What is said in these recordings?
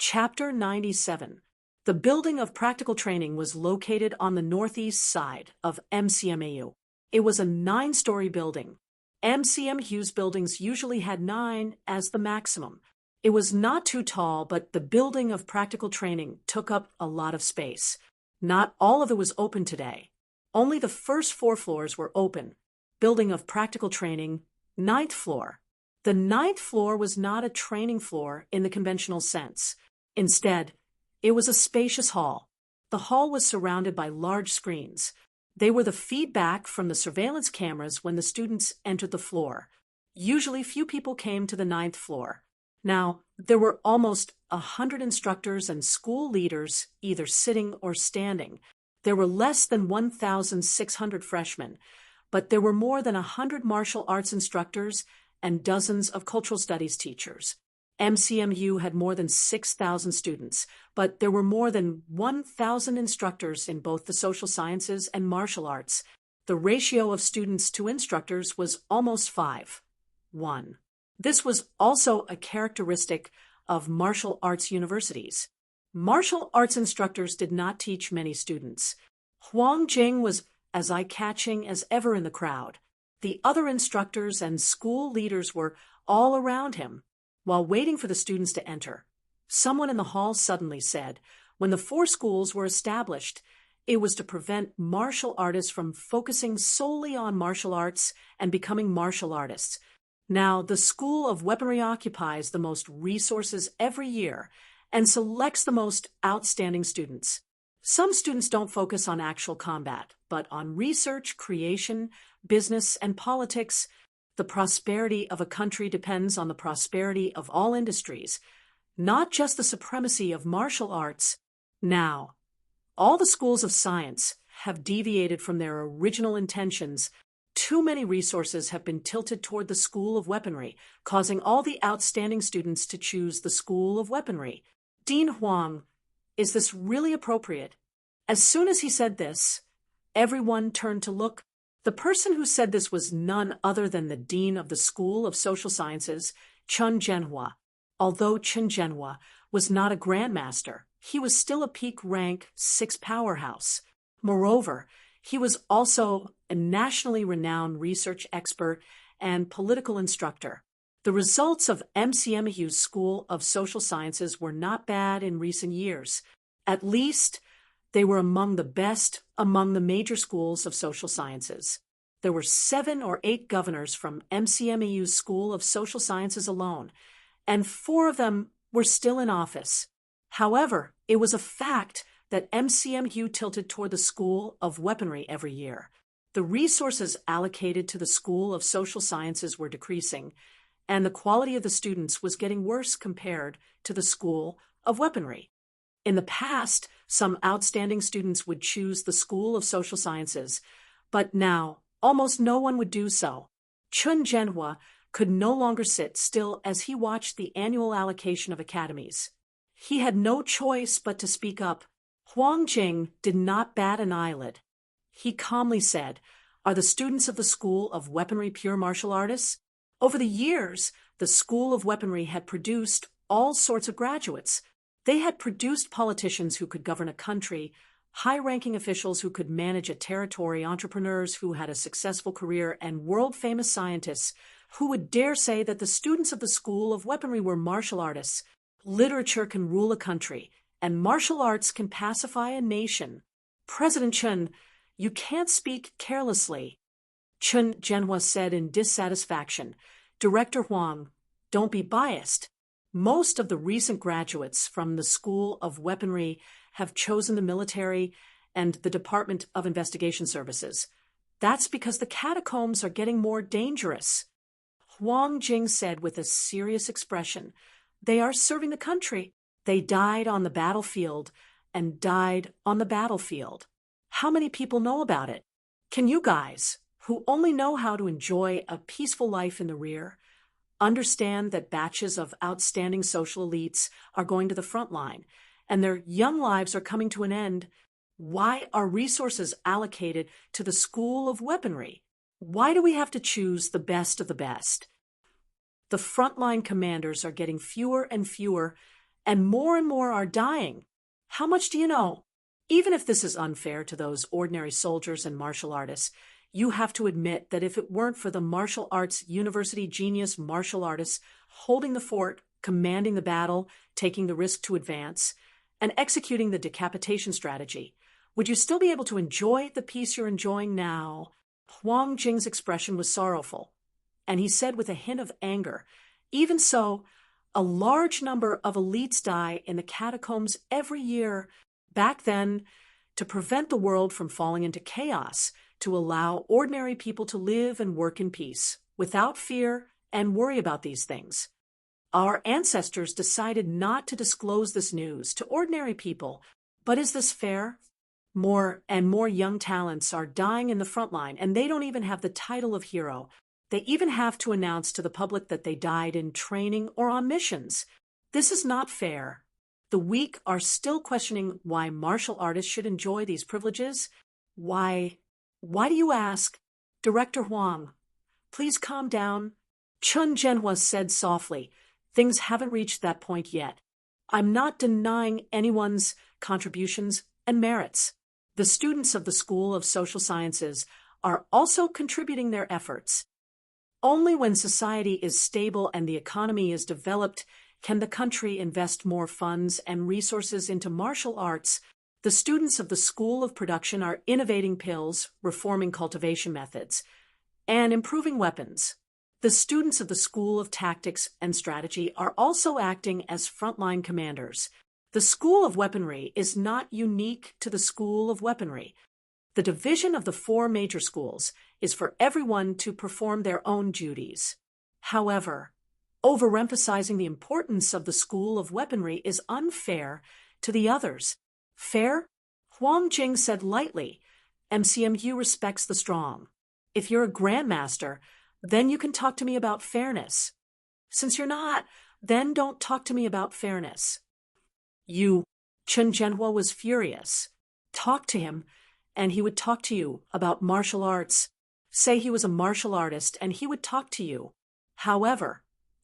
Chapter 97. The building of practical training was located on the northeast side of MCMAU. It was a 9-story building. MCMU's buildings usually had 9 as the maximum. It was not too tall, but the building of practical training took up a lot of space. Not all of it was open today. Only the first 4 floors were open. Building of practical training, 9th floor. The 9th floor was not a training floor in the conventional sense. Instead, it was a spacious hall. The hall was surrounded by large screens. They were the feedback from the surveillance cameras when the students entered the floor. Usually few people came to the 9th floor. Now, there were almost 100 instructors and school leaders either sitting or standing. There were less than 1,600 freshmen, but there were more than 100 martial arts instructors and dozens of cultural studies teachers. MCMU had more than 6,000 students, but there were more than 1,000 instructors in both the social sciences and martial arts. The ratio of students to instructors was almost 5:1. This was also a characteristic of martial arts universities. Martial arts instructors did not teach many students. Huang Jing was as eye-catching as ever in the crowd. The other instructors and school leaders were all around him. While waiting for the students to enter, someone in the hall suddenly said, when the 4 schools were established, it was to prevent martial artists from focusing solely on martial arts and becoming martial artists. Now, the School of Weaponry occupies the most resources every year and selects the most outstanding students. Some students don't focus on actual combat, but on research, creation, business, and politics. The prosperity of a country depends on the prosperity of all industries, not just the supremacy of martial arts. Now, all the schools of science have deviated from their original intentions. Too many resources have been tilted toward the School of Weaponry, causing all the outstanding students to choose the School of Weaponry. Dean Huang, is this really appropriate? As soon as he said this, everyone turned to look. The person who said this was none other than the dean of the School of Social Sciences, Chen Zhenhua. Although Chen Zhenhua was not a grandmaster, he was still a peak-rank 6 powerhouse. Moreover, he was also a nationally renowned research expert and political instructor. The results of MCMU's School of Social Sciences were not bad in recent years. At least, they were among the best among the major schools of social sciences. There were 7 or 8 governors from MCMU's School of Social Sciences alone, and 4 of them were still in office. However, it was a fact that MCMU tilted toward the School of Weaponry every year. The resources allocated to the School of Social Sciences were decreasing, and the quality of the students was getting worse compared to the School of Weaponry. In the past, some outstanding students would choose the School of Social Sciences, but now almost no one would do so. Chen Zhenhua could no longer sit still as he watched the annual allocation of academies. He had no choice but to speak up. Huang Jing did not bat an eyelid. He calmly said, "Are the students of the School of Weaponry pure martial artists?" Over the years, the School of Weaponry had produced all sorts of graduates. They had produced politicians who could govern a country, high-ranking officials who could manage a territory, entrepreneurs who had a successful career, and world-famous scientists who would dare say that the students of the School of Weaponry were martial artists. Literature can rule a country, and martial arts can pacify a nation. President Chen, you can't speak carelessly. Chen Zhenhua said in dissatisfaction. Director Huang, don't be biased. Most of the recent graduates from the School of Weaponry have chosen the military and the Department of Investigation Services. That's because the catacombs are getting more dangerous. Huang Jing said with a serious expression, "They are serving the country. They died on the battlefield and died on the battlefield. How many people know about it? Can you guys, who only know how to enjoy a peaceful life in the rear, understand that batches of outstanding social elites are going to the front line and their young lives are coming to an end? Why are resources allocated to the School of Weaponry? Why do we have to choose the best of the best? The frontline commanders are getting fewer and fewer, and more are dying. How much do you know? Even if this is unfair to those ordinary soldiers and martial artists, you have to admit that if it weren't for the martial arts university genius martial artists holding the fort, commanding the battle, taking the risk to advance, and executing the decapitation strategy, would you still be able to enjoy the peace you're enjoying now? Huang Jing's expression was sorrowful, and he said with a hint of anger, even so, a large number of elites die in the catacombs every year. Back then, to prevent the world from falling into chaos, to allow ordinary people to live and work in peace, without fear and worry about these things. Our ancestors decided not to disclose this news to ordinary people, but is this fair? More and more young talents are dying in the front line, and they don't even have the title of hero. They even have to announce to the public that they died in training or on missions. This is not fair. The weak are still questioning why martial artists should enjoy these privileges. Why do you ask? Director Huang, please calm down. Chun Zhenhua said softly, things haven't reached that point yet. I'm not denying anyone's contributions and merits. The students of the School of Social Sciences are also contributing their efforts. Only when society is stable and the economy is developed can the country invest more funds and resources into martial arts. The students of the School of Production are innovating pills, reforming cultivation methods, and improving weapons. The students of the School of Tactics and Strategy are also acting as frontline commanders. The School of Weaponry is not unique to the School of Weaponry. The division of the 4 major schools is for everyone to perform their own duties. However, overemphasizing the importance of the School of Weaponry is unfair to the others. Fair? Huang Jing said lightly, MCMU respects the strong. If you're a grandmaster, then you can talk to me about fairness. Since you're not, then don't talk to me about fairness. Chun Zhenhua was furious. Talk to him, and he would talk to you about martial arts. Say he was a martial artist, and he would talk to you. However,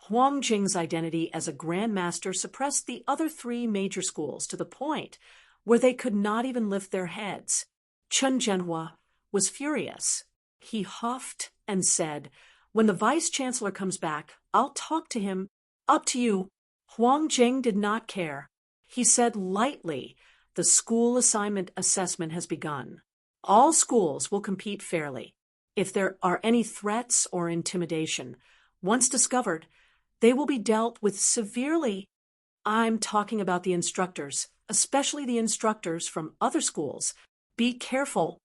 Huang Jing's identity as a grandmaster suppressed the other 3 major schools to the point where they could not even lift their heads. Chun Zhenhua was furious. He huffed and said, when the vice-chancellor comes back, I'll talk to him. Up to you. Huang Jing did not care. He said lightly, the school assignment assessment has begun. All schools will compete fairly. If there are any threats or intimidation, once discovered, they will be dealt with severely. I'm talking about the instructors, especially the instructors from other schools. Be careful.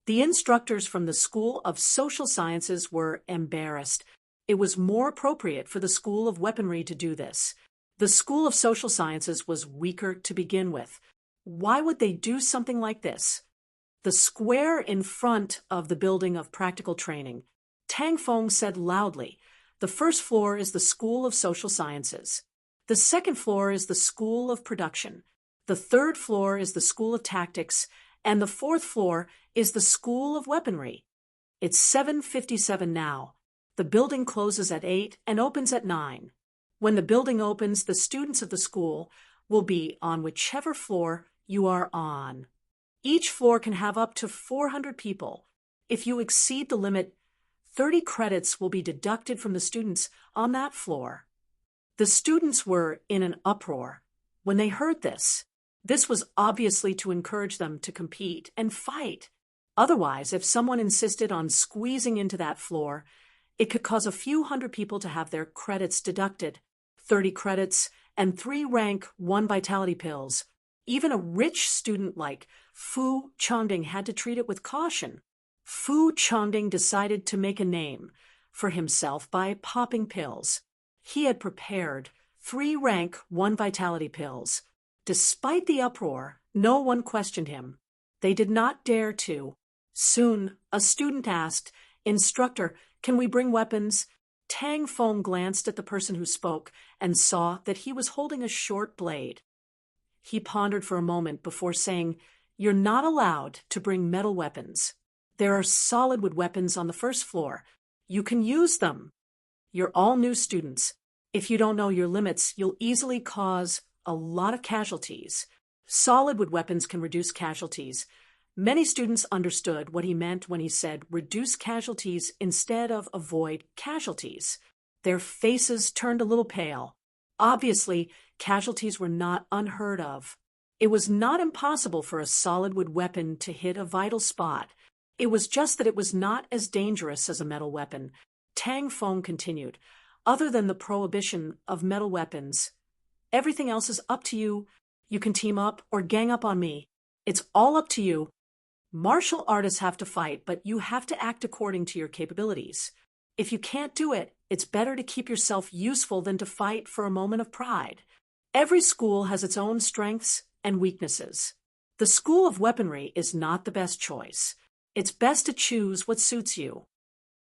The instructors from the School of Social Sciences were embarrassed. It was more appropriate for the School of Weaponry to do this. The School of Social Sciences was weaker to begin with. Why would they do something like this? The square in front of the building of practical training, Tang Feng said loudly, the first floor is the School of Social Sciences. The second floor is the School of Production. The third floor is the School of Tactics, and the fourth floor is the School of Weaponry. It's 7:57 now. The building closes at 8 and opens at 9. When the building opens, the students of the school will be on whichever floor you are on. Each floor can have up to 400 people. If you exceed the limit, 30 credits will be deducted from the students on that floor. The students were in an uproar when they heard this. This was obviously to encourage them to compete and fight. Otherwise, if someone insisted on squeezing into that floor, it could cause a few hundred people to have their credits deducted. 30 credits and 3 rank 1 vitality pills. Even a rich student like Fu Changding had to treat it with caution. Fu Changding decided to make a name for himself by popping pills. He had prepared 3 rank 1 vitality pills. Despite the uproar, no one questioned him. They did not dare to. Soon, a student asked, Instructor, can we bring weapons? Tang Feng glanced at the person who spoke and saw that he was holding a short blade. He pondered for a moment before saying, You're not allowed to bring metal weapons. There are solid wood weapons on the first floor. You can use them. You're all new students. If you don't know your limits, you'll easily cause a lot of casualties. Solid wood weapons can reduce casualties. Many students understood what he meant when he said reduce casualties instead of avoid casualties. Their faces turned a little pale. Obviously, casualties were not unheard of. It was not impossible for a solid wood weapon to hit a vital spot. It was just that it was not as dangerous as a metal weapon. Tang Feng continued, other than the prohibition of metal weapons, everything else is up to you. You can team up or gang up on me. It's all up to you. Martial artists have to fight, but you have to act according to your capabilities. If you can't do it, it's better to keep yourself useful than to fight for a moment of pride. Every school has its own strengths and weaknesses. The school of weaponry is not the best choice. It's best to choose what suits you.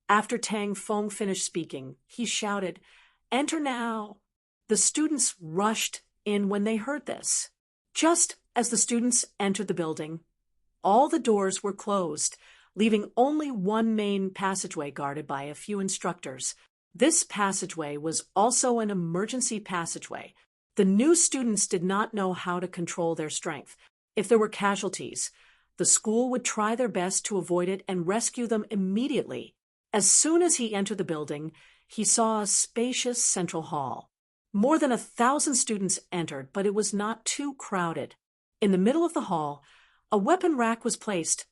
After Tang Feng finished speaking, he shouted, "Enter now!" The students rushed in when they heard this. Just as the students entered the building, all the doors were closed, leaving only one main passageway guarded by a few instructors. This passageway was also an emergency passageway. The new students did not know how to control their strength. If there were casualties, the school would try their best to avoid it and rescue them immediately. As soon as he entered the building, he saw a spacious central hall. More than 1,000 students entered, but it was not too crowded. In the middle of the hall, a weapon rack was placed,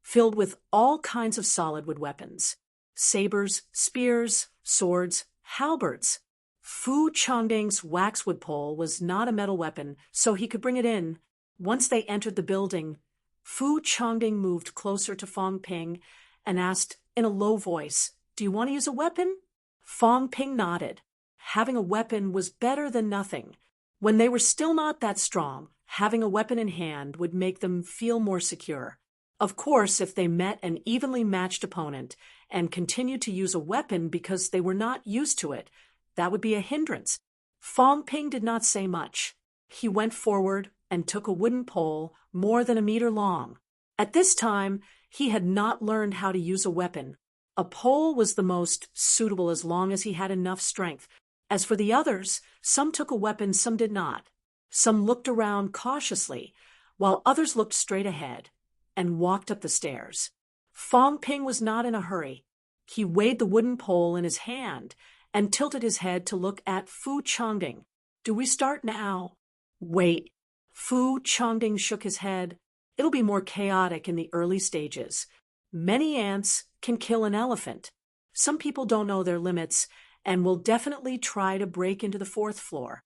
filled with all kinds of solid wood weapons. Sabers, spears, swords, halberds. Fu Changding's waxwood pole was not a metal weapon, so he could bring it in. Once they entered the building, Fu Changding moved closer to Fong Ping and asked in a low voice, "Do you want to use a weapon?" Fong Ping nodded. Having a weapon was better than nothing. When they were still not that strong, having a weapon in hand would make them feel more secure. Of course, if they met an evenly matched opponent and continued to use a weapon because they were not used to it, that would be a hindrance. Fong Ping did not say much. He went forward and took a wooden pole more than a meter long. At this time, he had not learned how to use a weapon. A pole was the most suitable as long as he had enough strength. As for the others, some took a weapon, some did not. Some looked around cautiously, while others looked straight ahead and walked up the stairs. Fong Ping was not in a hurry. He weighed the wooden pole in his hand and tilted his head to look at Fu Changding. "Do we start now?" "Wait." Fu Changding shook his head. "It'll be more chaotic in the early stages. Many ants can kill an elephant. Some people don't know their limits and will definitely try to break into the 4th floor.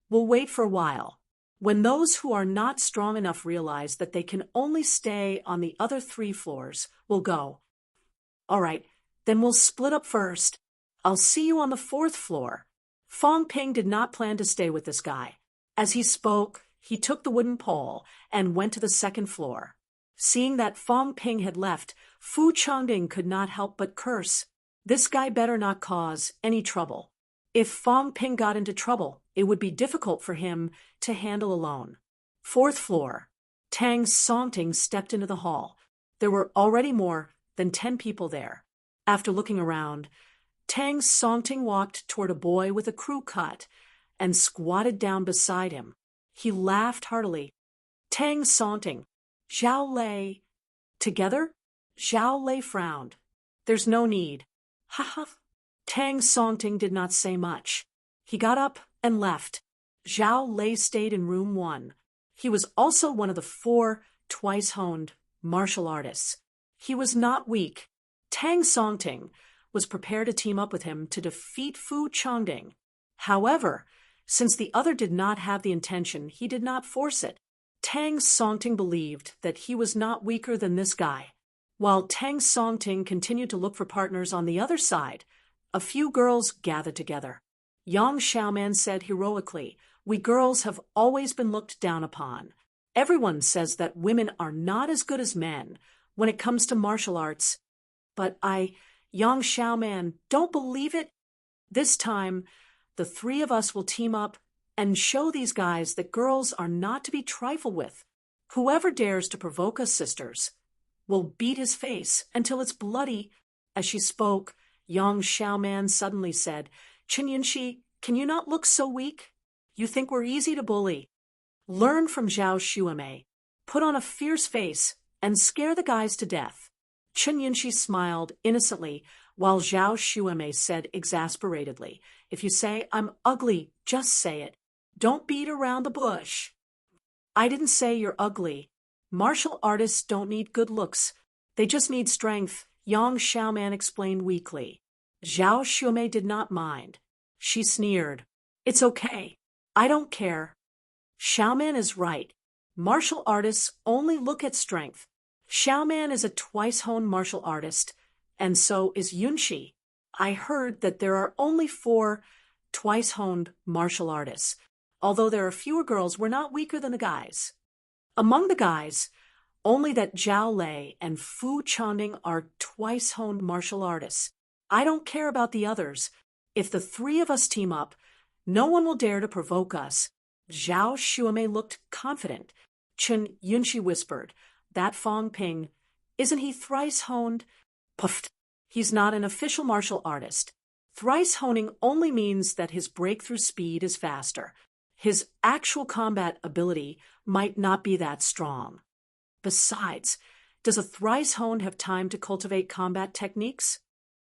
We'll wait for a while. When those who are not strong enough realize that they can only stay on the other 3 floors, we'll go. All right, then we'll split up first. I'll see you on the 4th floor." Fong Ping did not plan to stay with this guy. As he spoke, he took the wooden pole and went to the 2nd floor. Seeing that Fong Ping had left, Fu Changding could not help but curse. This guy better not cause any trouble. If Fong Ping got into trouble, it would be difficult for him to handle alone. 4th floor. Tang Songting stepped into the hall. There were already more than 10 people there. After looking around, Tang Songting walked toward a boy with a crew cut and squatted down beside him. He laughed heartily. Tang Songting, Zhao Lei. Together? Zhao Lei frowned. "There's no need." "Ha ha." Tang Songting did not say much. He got up and left. Zhao Lei stayed in room 1. He was also one of the 4 twice-honed martial artists. He was not weak. Tang Songting was prepared to team up with him to defeat Fu Changding. However, since the other did not have the intention, he did not force it. Tang Songting believed that he was not weaker than this guy. While Tang Songting continued to look for partners on the other side, a few girls gathered together. Yang Xiaoman said heroically, "We girls have always been looked down upon. Everyone says that women are not as good as men when it comes to martial arts. But Yang Xiaoman, don't believe it. This time, the 3 of us will team up and show these guys that girls are not to be trifled with. Whoever dares to provoke us sisters will beat his face until it's bloody." As she spoke, Yang Xiaoman suddenly said, "Chen Yinshi, can you not look so weak?" You think we're easy to bully? Learn from Zhao Xuemei. Put on a fierce face and scare the guys to death. Chen Yunxi smiled innocently while Zhao Xuemei said exasperatedly, if you say I'm ugly, just say it. Don't beat around the bush. I didn't say you're ugly. Martial artists don't need good looks. They just need strength, Yang Xiaoman explained weakly. Zhao Xuemei did not mind. She sneered. It's okay. I don't care. Xiaoman is right. Martial artists only look at strength. Xiaoman is a twice-honed martial artist, and so is Yunxi. I heard that there are only 4 twice-honed martial artists. Although there are fewer girls, we're not weaker than the guys. Among the guys, only that Zhao Lei and Fu Changding are twice-honed martial artists. I don't care about the others. If the 3 of us team up, no one will dare to provoke us. Zhao Xuemei looked confident. Chen Yunxi whispered, that Fong Ping, isn't he thrice-honed? Puffed. He's not an official martial artist. Thrice-honing only means that his breakthrough speed is faster. His actual combat ability might not be that strong. Besides, does a thrice-honed have time to cultivate combat techniques?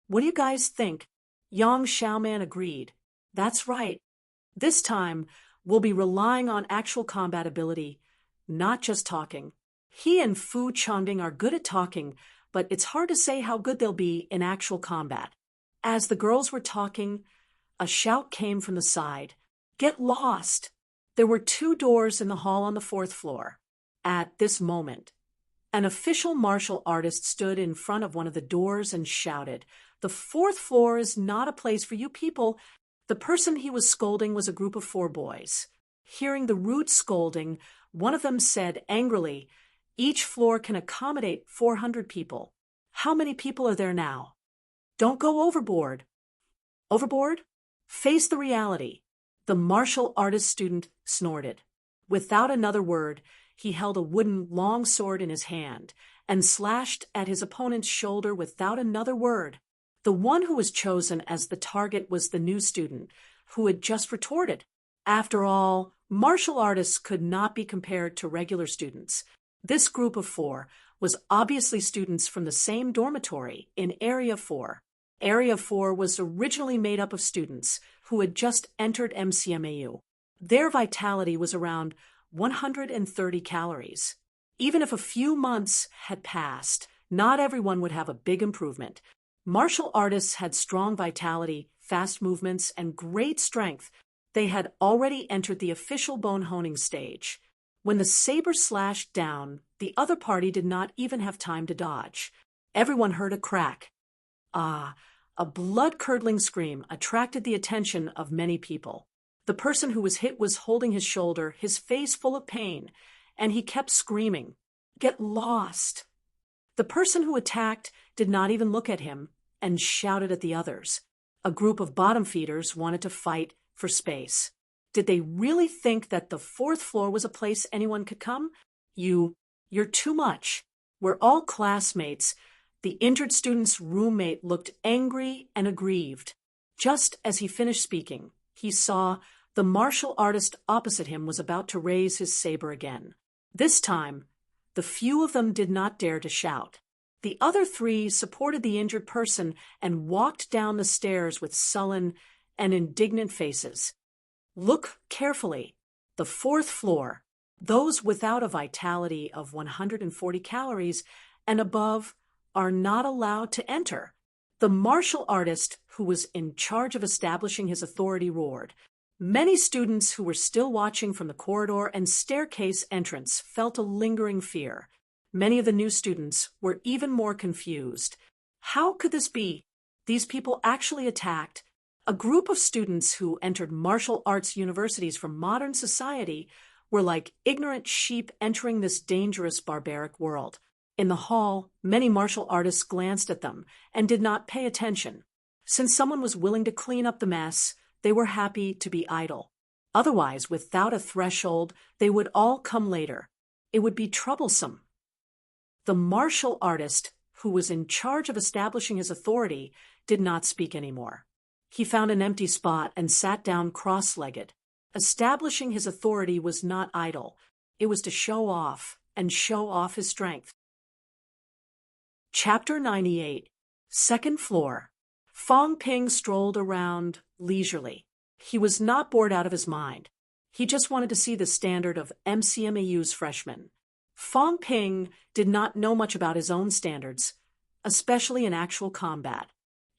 What do you guys think? Yang Xiaoman agreed. That's right. This time, we'll be relying on actual combat ability, not just talking. He and Fu Changding are good at talking, but it's hard to say how good they'll be in actual combat. As the girls were talking, a shout came from the side. Get lost! There were 2 doors in the hall on the 4th floor. At this moment, an official martial artist stood in front of one of the doors and shouted, the 4th floor is not a place for you people. The person he was scolding was a group of 4 boys. Hearing the rude scolding, one of them said angrily, each floor can accommodate 400 people. How many people are there now? Don't go overboard. Overboard? Face the reality. The martial artist student snorted. Without another word, he held a wooden long sword in his hand and slashed at his opponent's shoulder without another word. The one who was chosen as the target was the new student, who had just retorted. After all, martial artists could not be compared to regular students. This group of 4 was obviously students from the same dormitory in Area 4. Area 4 was originally made up of students who had just entered MCMAU. Their vitality was around 130 calories. Even if a few months had passed, not everyone would have a big improvement. Martial artists had strong vitality, fast movements, and great strength. They had already entered the official bone honing stage. When the saber slashed down, the other party did not even have time to dodge. Everyone heard a crack. Ah, a blood-curdling scream attracted the attention of many people. The person who was hit was holding his shoulder, his face full of pain, and he kept screaming, "Get lost!" The person who attacked did not even look at him and shouted at the others. A group of bottom feeders wanted to fight for space. Did they really think that the 4th floor was a place anyone could come? You're too much. We're all classmates. The injured student's roommate looked angry and aggrieved. Just as he finished speaking, he saw the martial artist opposite him was about to raise his saber again. This time, the few of them did not dare to shout. The other 3 supported the injured person and walked down the stairs with sullen and indignant faces. Look carefully. The 4th floor, those without a vitality of 140 calories and above are not allowed to enter. The martial artist who was in charge of establishing his authority roared. Many students who were still watching from the corridor and staircase entrance felt a lingering fear. Many of the new students were even more confused. How could this be? These people actually attacked. A group of students who entered martial arts universities from modern society were like ignorant sheep entering this dangerous barbaric world. In the hall, many martial artists glanced at them and did not pay attention. Since someone was willing to clean up the mess, they were happy to be idle. Otherwise, without a threshold, they would all come later. It would be troublesome. The martial artist, who was in charge of establishing his authority, did not speak anymore. He found an empty spot and sat down cross-legged. Establishing his authority was not idle. It was to show off his strength. Chapter 98. Second Floor. Fong Ping strolled around leisurely. He was not bored out of his mind. He just wanted to see the standard of MCMAU's freshmen. Fong Ping did not know much about his own standards, especially in actual combat.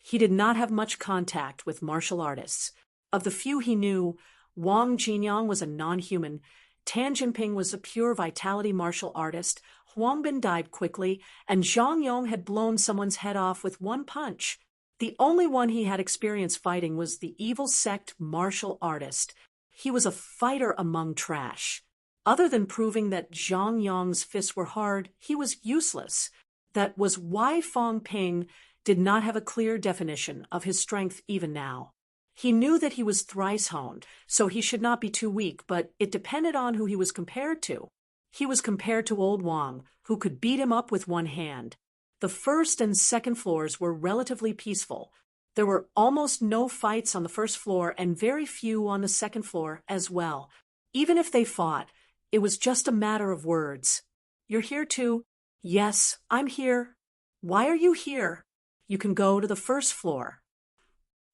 He did not have much contact with martial artists. Of the few he knew, Wang Jinyang was a non-human, Tan Jinping was a pure vitality martial artist, Huang Bin died quickly, and Zhang Yong had blown someone's head off with one punch. The only one he had experience fighting was the evil sect martial artist. He was a fighter among trash. Other than proving that Zhang Yong's fists were hard, he was useless. That was why Fong Ping did not have a clear definition of his strength even now. He knew that he was thrice honed, so he should not be too weak, but it depended on who he was compared to. He was compared to old Wang, who could beat him up with one hand. The first and second floors were relatively peaceful. There were almost no fights on the first floor and very few on the second floor as well. Even if they fought, it was just a matter of words. "You're here too?" "Yes, I'm here." "Why are you here?" "You can go to the first floor."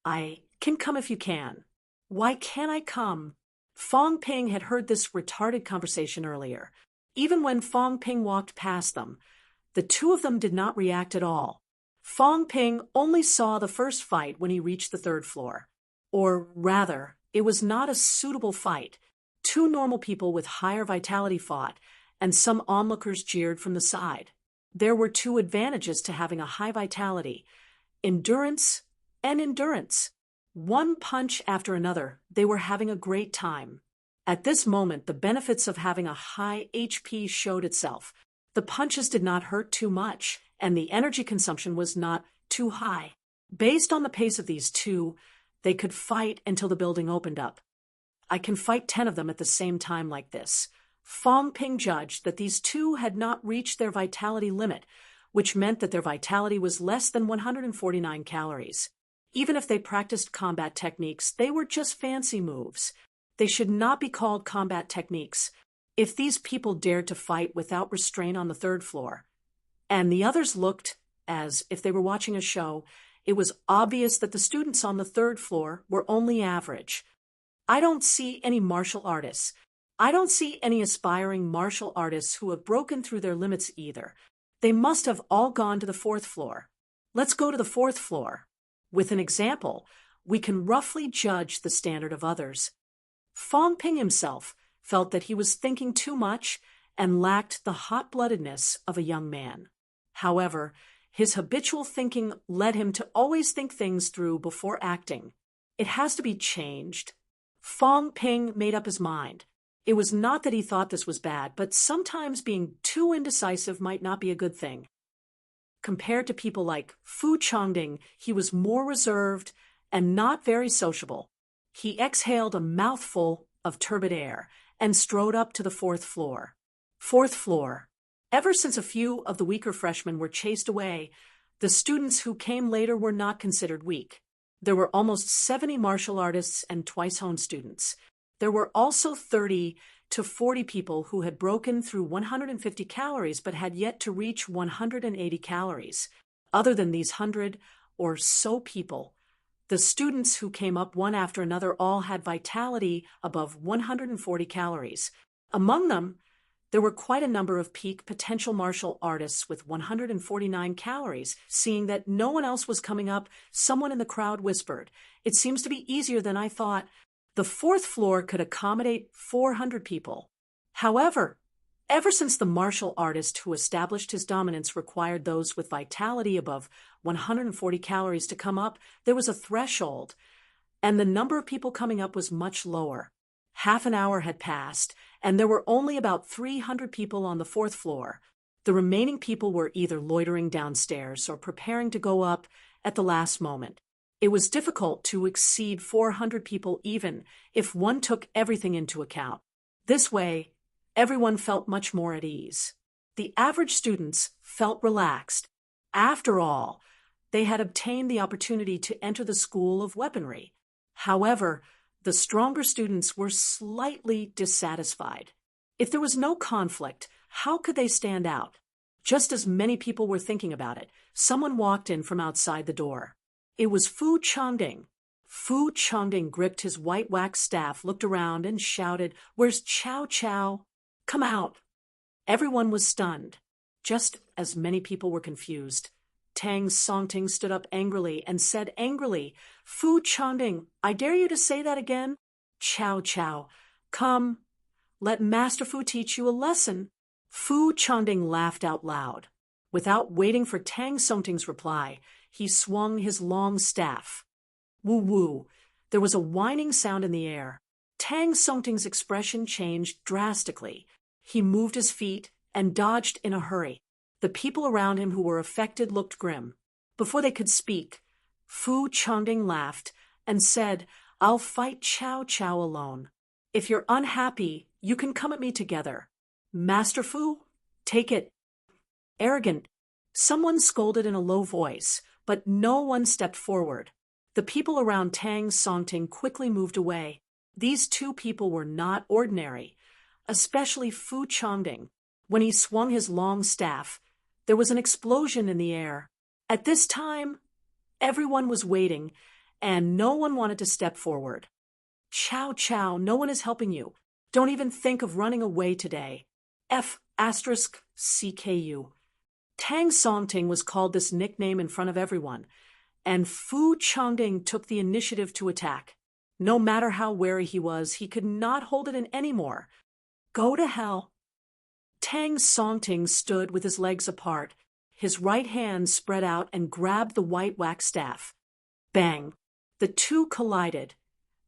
"I can come if you can." "Why can't I come?" Fong Ping had heard this retarded conversation earlier. Even when Fong Ping walked past them, the two of them did not react at all. Fong Ping only saw the first fight when he reached the third floor. Or rather, it was not a suitable fight. Two normal people with higher vitality fought, and some onlookers jeered from the side. There were two advantages to having a high vitality: endurance and endurance. One punch after another, they were having a great time. At this moment, the benefits of having a high HP showed itself. The punches did not hurt too much, and the energy consumption was not too high. Based on the pace of these two, they could fight until the building opened up. "I can fight 10 of them at the same time like this." Fong Ping judged that these two had not reached their vitality limit, which meant that their vitality was less than 149 calories. Even if they practiced combat techniques, they were just fancy moves. They should not be called combat techniques. If these people dared to fight without restraint on the third floor, and the others looked as if they were watching a show, it was obvious that the students on the third floor were only average. I don't see any martial artists. I don't see any aspiring martial artists who have broken through their limits either. They must have all gone to the fourth floor. Let's go to the fourth floor. With an example, we can roughly judge the standard of others. Fong Ping himself felt that he was thinking too much and lacked the hot-bloodedness of a young man. However, his habitual thinking led him to always think things through before acting. It has to be changed. Fong Ping made up his mind. It was not that he thought this was bad, but sometimes being too indecisive might not be a good thing. Compared to people like Fu Chongding, he was more reserved and not very sociable. He exhaled a mouthful of turbid air and strode up to the fourth floor. Fourth floor. Ever since a few of the weaker freshmen were chased away, the students who came later were not considered weak. There were almost 70 martial artists and twice-honed students. There were also 30 to 40 people who had broken through 150 calories but had yet to reach 180 calories. Other than these 100 or so people, the students who came up one after another all had vitality above 140 calories. Among them, there were quite a number of peak potential martial artists with 149 calories. Seeing that no one else was coming up, someone in the crowd whispered, "It seems to be easier than I thought." The fourth floor could accommodate 400 people. However, ever since the martial artist who established his dominance required those with vitality above 140 calories to come up, there was a threshold, and the number of people coming up was much lower. Half an hour had passed, and there were only about 300 people on the fourth floor. The remaining people were either loitering downstairs or preparing to go up at the last moment. It was difficult to exceed 400 people even if one took everything into account. This way, everyone felt much more at ease. The average students felt relaxed. After all, they had obtained the opportunity to enter the school of weaponry. However, The stronger students were slightly dissatisfied. If there was no conflict, how could they stand out? Just as many people were thinking about it, someone walked in from outside the door. It was Fu Changding. Fu Changding gripped his white wax staff, looked around, and shouted, "Where's Chow Chow? Come out!" Everyone was stunned. Just as many people were confused. Tang Songting stood up angrily and said angrily, "Fu Changding, I dare you to say that again? Chow Chow, come, let Master Fu teach you a lesson." Fu Changding laughed out loud. Without waiting for Tang Songting's reply, he swung his long staff. Woo-woo, there was a whining sound in the air. Tang Songting's expression changed drastically. He moved his feet and dodged in a hurry. The people around him who were affected looked grim. Before they could speak, Fu Changding laughed and said, "I'll fight Chow Chow alone. If you're unhappy, you can come at me together. Master Fu, take it." Arrogant, someone scolded in a low voice, but no one stepped forward. The people around Tang Songting quickly moved away. These two people were not ordinary, especially Fu Changding. When he swung his long staff, there was an explosion in the air. At this time, everyone was waiting, and no one wanted to step forward. "Chow Chow, no one is helping you. Don't even think of running away today. F***CKU. Tang Songting was called this nickname in front of everyone, and Fu Changding took the initiative to attack. No matter how wary he was, he could not hold it in anymore. "Go to hell." Tang Songting stood with his legs apart, his right hand spread out and grabbed the white wax staff. Bang! The two collided,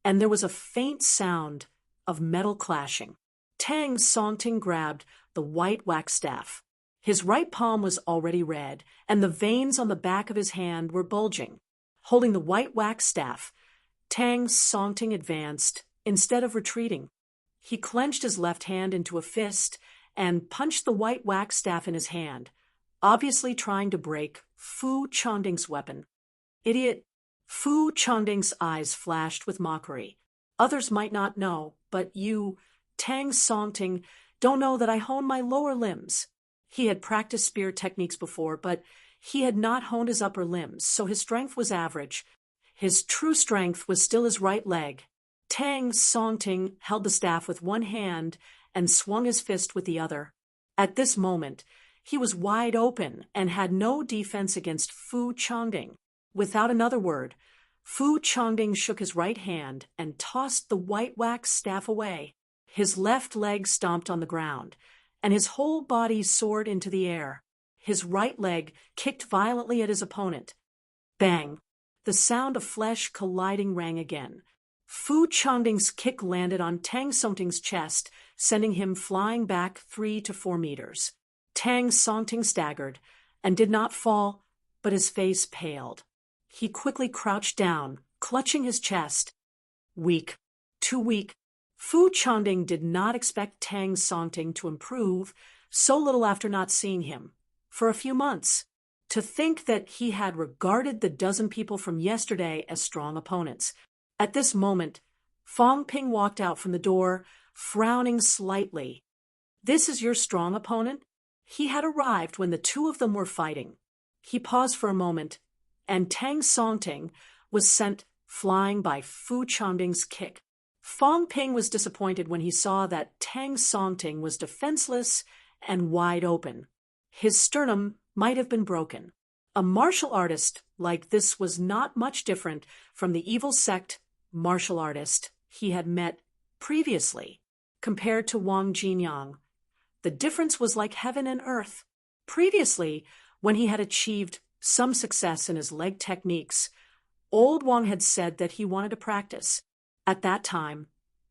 and there was a faint sound of metal clashing. Tang Songting grabbed the white wax staff. His right palm was already red, and the veins on the back of his hand were bulging. Holding the white wax staff, Tang Songting advanced instead of retreating. He clenched his left hand into a fist and punched the white wax staff in his hand, obviously trying to break Fu Changding's weapon. "Idiot!" Fu Changding's eyes flashed with mockery. "Others might not know, but you, Tang Songting, don't know that I hone my lower limbs." He had practiced spear techniques before, but he had not honed his upper limbs, so his strength was average. His true strength was still his right leg. Tang Songting held the staff with one hand and swung his fist with the other. At this moment, he was wide open and had no defense against Fu Changding. Without another word, Fu Changding shook his right hand and tossed the white wax staff away. His left leg stomped on the ground, and his whole body soared into the air. His right leg kicked violently at his opponent. Bang! The sound of flesh colliding rang again. Fu Changding's kick landed on Tang Songting's chest, sending him flying back 3 to 4 meters. Tang Songting staggered and did not fall, but his face paled. He quickly crouched down, clutching his chest. Weak. Too weak. Fu Changding did not expect Tang Songting to improve so little after not seeing him for a few months. To think that he had regarded the dozen people from yesterday as strong opponents. At this moment, Fong Ping walked out from the door, frowning slightly. "This is your strong opponent?" He had arrived when the two of them were fighting. He paused for a moment, and Tang Songting was sent flying by Fu Changding's kick. Fong Ping was disappointed when he saw that Tang Songting was defenseless and wide open. His sternum might have been broken. A martial artist like this was not much different from the evil sect martial artist he had met previously. Compared to Wang Jinyang, the difference was like heaven and earth. Previously, when he had achieved some success in his leg techniques, old Wang had said that he wanted to practice. At that time,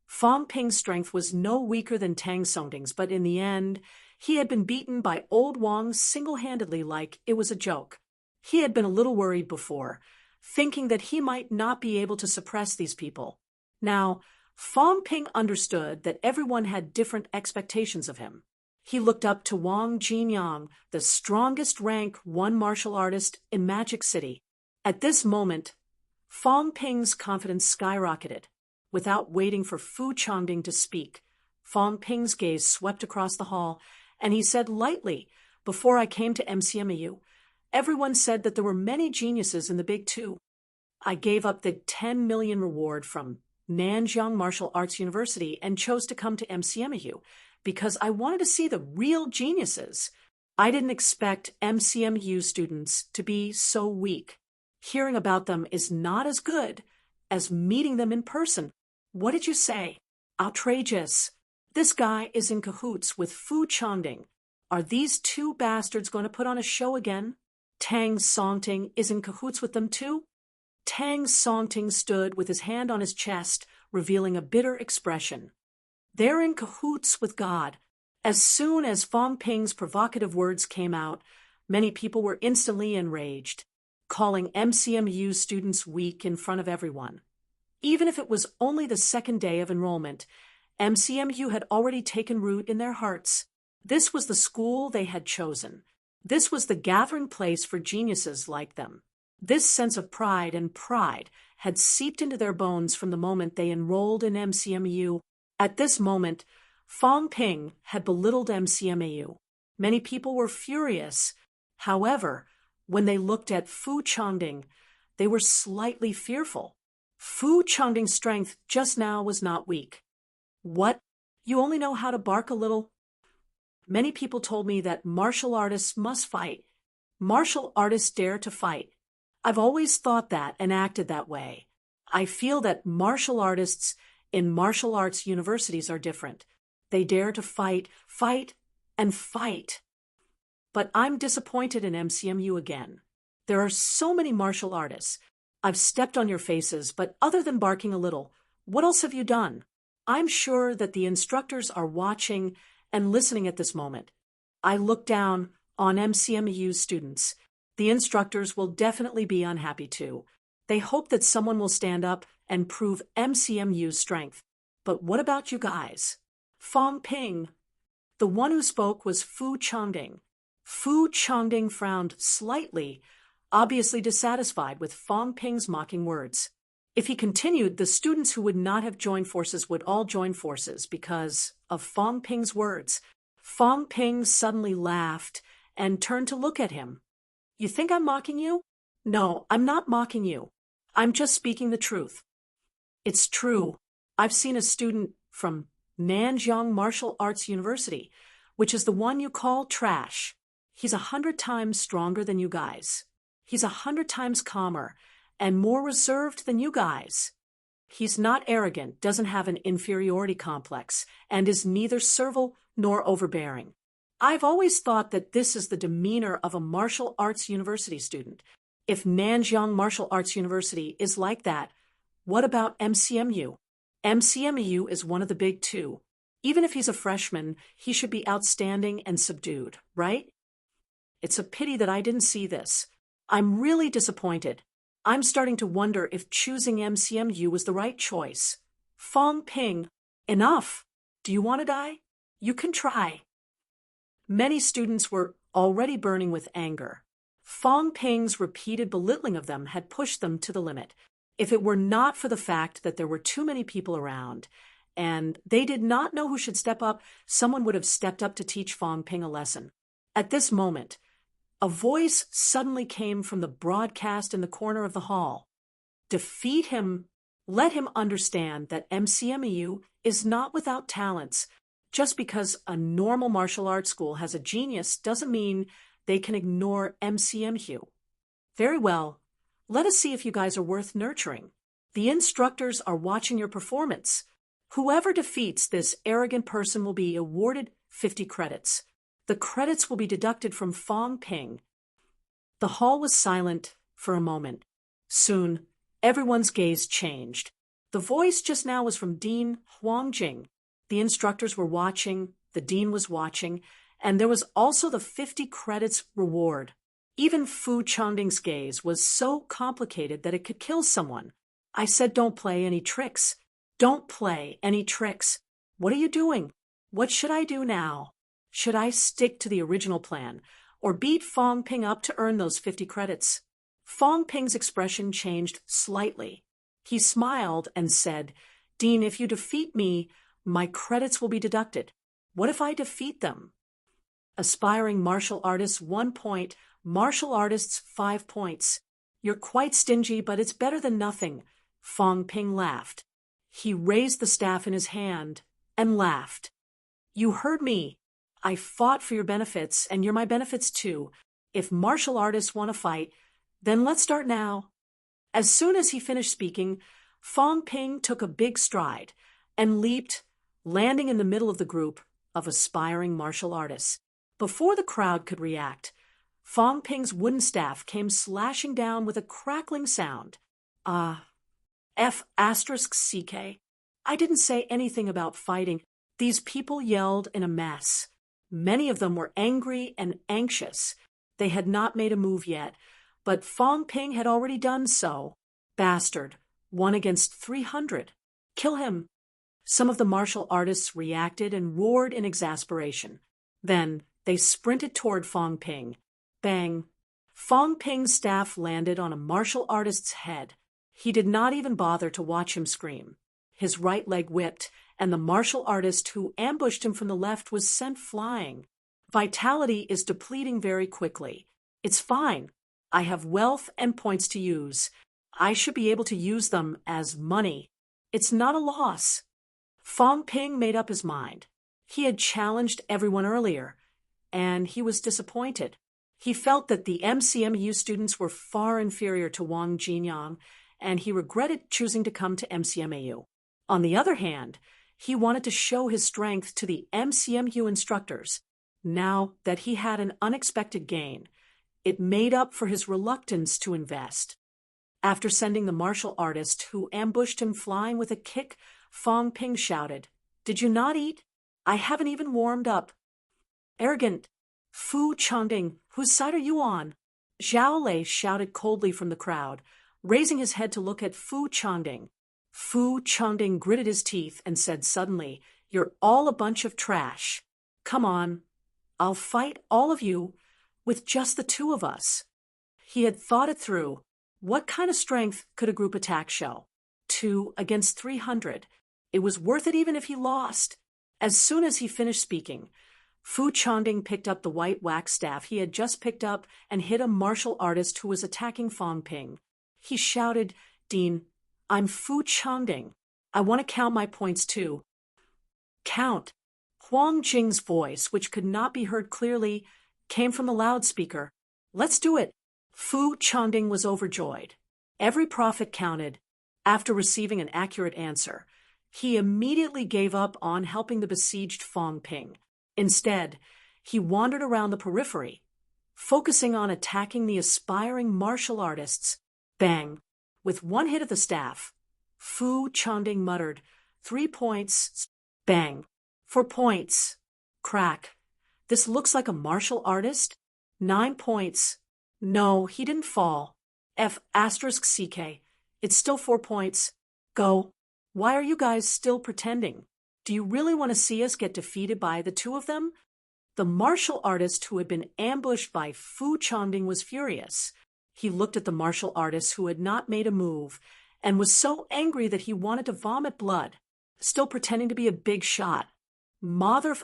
Fong Ping's strength was no weaker than Tang Songting's, but in the end, he had been beaten by old Wang single-handedly like it was a joke. He had been a little worried before, thinking that he might not be able to suppress these people. Now, Fong Ping understood that everyone had different expectations of him. He looked up to Wang Jinyang, the strongest rank 1 martial artist in Magic City. At this moment, Fong Ping's confidence skyrocketed. Without waiting for Fu Changding to speak, Fong Ping's gaze swept across the hall, and he said lightly, "Before I came to MCMU, everyone said that there were many geniuses in the Big Two. I gave up the 10 million reward from Nanjiang Martial Arts University and chose to come to MCMU because I wanted to see the real geniuses. I didn't expect MCMU students to be so weak. Hearing about them is not as good as meeting them in person. What did you say? Outrageous. This guy is in cahoots with Fu Changding. Are these two bastards going to put on a show again? Tang Songting is in cahoots with them too?" Tang Songting stood with his hand on his chest, revealing a bitter expression. "They're in cahoots with God." As soon as Fong Ping's provocative words came out, many people were instantly enraged, calling MCMU students weak in front of everyone. Even if it was only the second day of enrollment, MCMU had already taken root in their hearts. This was the school they had chosen. This was the gathering place for geniuses like them. This sense of pride had seeped into their bones from the moment they enrolled in MCMU. At this moment, Fong Ping had belittled MCMU. Many people were furious. However, when they looked at Fu Changding, they were slightly fearful. Fu Changding's strength just now was not weak. "What? You only know how to bark a little?" Many people told me that martial artists must fight. Martial artists dare to fight. I've always thought that and acted that way. I feel that martial artists in martial arts universities are different. They dare to fight, and fight. But I'm disappointed in MCMU again. There are so many martial artists. I've stepped on your faces, but other than barking a little, what else have you done? I'm sure that the instructors are watching and listening at this moment. I look down on MCMU students. The instructors will definitely be unhappy too. They hope that someone will stand up and prove MCMU's strength. But what about you guys? Fong Ping. The one who spoke was Fu Changding. Fu Changding frowned slightly, obviously dissatisfied with Fong Ping's mocking words. If he continued, the students who would not have joined forces would all join forces because of Fong Ping's words. Fong Ping suddenly laughed and turned to look at him. "You think I'm mocking you?" "No, I'm not mocking you. I'm just speaking the truth. It's true. I've seen a student from Nanjiang Martial Arts University, which is the one you call trash. He's 100 times stronger than you guys. He's 100 times calmer and more reserved than you guys. He's not arrogant, doesn't have an inferiority complex, and is neither servile nor overbearing. I've always thought that this is the demeanor of a martial arts university student. If Nanjiang Martial Arts University is like that, what about MCMU? MCMU is one of the big two. Even if he's a freshman, he should be outstanding and subdued, right? It's a pity that I didn't see this. I'm really disappointed. I'm starting to wonder if choosing MCMU was the right choice. Fong Ping, enough. Do you want to die? You can try." Many students were already burning with anger. Fong Ping's repeated belittling of them had pushed them to the limit. If it were not for the fact that there were too many people around, and they did not know who should step up, someone would have stepped up to teach Fong Ping a lesson. At this moment, a voice suddenly came from the broadcast in the corner of the hall. "Defeat him. Let him understand that MCMU is not without talents. Just because a normal martial arts school has a genius doesn't mean they can ignore MCMU. Very well. Let us see if you guys are worth nurturing. The instructors are watching your performance. Whoever defeats this arrogant person will be awarded 50 credits. The credits will be deducted from Fong Ping." The hall was silent for a moment. Soon, everyone's gaze changed. The voice just now was from Dean Huangjing. The instructors were watching, the dean was watching, and there was also the 50 credits reward. Even Fu Changding's gaze was so complicated that it could kill someone. I said, "Don't play any tricks. Don't play any tricks. What are you doing? What should I do now? Should I stick to the original plan, or beat Fong Ping up to earn those 50 credits? Fong Ping's expression changed slightly. He smiled and said, Dean, if you defeat me, my credits will be deducted. What if I defeat them? Aspiring martial artists 1 point, martial artists 5 points. You're quite stingy, but it's better than nothing. Fong Ping laughed. He raised the staff in his hand and laughed. You heard me. I fought for your benefits, and you're my benefits too. If martial artists want to fight, then let's start now. As soon as he finished speaking, Fong Ping took a big stride and leaped, landing in the middle of the group of aspiring martial artists. Before the crowd could react, Fong Ping's wooden staff came slashing down with a crackling sound. F***CK. I didn't say anything about fighting. These people yelled in a mess. Many of them were angry and anxious. They had not made a move yet, but Fong Ping had already done so. Bastard. 1 against 300. Kill him. Some of the martial artists reacted and roared in exasperation. Then they sprinted toward Fong Ping. Bang. Fong Ping's staff landed on a martial artist's head. He did not even bother to watch him scream. His right leg whipped, and the martial artist who ambushed him from the left was sent flying. Vitality is depleting very quickly. It's fine. I have wealth and points to use. I should be able to use them as money. It's not a loss. Fong Ping made up his mind. He had challenged everyone earlier, and he was disappointed. He felt that the MCMU students were far inferior to Wang Jinyang, and he regretted choosing to come to MCMAU. On the other hand, he wanted to show his strength to the MCMU instructors. Now that he had an unexpected gain, it made up for his reluctance to invest. After sending the martial artist who ambushed him flying with a kick, Fong Ping shouted, "Did you not eat? I haven't even warmed up." Arrogant. Fu Changding, whose side are you on? Zhao Lei shouted coldly from the crowd, raising his head to look at Fu Changding. Fu Changding gritted his teeth and said suddenly, "You're all a bunch of trash. Come on, I'll fight all of you with just the two of us." He had thought it through. What kind of strength could a group attack show? 2 against 300. It was worth it even if he lost. As soon as he finished speaking, Fu Changding picked up the white wax staff he had just picked up and hit a martial artist who was attacking Fong Ping. He shouted, "Dean, I'm Fu Changding. I want to count my points too." Count. Huang Jing's voice, which could not be heard clearly, came from the loudspeaker. "Let's do it." Fu Changding was overjoyed. Every profit counted. After receiving an accurate answer, he immediately gave up on helping the besieged Fong Ping. Instead, he wandered around the periphery, focusing on attacking the aspiring martial artists. Bang! With one hit of the staff, Fu Changding muttered, 3 points. Bang! 4 points. Crack. This looks like a martial artist. 9 points. No, he didn't fall. F***CK. It's still 4 points. Go. Why are you guys still pretending? Do you really want to see us get defeated by the two of them? The martial artist who had been ambushed by Fu Changding was furious. He looked at the martial artist who had not made a move and was so angry that he wanted to vomit blood, still pretending to be a big shot. Mother of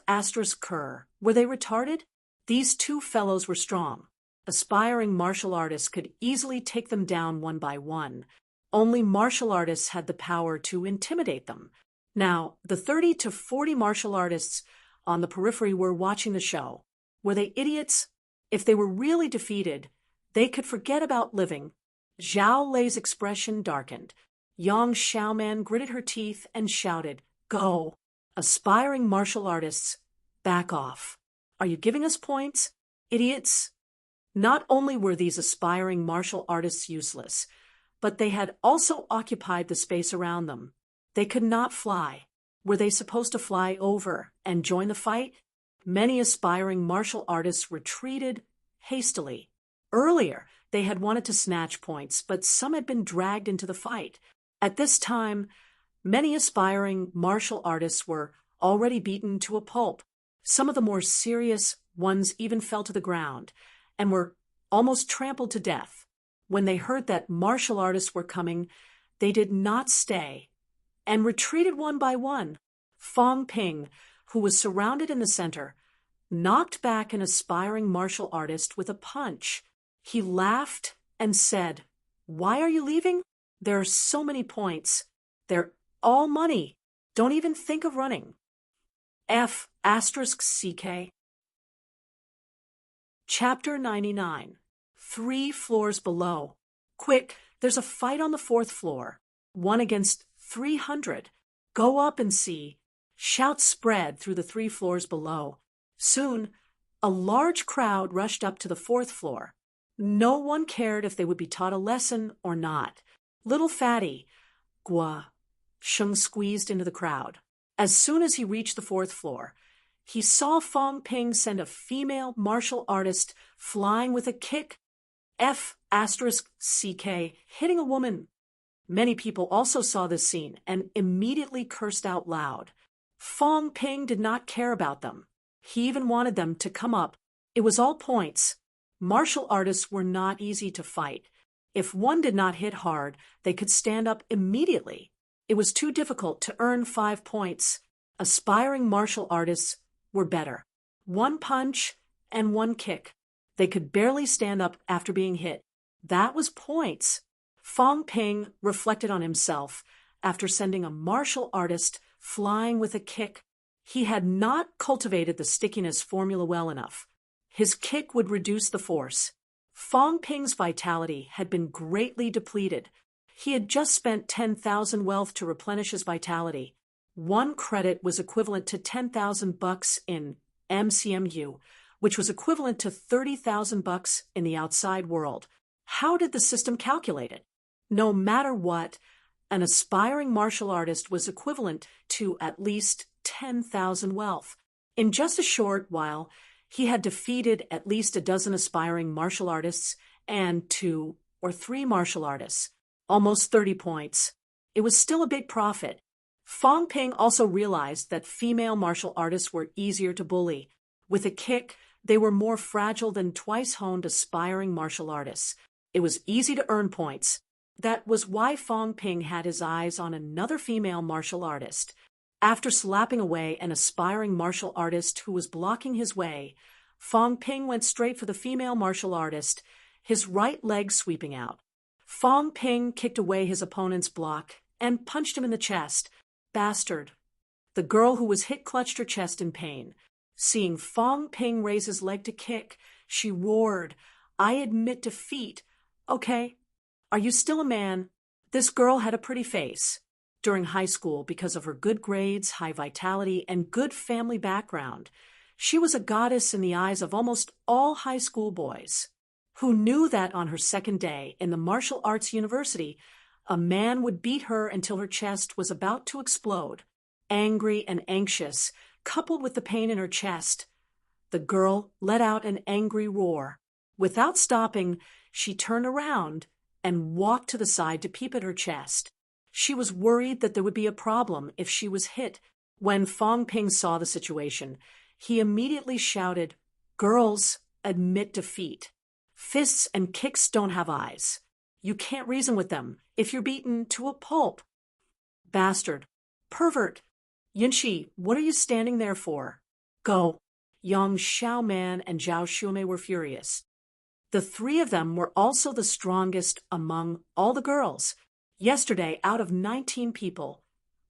Kerr, were they retarded? These two fellows were strong. Aspiring martial artists could easily take them down one by one. Only martial artists had the power to intimidate them. Now, the 30 to 40 martial artists on the periphery were watching the show. Were they idiots? If they were really defeated, they could forget about living. Zhao Lei's expression darkened. Yang Xiaoman gritted her teeth and shouted, "Go! Aspiring martial artists, back off. Are you giving us points? Idiots!" Not only were these aspiring martial artists useless, but they had also occupied the space around them. They could not fly. Were they supposed to fly over and join the fight? Many aspiring martial artists retreated hastily. Earlier, they had wanted to snatch points, but some had been dragged into the fight. At this time, many aspiring martial artists were already beaten to a pulp. Some of the more serious ones even fell to the ground and were almost trampled to death. When they heard that martial artists were coming, they did not stay and retreated one by one. Fong Ping, who was surrounded in the center, knocked back an aspiring martial artist with a punch. He laughed and said, "Why are you leaving? There are so many points. They're all money. Don't even think of running." F***CK. Chapter 99. 3 floors below. Quick, there's a fight on the 4th floor. 1 against 300. Go up and see. Shouts spread through the 3 floors below. Soon, a large crowd rushed up to the 4th floor. No one cared if they would be taught a lesson or not. Little Fatty, Gua, Sheng squeezed into the crowd. As soon as he reached the 4th floor, he saw Fong Ping send a female martial artist flying with a kick, F***CK, hitting a woman. Many people also saw this scene and immediately cursed out loud. Fong Ping did not care about them. He even wanted them to come up. It was all points. Martial artists were not easy to fight. If one did not hit hard, they could stand up immediately. It was too difficult to earn 5 points. Aspiring martial artists were better. 1 punch and 1 kick. They could barely stand up after being hit. That was points. Fong Ping reflected on himself after sending a martial artist flying with a kick. He had not cultivated the stickiness formula well enough. His kick would reduce the force. Fong Ping's vitality had been greatly depleted. He had just spent 10,000 wealth to replenish his vitality. 1 credit was equivalent to 10,000 bucks in MCMU, which was equivalent to 30,000 bucks in the outside world. How did the system calculate it? No matter what, an aspiring martial artist was equivalent to at least 10,000 wealth. In just a short while, he had defeated at least a dozen aspiring martial artists and 2 or 3 martial artists. Almost 30 points. It was still a big profit. Fong Ping also realized that female martial artists were easier to bully. With a kick, they were more fragile than twice-honed aspiring martial artists. It was easy to earn points. That was why Fong Ping had his eyes on another female martial artist. After slapping away an aspiring martial artist who was blocking his way, Fong Ping went straight for the female martial artist, his right leg sweeping out. Fong Ping kicked away his opponent's block and punched him in the chest. Bastard. The girl who was hit clutched her chest in pain. Seeing Fong Ping raise his leg to kick, she roared, "I admit defeat. Okay. Are you still a man?" This girl had a pretty face. During high school, because of her good grades, high vitality, and good family background, she was a goddess in the eyes of almost all high school boys. Who knew that on her second day in the martial arts university, a man would beat her until her chest was about to explode. Angry and anxious, coupled with the pain in her chest, the girl let out an angry roar. Without stopping, she turned around and walked to the side to peep at her chest. She was worried that there would be a problem if she was hit. When Fong Ping saw the situation, he immediately shouted, "Girls, admit defeat. Fists and kicks don't have eyes. You can't reason with them if you're beaten to a pulp." Bastard. Pervert. Yinshi, what are you standing there for? Go. Yang Xiaoman and Zhao Shumei were furious. The 3 of them were also the strongest among all the girls. Yesterday, out of 19 people,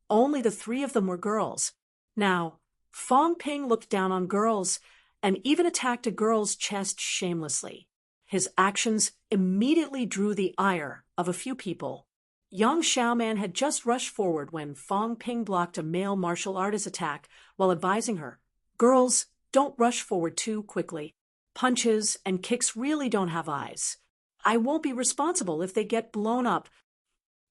only the 3 of them were girls. Now, Fong Ping looked down on girls and even attacked a girl's chest shamelessly. His actions immediately drew the ire of a few people. Yang Xiaoman had just rushed forward when Fong Ping blocked a male martial artist attack while advising her, "Girls, don't rush forward too quickly. Punches and kicks really don't have eyes. I won't be responsible if they get blown up."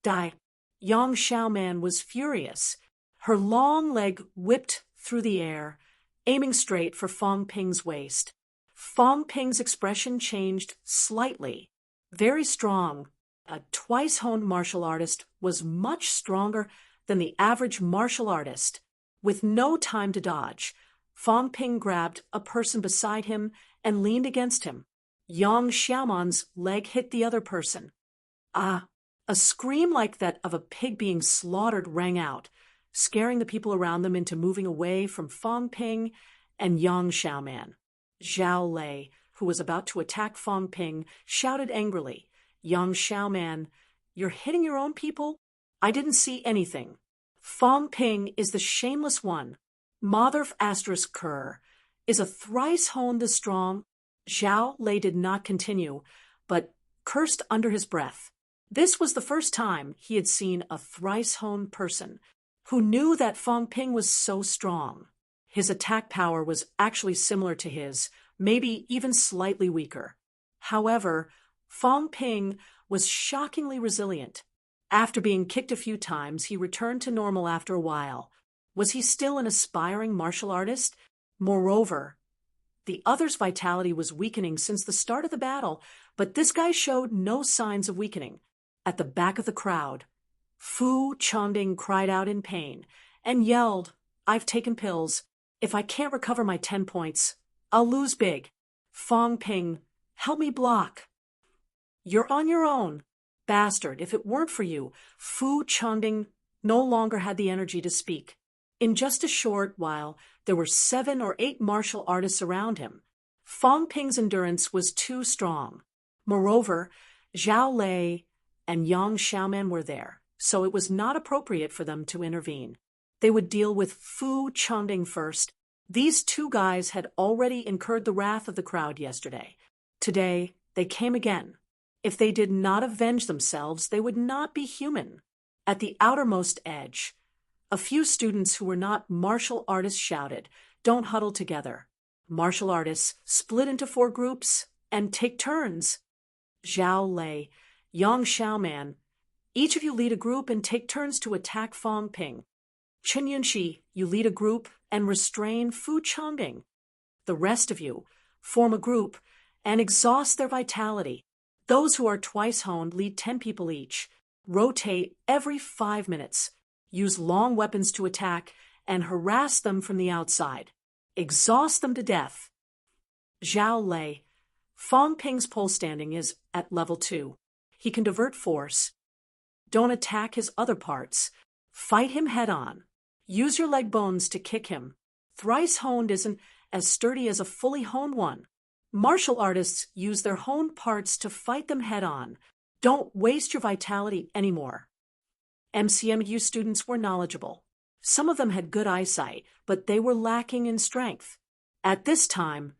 Die. Yang Xiaoman was furious. Her long leg whipped through the air, aiming straight for Fong Ping's waist. Fong Ping's expression changed slightly. Very strong. A twice-honed martial artist was much stronger than the average martial artist. With no time to dodge, Fong Ping grabbed a person beside him and leaned against him. Yang Xiaoman's leg hit the other person. Ah! A scream like that of a pig being slaughtered rang out, scaring the people around them into moving away from Fong Ping and Yang Xiaoman. Zhao Lei, who was about to attack Fong Ping, shouted angrily, "Yang Xiaoman, you're hitting your own people? I didn't see anything. Fong Ping is the shameless one. Mother asterisk cur is a thrice honed the strong." Zhao Lei did not continue, but cursed under his breath. This was the first time he had seen a thrice-honed person who knew that Fong Ping was so strong. His attack power was actually similar to his, maybe even slightly weaker. However, Fong Ping was shockingly resilient. After being kicked a few times, he returned to normal after a while. Was he still an aspiring martial artist? Moreover, the other's vitality was weakening since the start of the battle, but this guy showed no signs of weakening. At the back of the crowd, Fu Changding cried out in pain and yelled, "I've taken pills. If I can't recover my 10 points, I'll lose big. Fong Ping, help me block." "You're on your own. Bastard, if it weren't for you." Fu Changding no longer had the energy to speak. In just a short while, there were 7 or 8 martial artists around him. Fong Ping's endurance was too strong. Moreover, Zhao Lei and Yang Xiaoman were there, so it was not appropriate for them to intervene. They would deal with Fu Changding first. These 2 guys had already incurred the wrath of the crowd yesterday. Today, they came again. If they did not avenge themselves, they would not be human. At the outermost edge, a few students who were not martial artists shouted, "Don't huddle together. Martial artists, split into 4 groups and take turns. Zhao Lei, Yang Xiaoman, each of you lead a group and take turns to attack Fong Ping. Chen Yunxi, you lead a group and restrain Fu Changding. The rest of you form a group and exhaust their vitality. Those who are twice honed lead 10 people each. Rotate every 5 minutes. Use long weapons to attack and harass them from the outside. Exhaust them to death." Zhao Lei, Fong Ping's pole standing is at level 2. He can divert force. Don't attack his other parts. Fight him head on. Use your leg bones to kick him. Thrice honed isn't as sturdy as a fully honed one. Martial artists use their honed parts to fight them head on. Don't waste your vitality anymore. MCMU students were knowledgeable. Some of them had good eyesight, but they were lacking in strength. At this time,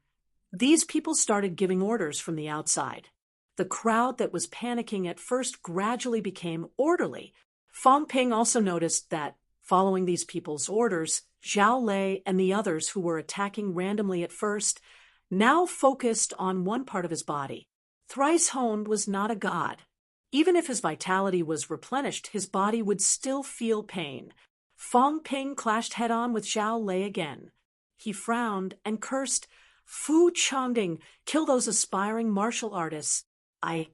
these people started giving orders from the outside. The crowd that was panicking at first gradually became orderly. Fong Ping also noticed that, following these people's orders, Zhao Lei and the others who were attacking randomly at first now focused on one part of his body. Thrice honed was not a god. Even if his vitality was replenished, his body would still feel pain. Fong Ping clashed head-on with Zhao Lei again. He frowned and cursed, "Fu Changding, kill those aspiring martial artists. I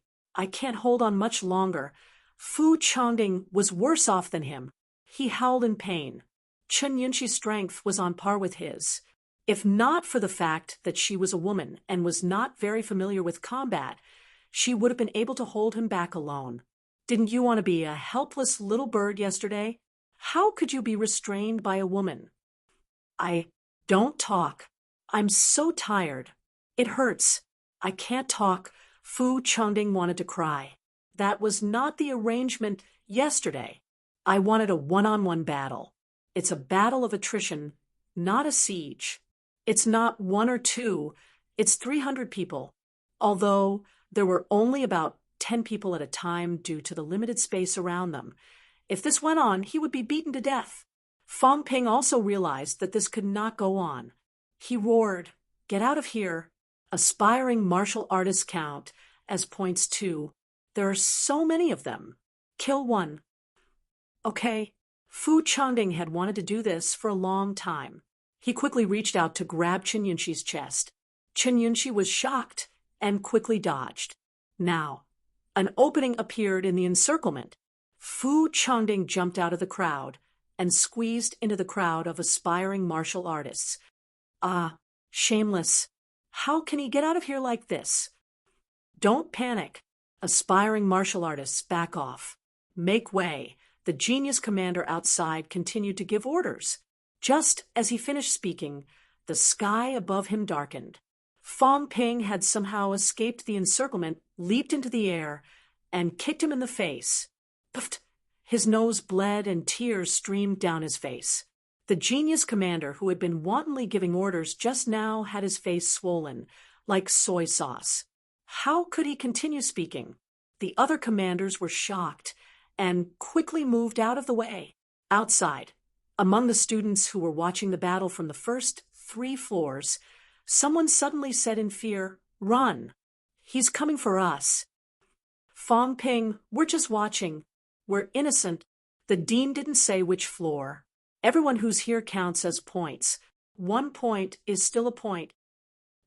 can't hold on much longer." Fu Changding was worse off than him. He howled in pain. Chen Yunxi's strength was on par with his. If not for the fact that she was a woman and was not very familiar with combat, she would have been able to hold him back alone. Didn't you want to be a helpless little bird yesterday? How could you be restrained by a woman? Don't talk. I'm so tired. It hurts. I can't talk." Fu Changding wanted to cry. That was not the arrangement yesterday. I wanted a one-on-one battle. It's a battle of attrition, not a siege. It's not 1 or 2, it's 300 people. Although there were only about 10 people at a time due to the limited space around them. If this went on, he would be beaten to death. Fong Ping also realized that this could not go on. He roared, "Get out of here. Aspiring martial artists count as points 2. There are so many of them. Kill 1. Okay." Fu Changding had wanted to do this for a long time. He quickly reached out to grab Chen Yunxi's chest. Chen Yunxi was shocked and quickly dodged. Now, an opening appeared in the encirclement. Fu Changding jumped out of the crowd and squeezed into the crowd of aspiring martial artists. Shameless. How can he get out of here like this? Don't panic. Aspiring martial artists, back off. Make way. The genius commander outside continued to give orders. Just as he finished speaking, the sky above him darkened. Fong Ping had somehow escaped the encirclement, leaped into the air, and kicked him in the face. Puffed! His nose bled and tears streamed down his face. The genius commander, who had been wantonly giving orders, just now had his face swollen, like soy sauce. How could he continue speaking? The other commanders were shocked and quickly moved out of the way. Outside, among the students who were watching the battle from the first 3 floors, someone suddenly said in fear, "Run! He's coming for us." Fong Ping, we're just watching. We're innocent. The dean didn't say which floor. Everyone who's here counts as points. 1 point is still a point.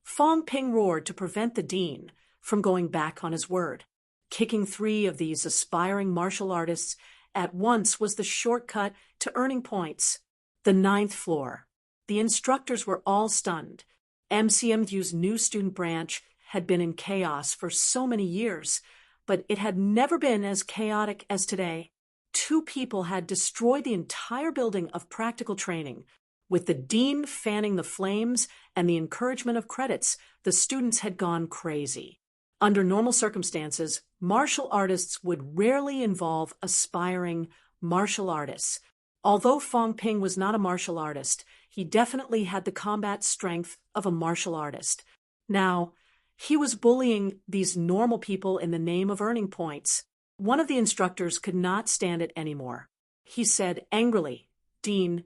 Fong Ping roared to prevent the dean from going back on his word. Kicking 3 of these aspiring martial artists at once was the shortcut to earning points. The 9th floor. The instructors were all stunned. MCMU's new student branch had been in chaos for so many years, but it had never been as chaotic as today. 2 people had destroyed the entire building of practical training. With the dean fanning the flames and the encouragement of credits, the students had gone crazy. Under normal circumstances, martial artists would rarely involve aspiring martial artists. Although Fong Ping was not a martial artist, he definitely had the combat strength of a martial artist. Now, he was bullying these normal people in the name of earning points. One of the instructors could not stand it anymore. He said angrily, "Dean,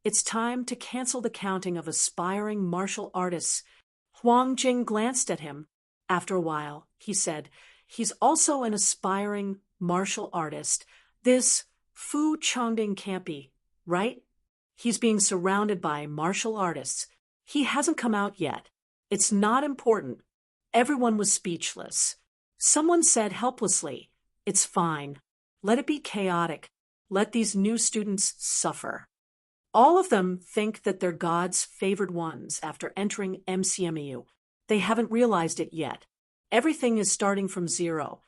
it's time to cancel the counting of aspiring martial artists." Huang Jing glanced at him. After a while, he said, "He's also an aspiring martial artist. This Fu Chongding can't be, right? He's being surrounded by martial artists. He hasn't come out yet. It's not important." Everyone was speechless. Someone said helplessly, "It's fine. Let it be chaotic. Let these new students suffer." All of them think that they're God's favored ones after entering MCMEU. They haven't realized it yet. Everything is starting from zero.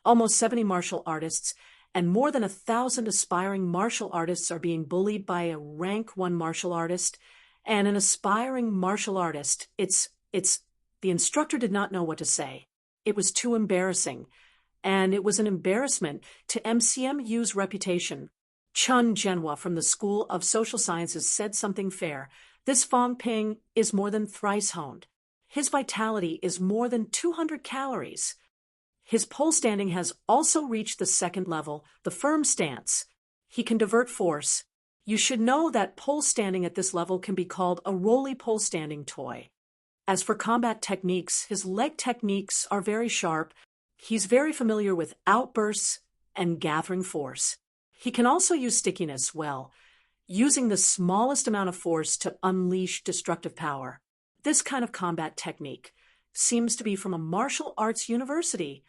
Almost 70 martial artists and more than 1,000 aspiring martial artists are being bullied by a rank 1 martial artist and an aspiring martial artist. The instructor did not know what to say. It was too embarrassing. And it was an embarrassment to MCMU's reputation. Chun Zhenhua from the School of Social Sciences said something fair. This Fong Ping is more than thrice honed. His vitality is more than 200 calories. His pole standing has also reached the 2nd level, the firm stance. He can divert force. You should know that pole standing at this level can be called a roly pole standing toy. As for combat techniques, his leg techniques are very sharp. He's very familiar with outbursts and gathering force. He can also use stickiness well, using the smallest amount of force to unleash destructive power. This kind of combat technique seems to be from a martial arts university.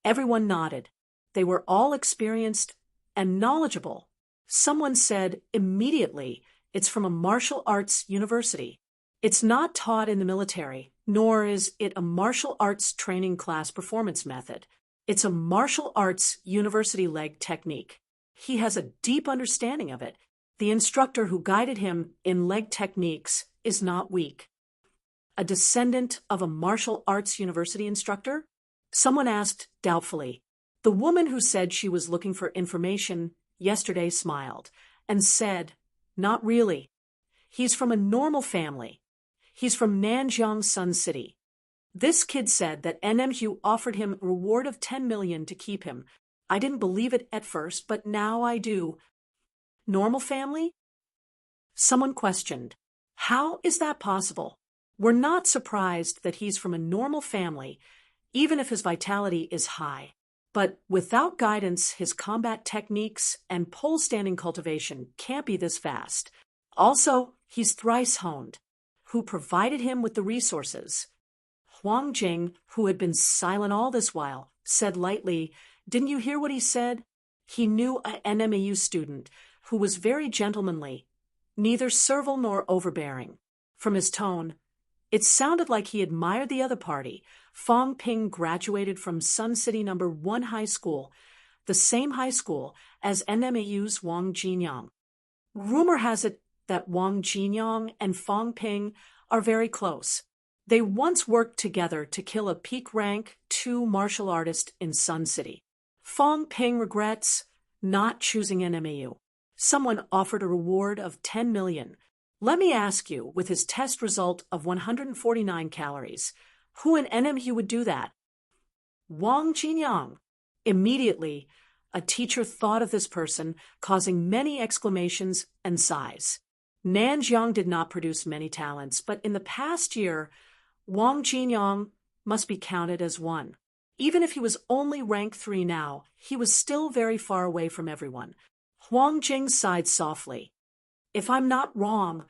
Everyone nodded. They were all experienced and knowledgeable. Someone said immediately, "It's from a martial arts university." It's not taught in the military, nor is it a martial arts training class performance method. It's a martial arts university leg technique. He has a deep understanding of it. The instructor who guided him in leg techniques is not weak. A descendant of a martial arts university instructor? Someone asked doubtfully. The woman who said she was looking for information yesterday smiled and said, "Not really. He's from a normal family. He's from Nanjiang Sun City." This kid said that NMU offered him a reward of 10 million to keep him. I didn't believe it at first, but now I do. Normal family? Someone questioned, "How is that possible?" We're not surprised that he's from a normal family, even if his vitality is high. But without guidance, his combat techniques and pole standing cultivation can't be this fast. Also, he's thrice honed. Who provided him with the resources? Huang Jing, who had been silent all this while, said lightly, "Didn't you hear what he said?" He knew an NMAU student who was very gentlemanly, neither servile nor overbearing. From his tone, it sounded like he admired the other party. Fong Ping graduated from Sun City No. 1 High School. the same high school as NMAU's Wang Jinyang. Rumor has it that Wang Jinyang and Fang Ping are very close. They once worked together to kill a peak rank 2 martial artist in Sun City. Fang Ping regrets not choosing NMAU. Someone offered a reward of 10 million. Let me ask you, with his test result of 149 calories, who in NMU would do that? Wang Jinyang. Immediately, a teacher thought of this person, causing many exclamations and sighs. Nanjiang did not produce many talents, but in the past year, Wang Jinyang must be counted as one. Even if he was only rank 3 now, he was still very far away from everyone. Huang Jing sighed softly. If I'm not wrong,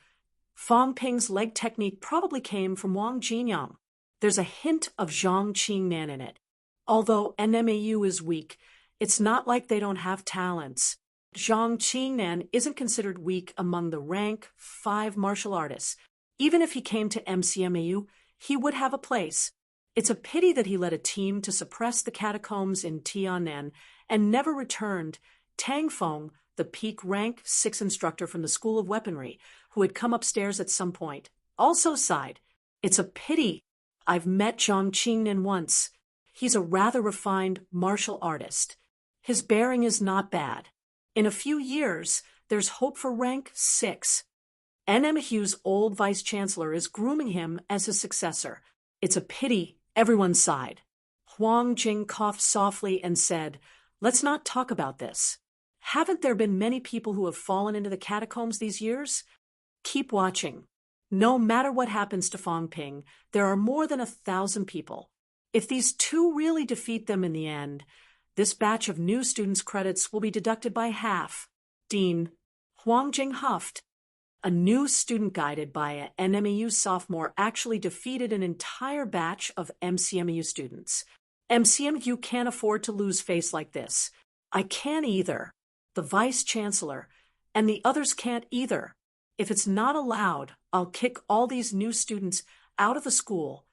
Fang Ping's leg technique probably came from Wang Jinyang. There's a hint of Zhang Qingnan in it. Although NMAU is weak, it's not like they don't have talents. Zhang Qingnan isn't considered weak among the rank 5 martial artists. Even if he came to MCMAU, he would have a place. It's a pity that he led a team to suppress the catacombs in Tiannan and never returned. Tang Feng, the peak rank 6 instructor from the School of Weaponry, who had come upstairs at some point, also sighed. It's a pity. I've met Zhang Qingnan once. He's a rather refined martial artist. His bearing is not bad. In a few years, there's hope for rank 6. NMHU's old vice-chancellor is grooming him as his successor. It's a pity. Everyone sighed. Huang Jing coughed softly and said, "Let's not talk about this. Haven't there been many people who have fallen into the catacombs these years? Keep watching. No matter what happens to Fang Ping, there are more than 1,000 people. If these 2 really defeat them in the end, this batch of new students' credits will be deducted by half." Dean. Huang Jing huffed. A new student guided by an NMAU sophomore actually defeated an entire batch of MCMU students. MCMU can't afford to lose face like this. I can't either. The vice-chancellor and the others can't either. If it's not allowed, I'll kick all these new students out of the school.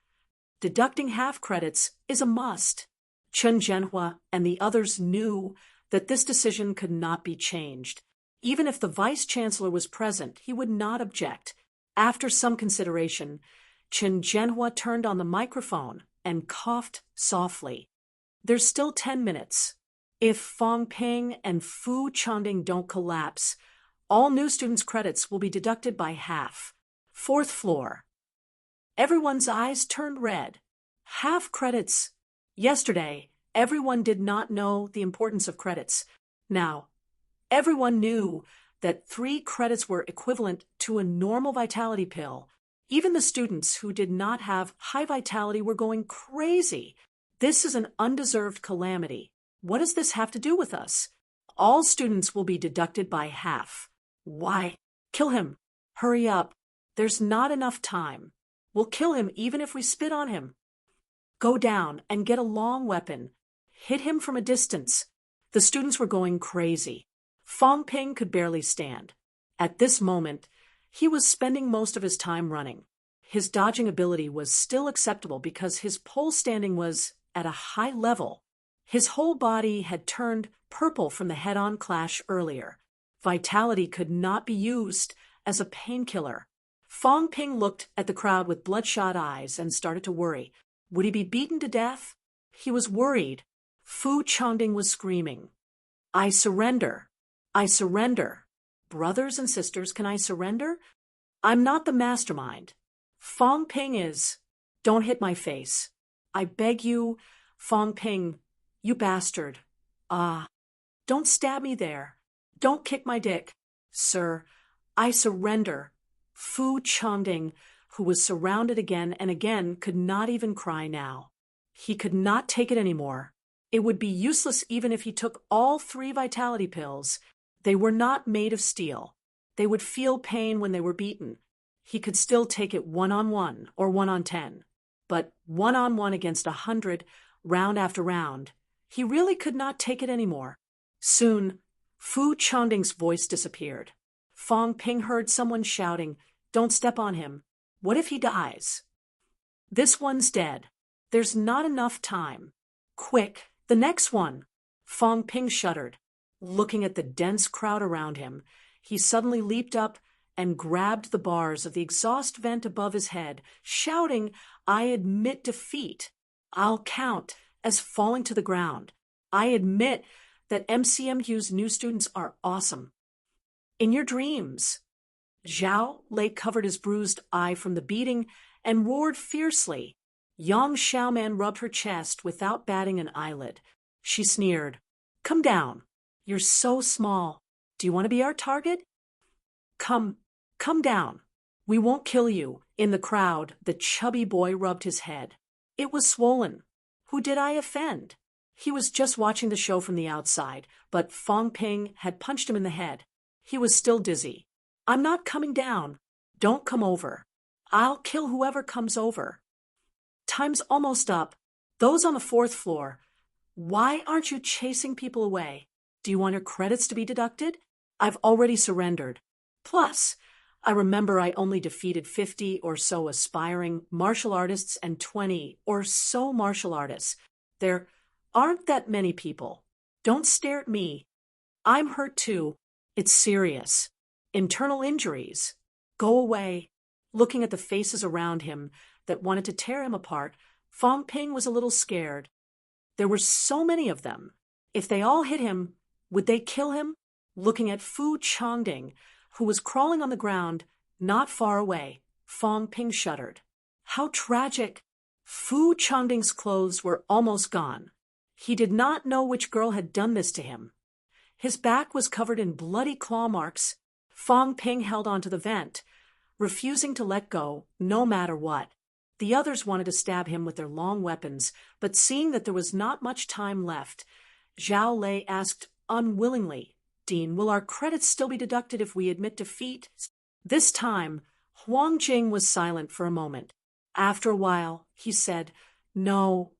Deducting half credits is a must. Chen Zhenhua and the others knew that this decision could not be changed. Even if the vice-chancellor was present, he would not object. After some consideration, Chen Zhenhua turned on the microphone and coughed softly. There's still 10 minutes. If Fang Ping and Fu Changding don't collapse, all new students' credits will be deducted by half. 4th floor. Everyone's eyes turned red. Half credits. Yesterday, everyone did not know the importance of credits. Now, everyone knew that 3 credits were equivalent to a normal vitality pill. Even the students who did not have high vitality were going crazy. This is an undeserved calamity. What does this have to do with us? All students will be deducted by half. Why? Kill him. Hurry up. There's not enough time. We'll kill him even if we spit on him. Go down and get a long weapon. Hit him from a distance. The students were going crazy. Fang Ping could barely stand. At this moment, he was spending most of his time running. His dodging ability was still acceptable because his pole standing was at a high level. His whole body had turned purple from the head-on clash earlier. Vitality could not be used as a painkiller. Fang Ping looked at the crowd with bloodshot eyes and started to worry. Would he be beaten to death? He was worried. Fu Changding was screaming, "I surrender! I surrender! Brothers and sisters, can I surrender? I'm not the mastermind. Fang Ping is. Don't hit my face. I beg you, Fang Ping, you bastard. Ah, don't stab me there. Don't kick my dick. Sir, I surrender." Fu Changding, who was surrounded again and again, could not even cry now. He could not take it anymore. It would be useless even if he took all 3 vitality pills. They were not made of steel. They would feel pain when they were beaten. He could still take it 1-on-1 or 1-on-10. But 1-on-1 against 100, round after round, he really could not take it anymore. Soon, Fu Changding's voice disappeared. Fang Ping heard someone shouting, "Don't step on him. What if he dies?" "This one's dead. There's not enough time. Quick, the next one." Fong Ping shuddered. Looking at the dense crowd around him, he suddenly leaped up and grabbed the bars of the exhaust vent above his head, shouting, "I admit defeat. I'll count as falling to the ground. I admit that MCMU's new students are awesome." In your dreams. Zhao Lei covered his bruised eye from the beating and roared fiercely. Yang Xiaoman rubbed her chest without batting an eyelid. She sneered. "Come down. You're so small. Do you want to be our target? Come down. We won't kill you." In the crowd, the chubby boy rubbed his head. It was swollen. Who did I offend? He was just watching the show from the outside, but Fong Ping had punched him in the head. He was still dizzy. "I'm not coming down. Don't come over. I'll kill whoever comes over." "Time's almost up. Those on the 4th floor. Why aren't you chasing people away? Do you want your credits to be deducted? I've already surrendered. Plus, I remember I only defeated 50 or so aspiring martial artists and 20 or so martial artists. There aren't that many people. Don't stare at me. I'm hurt too. It's serious. Internal injuries. Go away." Looking at the faces around him that wanted to tear him apart, Fong Ping was a little scared. There were so many of them. If they all hit him, would they kill him? Looking at Fu Changding, who was crawling on the ground not far away, Fong Ping shuddered. How tragic. Fu Changding's clothes were almost gone. He did not know which girl had done this to him. His back was covered in bloody claw marks. Fong Ping held onto the vent, refusing to let go no matter what. The others wanted to stab him with their long weapons, but seeing that there was not much time left, Zhao Lei asked unwillingly, "Dean, will our credits still be deducted if we admit defeat?" This time, Huang Jing was silent for a moment. After a while, he said, "No.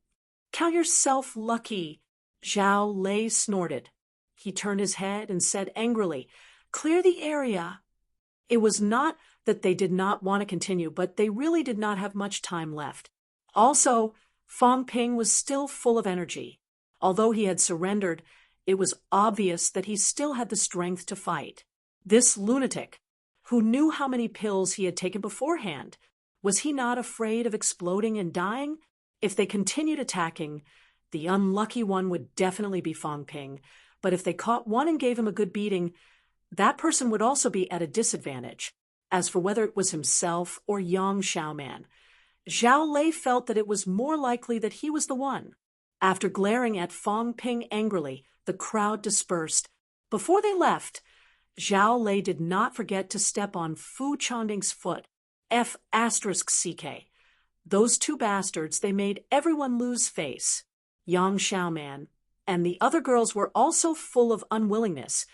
Count yourself lucky." Zhao Lei snorted. He turned his head and said angrily, "Clear the area." It was not that they did not want to continue, but they really did not have much time left. Also, Fong Ping was still full of energy. Although he had surrendered, it was obvious that he still had the strength to fight. This lunatic, who knew how many pills he had taken beforehand, was he not afraid of exploding and dying? If they continued attacking, the unlucky one would definitely be Fong Ping, but if they caught one and gave him a good beating, that person would also be at a disadvantage. As for whether it was himself or Yang Xiaoman, Zhao Lei felt that it was more likely that he was the one. After glaring at Fong Ping angrily, the crowd dispersed. Before they left, Zhao Lei did not forget to step on Fu Changding's foot, F*CK. Those two bastards, they made everyone lose face. Yang Xiaoman and the other girls were also full of unwillingness,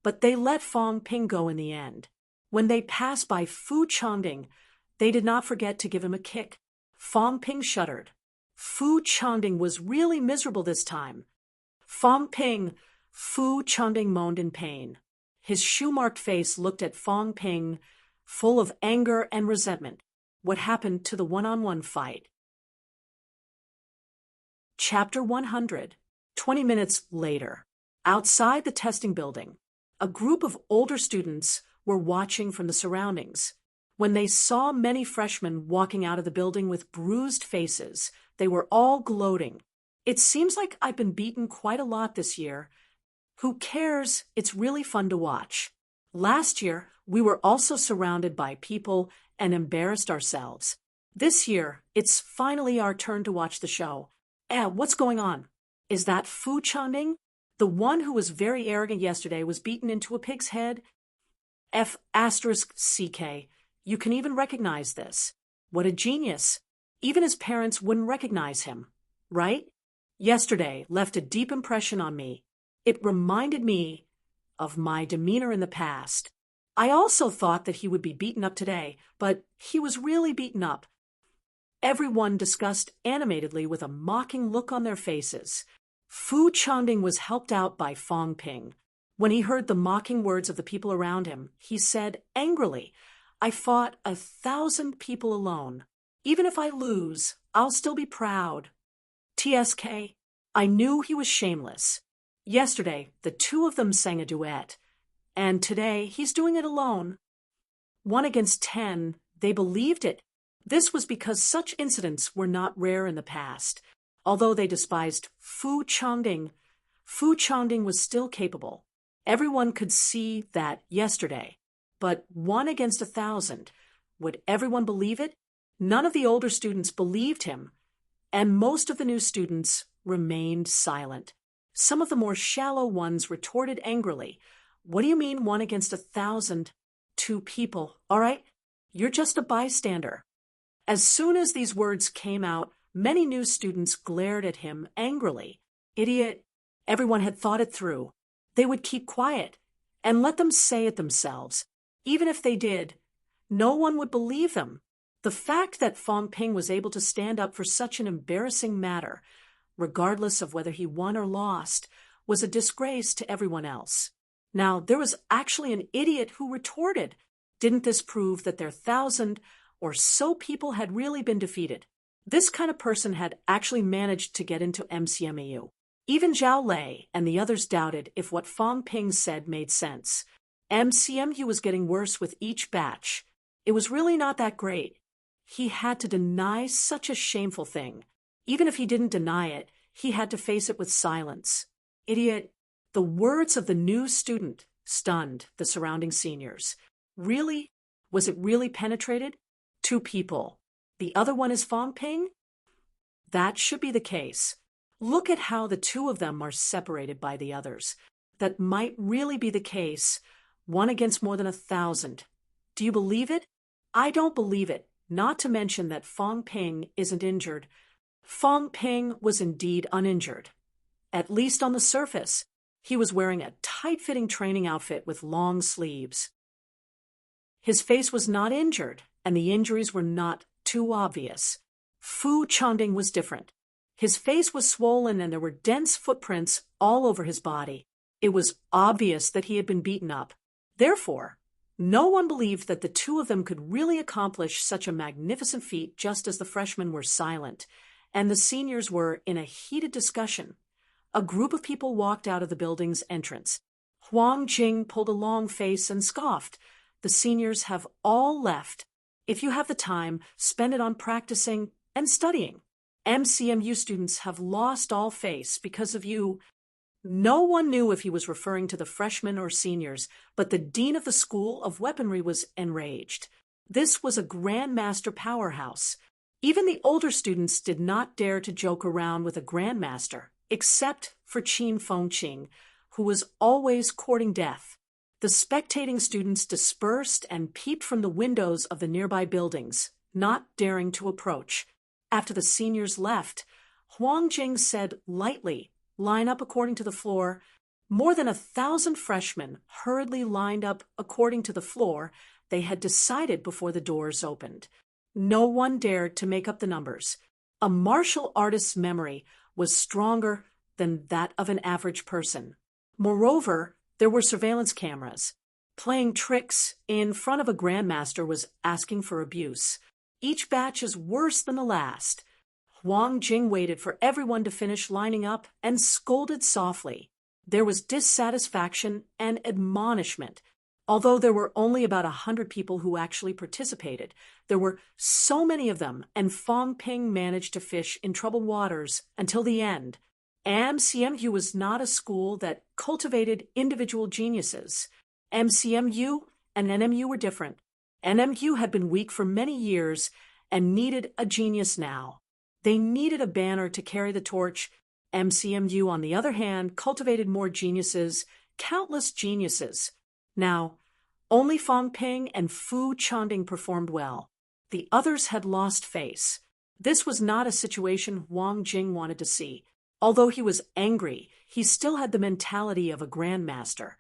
but they let Fong Ping go in the end. When they passed by Fu Changding, they did not forget to give him a kick. Fong Ping shuddered. Fu Changding was really miserable this time. Fong Ping, Fu Changding moaned in pain. His shoe-marked face looked at Fong Ping, full of anger and resentment. What happened to the one-on-one fight? Chapter 100. 20 minutes later. Outside the testing building, a group of older students were watching from the surroundings. When they saw many freshmen walking out of the building with bruised faces, they were all gloating. "It seems like I've been beaten quite a lot this year. Who cares? It's really fun to watch. Last year, we were also surrounded by people and embarrassed ourselves. This year, it's finally our turn to watch the show. What's going on? Is that Fu Changding? The one who was very arrogant yesterday was beaten into a pig's head? F*CK. You can even recognize this. What a genius. Even his parents wouldn't recognize him, right? Yesterday left a deep impression on me. It reminded me of my demeanor in the past. I also thought that he would be beaten up today, but he was really beaten up." Everyone discussed animatedly with a mocking look on their faces. Fu Changding was helped out by Fong Ping. When he heard the mocking words of the people around him, he said angrily, "I fought 1,000 people alone. Even if I lose, I'll still be proud." TSK. I knew he was shameless. Yesterday, the two of them sang a duet, and today he's doing it alone. 1 against 10, they believed it. This was because such incidents were not rare in the past. Although they despised Fu Changding was still capable. Everyone could see that yesterday. But 1 against 1,000, would everyone believe it? None of the older students believed him, and most of the new students remained silent. Some of the more shallow ones retorted angrily, "What do you mean 1 against 1,000? 2 people, all right? You're just a bystander." As soon as these words came out, many new students glared at him angrily. Idiot! Everyone had thought it through. They would keep quiet and let them say it themselves. Even if they did, no one would believe them. The fact that Fong Ping was able to stand up for such an embarrassing matter, regardless of whether he won or lost, was a disgrace to everyone else. Now, there was actually an idiot who retorted, "Didn't this prove that their 1,000 or so people had really been defeated?" This kind of person had actually managed to get into MCMAU. Even Zhao Lei and the others doubted if what Fong Ping said made sense. MCMU was getting worse with each batch. It was really not that great. He had to deny such a shameful thing. Even if he didn't deny it, he had to face it with silence. Idiot! The words of the new student stunned the surrounding seniors. Really? Was it really penetrated? 2 people. The other one is Fong Ping? That should be the case. Look at how the two of them are separated by the others. That might really be the case. 1 against more than 1,000. Do you believe it? I don't believe it, not to mention that Fong Ping isn't injured. Fong Ping was indeed uninjured. At least on the surface. He was wearing a tight-fitting training outfit with long sleeves. His face was not injured, and the injuries were not too obvious. Fu Changding was different. His face was swollen and there were dense footprints all over his body. It was obvious that he had been beaten up. Therefore, no one believed that the two of them could really accomplish such a magnificent feat just as the freshmen were silent, and the seniors were in a heated discussion. A group of people walked out of the building's entrance. Huang Jing pulled a long face and scoffed. "The seniors have all left. If you have the time, spend it on practicing and studying. MCMU students have lost all face because of you." No one knew if he was referring to the freshmen or seniors, but the dean of the School of Weaponry was enraged. This was a grandmaster powerhouse. Even the older students did not dare to joke around with a grandmaster, except for Qin Fengqing, who was always courting death. The spectating students dispersed and peeped from the windows of the nearby buildings, not daring to approach. After the seniors left, Huang Jing said lightly, "Line up according to the floor." More than 1,000 freshmen hurriedly lined up according to the floor they had decided before the doors opened. No one dared to make up the numbers. A martial artist's memory was stronger than that of an average person. Moreover, there were surveillance cameras. Playing tricks in front of a grandmaster was asking for abuse. Each batch is worse than the last. Huang Jing waited for everyone to finish lining up and scolded softly. There was dissatisfaction and admonishment. Although there were only about 100 people who actually participated, there were so many of them, and Fong Ping managed to fish in troubled waters until the end. MCMU was not a school that cultivated individual geniuses. MCMU and NMU were different. NMU had been weak for many years and needed a genius now. They needed a banner to carry the torch. MCMU, on the other hand, cultivated more geniuses, countless geniuses. Now, only Fong Ping and Fu Changding performed well. The others had lost face. This was not a situation Huang Jing wanted to see. Although he was angry, he still had the mentality of a grandmaster.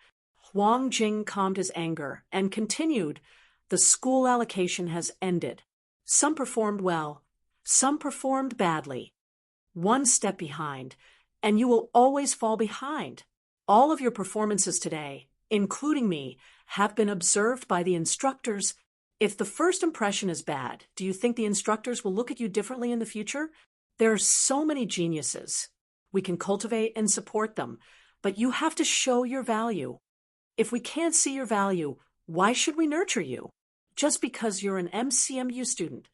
Huang Jing calmed his anger and continued, "The school allocation has ended. Some performed well, some performed badly. One step behind, and you will always fall behind. All of your performances today, including me, have been observed by the instructors. If the first impression is bad, do you think the instructors will look at you differently in the future? There are so many geniuses. We can cultivate and support them, but you have to show your value. If we can't see your value, why should we nurture you? Just because you're an MCMU student.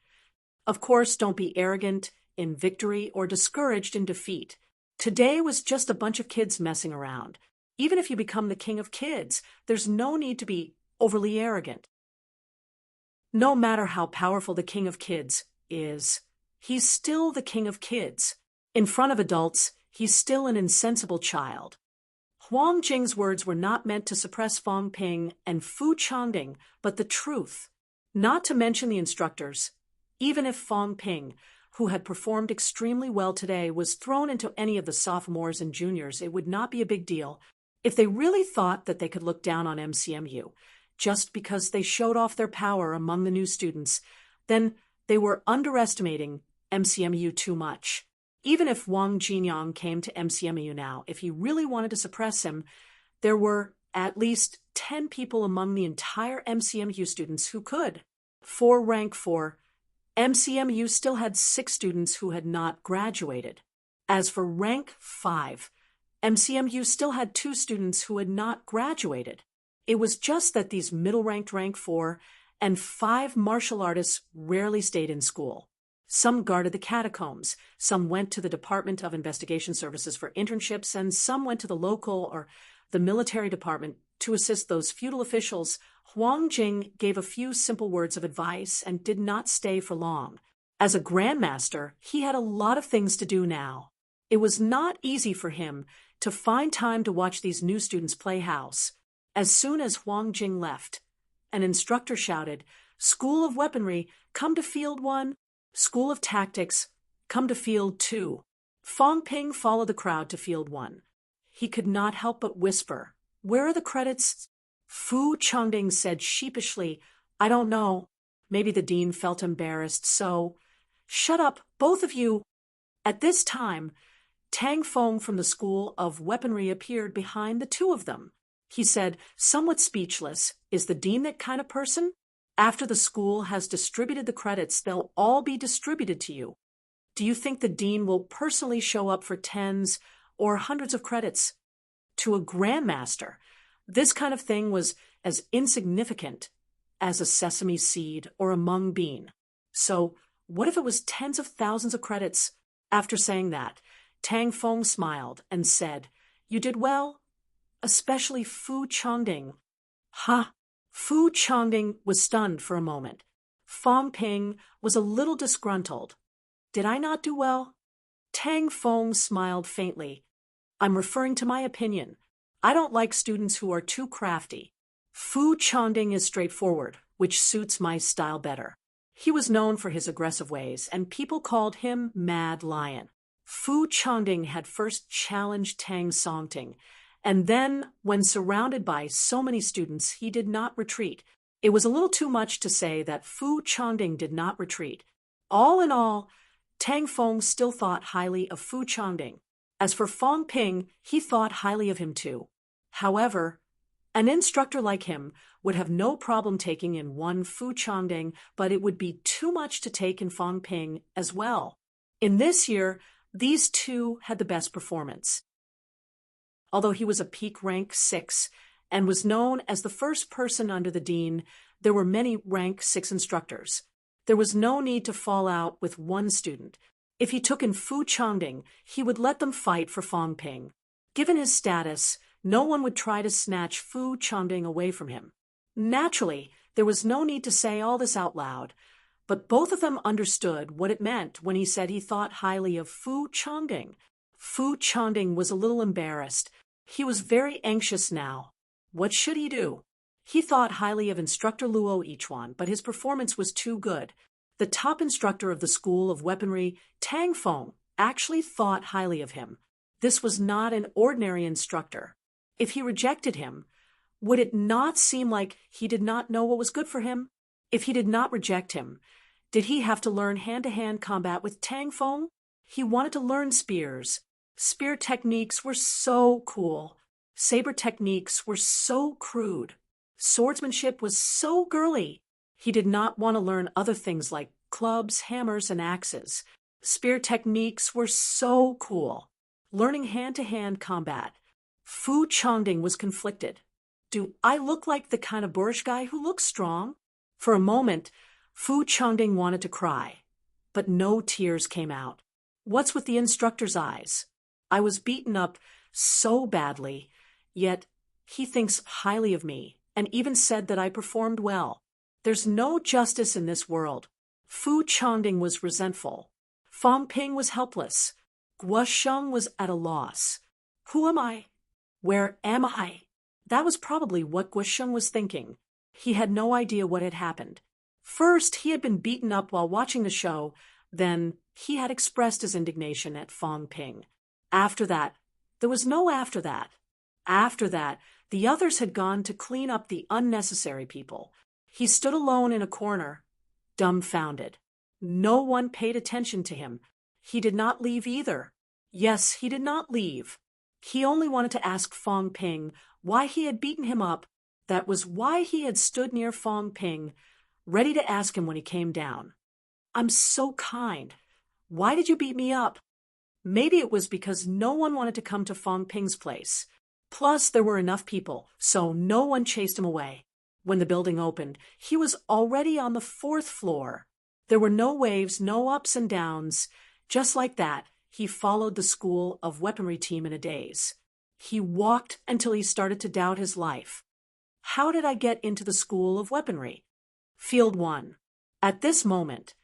Of course, don't be arrogant in victory or discouraged in defeat. Today was just a bunch of kids messing around. Even if you become the king of kids, there's no need to be overly arrogant. No matter how powerful the king of kids is, he's still the king of kids. In front of adults, he's still an insensible child. Huang Jing's words were not meant to suppress Fong Ping and Fu Changding, but the truth. Not to mention the instructors. Even if Fong Ping, who had performed extremely well today, was thrown into any of the sophomores and juniors, it would not be a big deal. If they really thought that they could look down on MCMU, just because they showed off their power among the new students, then they were underestimating MCMU too much. Even if Wang Jinyang came to MCMU now, if he really wanted to suppress him, there were at least 10 people among the entire MCMU students who could. For rank 4, MCMU still had 6 students who had not graduated. As for rank 5, MCMU still had 2 students who had not graduated. It was just that these middle-ranked rank 4 and 5 martial artists rarely stayed in school. Some guarded the catacombs, some went to the Department of Investigation Services for internships, and some went to the local or the military department to assist those feudal officials. Huang Jing gave a few simple words of advice and did not stay for long. As a grandmaster, he had a lot of things to do now. It was not easy for him to find time to watch these new students play house. As soon as Huang Jing left, an instructor shouted, "School of Weaponry, come to Field 1. School of Tactics, come to Field 2. Fong Ping followed the crowd to Field 1. He could not help but whisper, "Where are the credits?" Fu Changding said sheepishly, "I don't know." Maybe the dean felt embarrassed, so, "Shut up, both of you." At this time, Tang Feng from the School of Weaponry appeared behind the two of them. He said, somewhat speechless, "Is the dean that kind of person? After the school has distributed the credits, they'll all be distributed to you. Do you think the dean will personally show up for tens or hundreds of credits?" To a grandmaster, this kind of thing was as insignificant as a sesame seed or a mung bean. So what if it was tens of thousands of credits? After saying that, Tang Feng smiled and said, "You did well, especially Fu Changding." Ha! Fu Changding was stunned for a moment. Fong Ping was a little disgruntled. "Did I not do well?" Tang Feng smiled faintly. "I'm referring to my opinion. I don't like students who are too crafty. Fu Changding is straightforward, which suits my style better." He was known for his aggressive ways, and people called him Mad Lion. Fu Changding had first challenged Tang Songting, and then, when surrounded by so many students, he did not retreat. It was a little too much to say that Fu Changding did not retreat. All in all, Tang Feng still thought highly of Fu Changding. As for Fong Ping, he thought highly of him too. However, an instructor like him would have no problem taking in one Fu Changding, but it would be too much to take in Fong Ping as well. In this year, these two had the best performance. Although he was a peak rank 6 and was known as the first person under the dean, there were many rank 6 instructors. There was no need to fall out with one student. If he took in Fu Changding, he would let them fight for Fong Ping. Given his status, no one would try to snatch Fu Changding away from him. Naturally, there was no need to say all this out loud, but both of them understood what it meant when he said he thought highly of Fu Changding. Fu Changding was a little embarrassed. He was very anxious now. What should he do? He thought highly of Instructor Luo Yichuan, but his performance was too good. The top instructor of the School of Weaponry, Tang Feng, actually thought highly of him. This was not an ordinary instructor. If he rejected him, would it not seem like he did not know what was good for him? If he did not reject him, did he have to learn hand-to-hand combat with Tang Feng? He wanted to learn spears. Spear techniques were so cool. Saber techniques were so crude. Swordsmanship was so girly. He did not want to learn other things like clubs, hammers, and axes. Spear techniques were so cool. Learning hand-to-hand combat. Fu Changding was conflicted. Do I look like the kind of boorish guy who looks strong? For a moment, Fu Changding wanted to cry, but no tears came out. What's with the instructor's eyes? I was beaten up so badly, yet he thinks highly of me and even said that I performed well. There's no justice in this world. Fu Changding was resentful. Fang Ping was helpless. Guo Sheng was at a loss. Who am I? Where am I? That was probably what Guo Sheng was thinking. He had no idea what had happened. First, he had been beaten up while watching the show, then he had expressed his indignation at Fang Ping. After that, there was no after that. After that, the others had gone to clean up the unnecessary people. He stood alone in a corner, dumbfounded. No one paid attention to him. He did not leave either. Yes, he did not leave. He only wanted to ask Fang Ping why he had beaten him up. That was why he had stood near Fang Ping, ready to ask him when he came down. I'm so kind. Why did you beat me up? Maybe it was because no one wanted to come to Fang Ping's place. Plus, there were enough people, so no one chased him away. When the building opened, he was already on the 4th floor. There were no waves, no ups and downs. Just like that, he followed the School of Weaponry team in a daze. He walked until he started to doubt his life. How did I get into the School of Weaponry? Field 1. At this moment,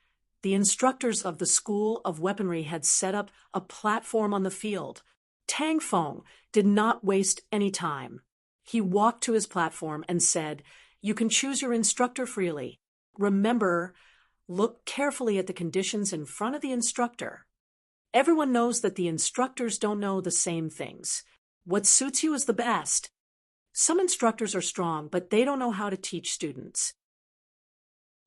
the instructors of the School of Weaponry had set up a platform on the field. Tang Feng did not waste any time. He walked to his platform and said, "You can choose your instructor freely. Remember, look carefully at the conditions in front of the instructor. Everyone knows that the instructors don't know the same things. What suits you is the best. Some instructors are strong, but they don't know how to teach students.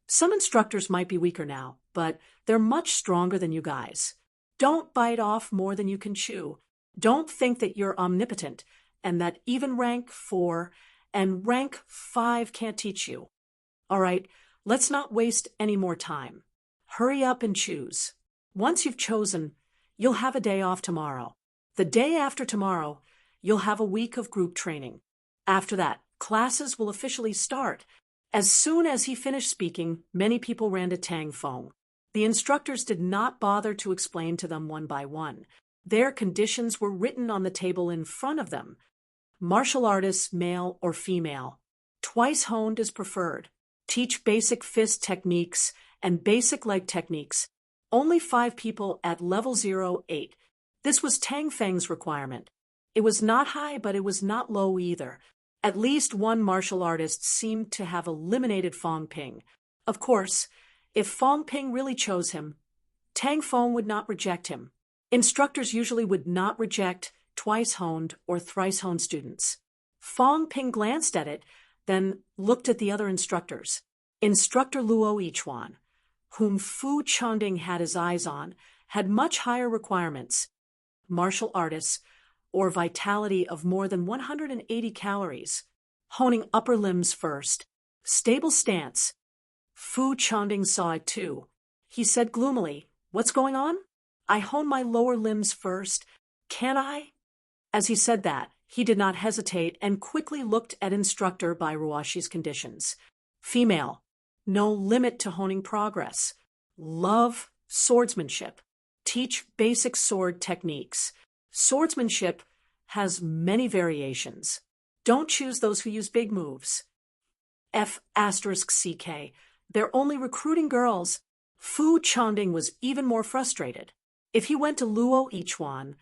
Some instructors might be weaker now, but they're much stronger than you guys. Don't bite off more than you can chew. Don't think that you're omnipotent and that even rank 4 and rank 5 can't teach you. All right, let's not waste any more time. Hurry up and choose. Once you've chosen, you'll have a day off tomorrow. The day after tomorrow, you'll have a week of group training. After that, classes will officially start." As soon as he finished speaking, many people ran to Tang Feng. The instructors did not bother to explain to them one by one. Their conditions were written on the table in front of them. Martial artists, male or female. Twice honed is preferred. Teach basic fist techniques and basic leg techniques. Only 5 people at level 08. This was Tang Feng's requirement. It was not high, but it was not low either. At least one martial artist seemed to have eliminated Fang Ping. Of course, if Fang Ping really chose him, Tang Feng would not reject him. Instructors usually would not reject twice-honed or thrice-honed students. Fang Ping glanced at it, then looked at the other instructors. Instructor Luo Yichuan, whom Fu Changding had his eyes on, had much higher requirements. Martial artists, or vitality of more than 180 calories, honing upper limbs first, stable stance. Fu Changding saw it too. He said gloomily, "What's going on? I hone my lower limbs first. Can I?" As he said that, he did not hesitate and quickly looked at instructor by Ruashi's conditions. Female, no limit to honing progress. Love swordsmanship. Teach basic sword techniques. Swordsmanship has many variations. Don't choose those who use big moves. F*CK. They're only recruiting girls. Fu Changding was even more frustrated. If he went to Luo Yichuan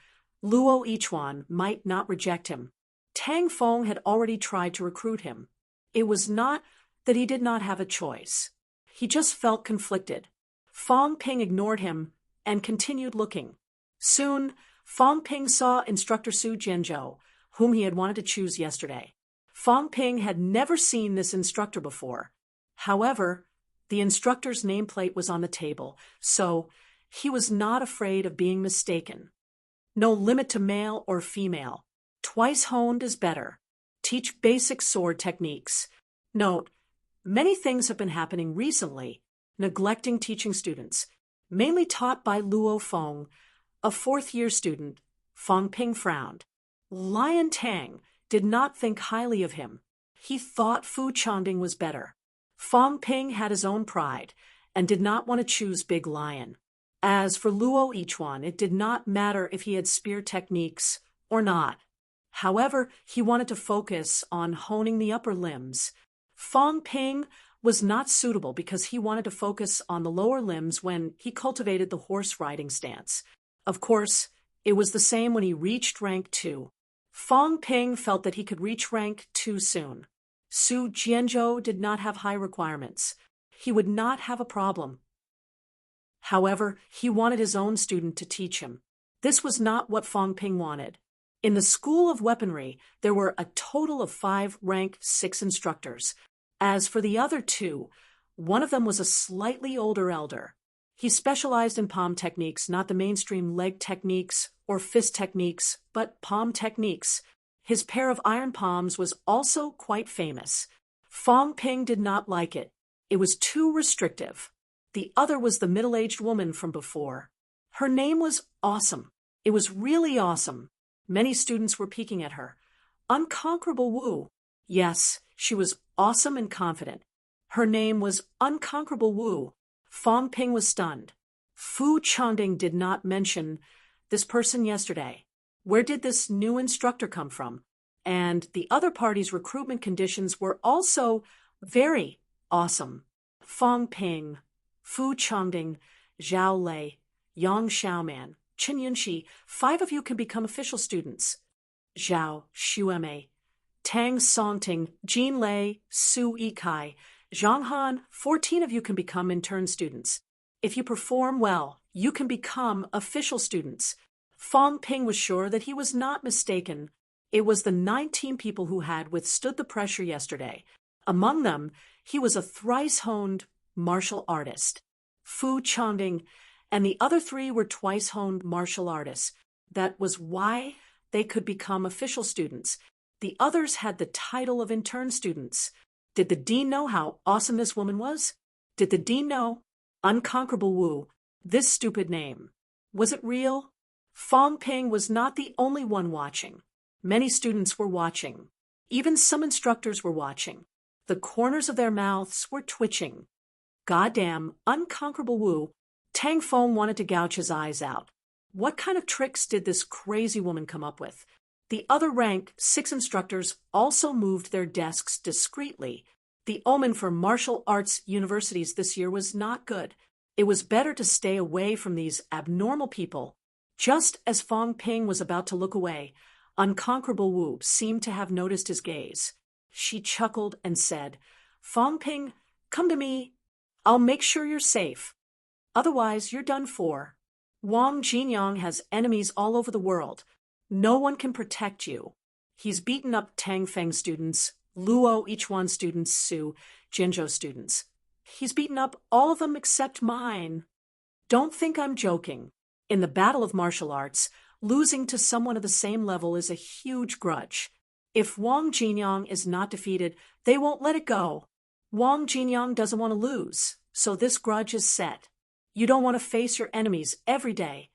might not reject him. Tang Feng had already tried to recruit him. It was not that he did not have a choice. He just felt conflicted. Fang Ping ignored him and continued looking. Soon, Fang Ping saw instructor Su Jianzhou, whom he had wanted to choose yesterday. Fang Ping had never seen this instructor before. However, the instructor's nameplate was on the table, so he was not afraid of being mistaken. No limit to male or female. Twice honed is better. Teach basic sword techniques. Note, many things have been happening recently, neglecting teaching students, mainly taught by Luo Feng, a 4th-year student. Fang Ping frowned. Lion Tang did not think highly of him. He thought Fu Changding was better. Fang Ping had his own pride and did not want to choose Big Lion. As for Luo Yichuan, it did not matter if he had spear techniques or not. However, he wanted to focus on honing the upper limbs. Fang Ping was not suitable because he wanted to focus on the lower limbs when he cultivated the horse riding stance. Of course, it was the same when he reached rank 2. Fang Ping felt that he could reach rank 2 soon. Su Jianzhou did not have high requirements. He would not have a problem. However, he wanted his own student to teach him. This was not what Fang Ping wanted. In the School of Weaponry, there were a total of 5 rank 6 instructors. As for the other 2, one of them was a slightly older elder. He specialized in palm techniques, not the mainstream leg techniques or fist techniques, but palm techniques. His pair of iron palms was also quite famous. Fang Ping did not like it. It was too restrictive. The other was the middle-aged woman from before. Her name was Awesome. It was really awesome. Many students were peeking at her. Unconquerable Wu. Yes, she was awesome and confident. Her name was Unconquerable Wu. Fang Ping was stunned. Fu Changding did not mention this person yesterday. Where did this new instructor come from? And the other party's recruitment conditions were also very awesome. Fang Ping, Fu Changding, Zhao Lei, Yang Xiaoman, Chen Yunxi, 5 of you can become official students. Zhao Xuemei, Tang Songting, Jin Lei, Su Yikai, Zhang Han, 14 of you can become intern students. If you perform well, you can become official students. Fang Ping was sure that he was not mistaken. It was the 19 people who had withstood the pressure yesterday. Among them, he was a thrice-honed martial artist. Fu Changding and the other 3 were twice-honed martial artists. That was why they could become official students. The others had the title of intern students. Did the dean know how awesome this woman was? Did the dean know? Unconquerable Wu, this stupid name. Was it real? Fang Ping was not the only one watching. Many students were watching. Even some instructors were watching. The corners of their mouths were twitching. Goddamn, Unconquerable Wu. Tang Feng wanted to gouge his eyes out. What kind of tricks did this crazy woman come up with? The other rank 6 instructors also moved their desks discreetly. The omen for martial arts universities this year was not good. It was better to stay away from these abnormal people. Just as Fang Ping was about to look away, Unconquerable Wu seemed to have noticed his gaze. She chuckled and said, Fang Ping, come to me. I'll make sure you're safe. Otherwise, you're done for. Wang Jinyang has enemies all over the world. No one can protect you. He's beaten up Tang Feng students, Luo Yichuan students, Su Jianzhou students. He's beaten up all of them except mine. Don't think I'm joking. In the battle of martial arts, losing to someone of the same level is a huge grudge. If Wang Jinyang is not defeated, they won't let it go. Wang Jinyang doesn't want to lose, so this grudge is set. You don't want to face your enemies every day.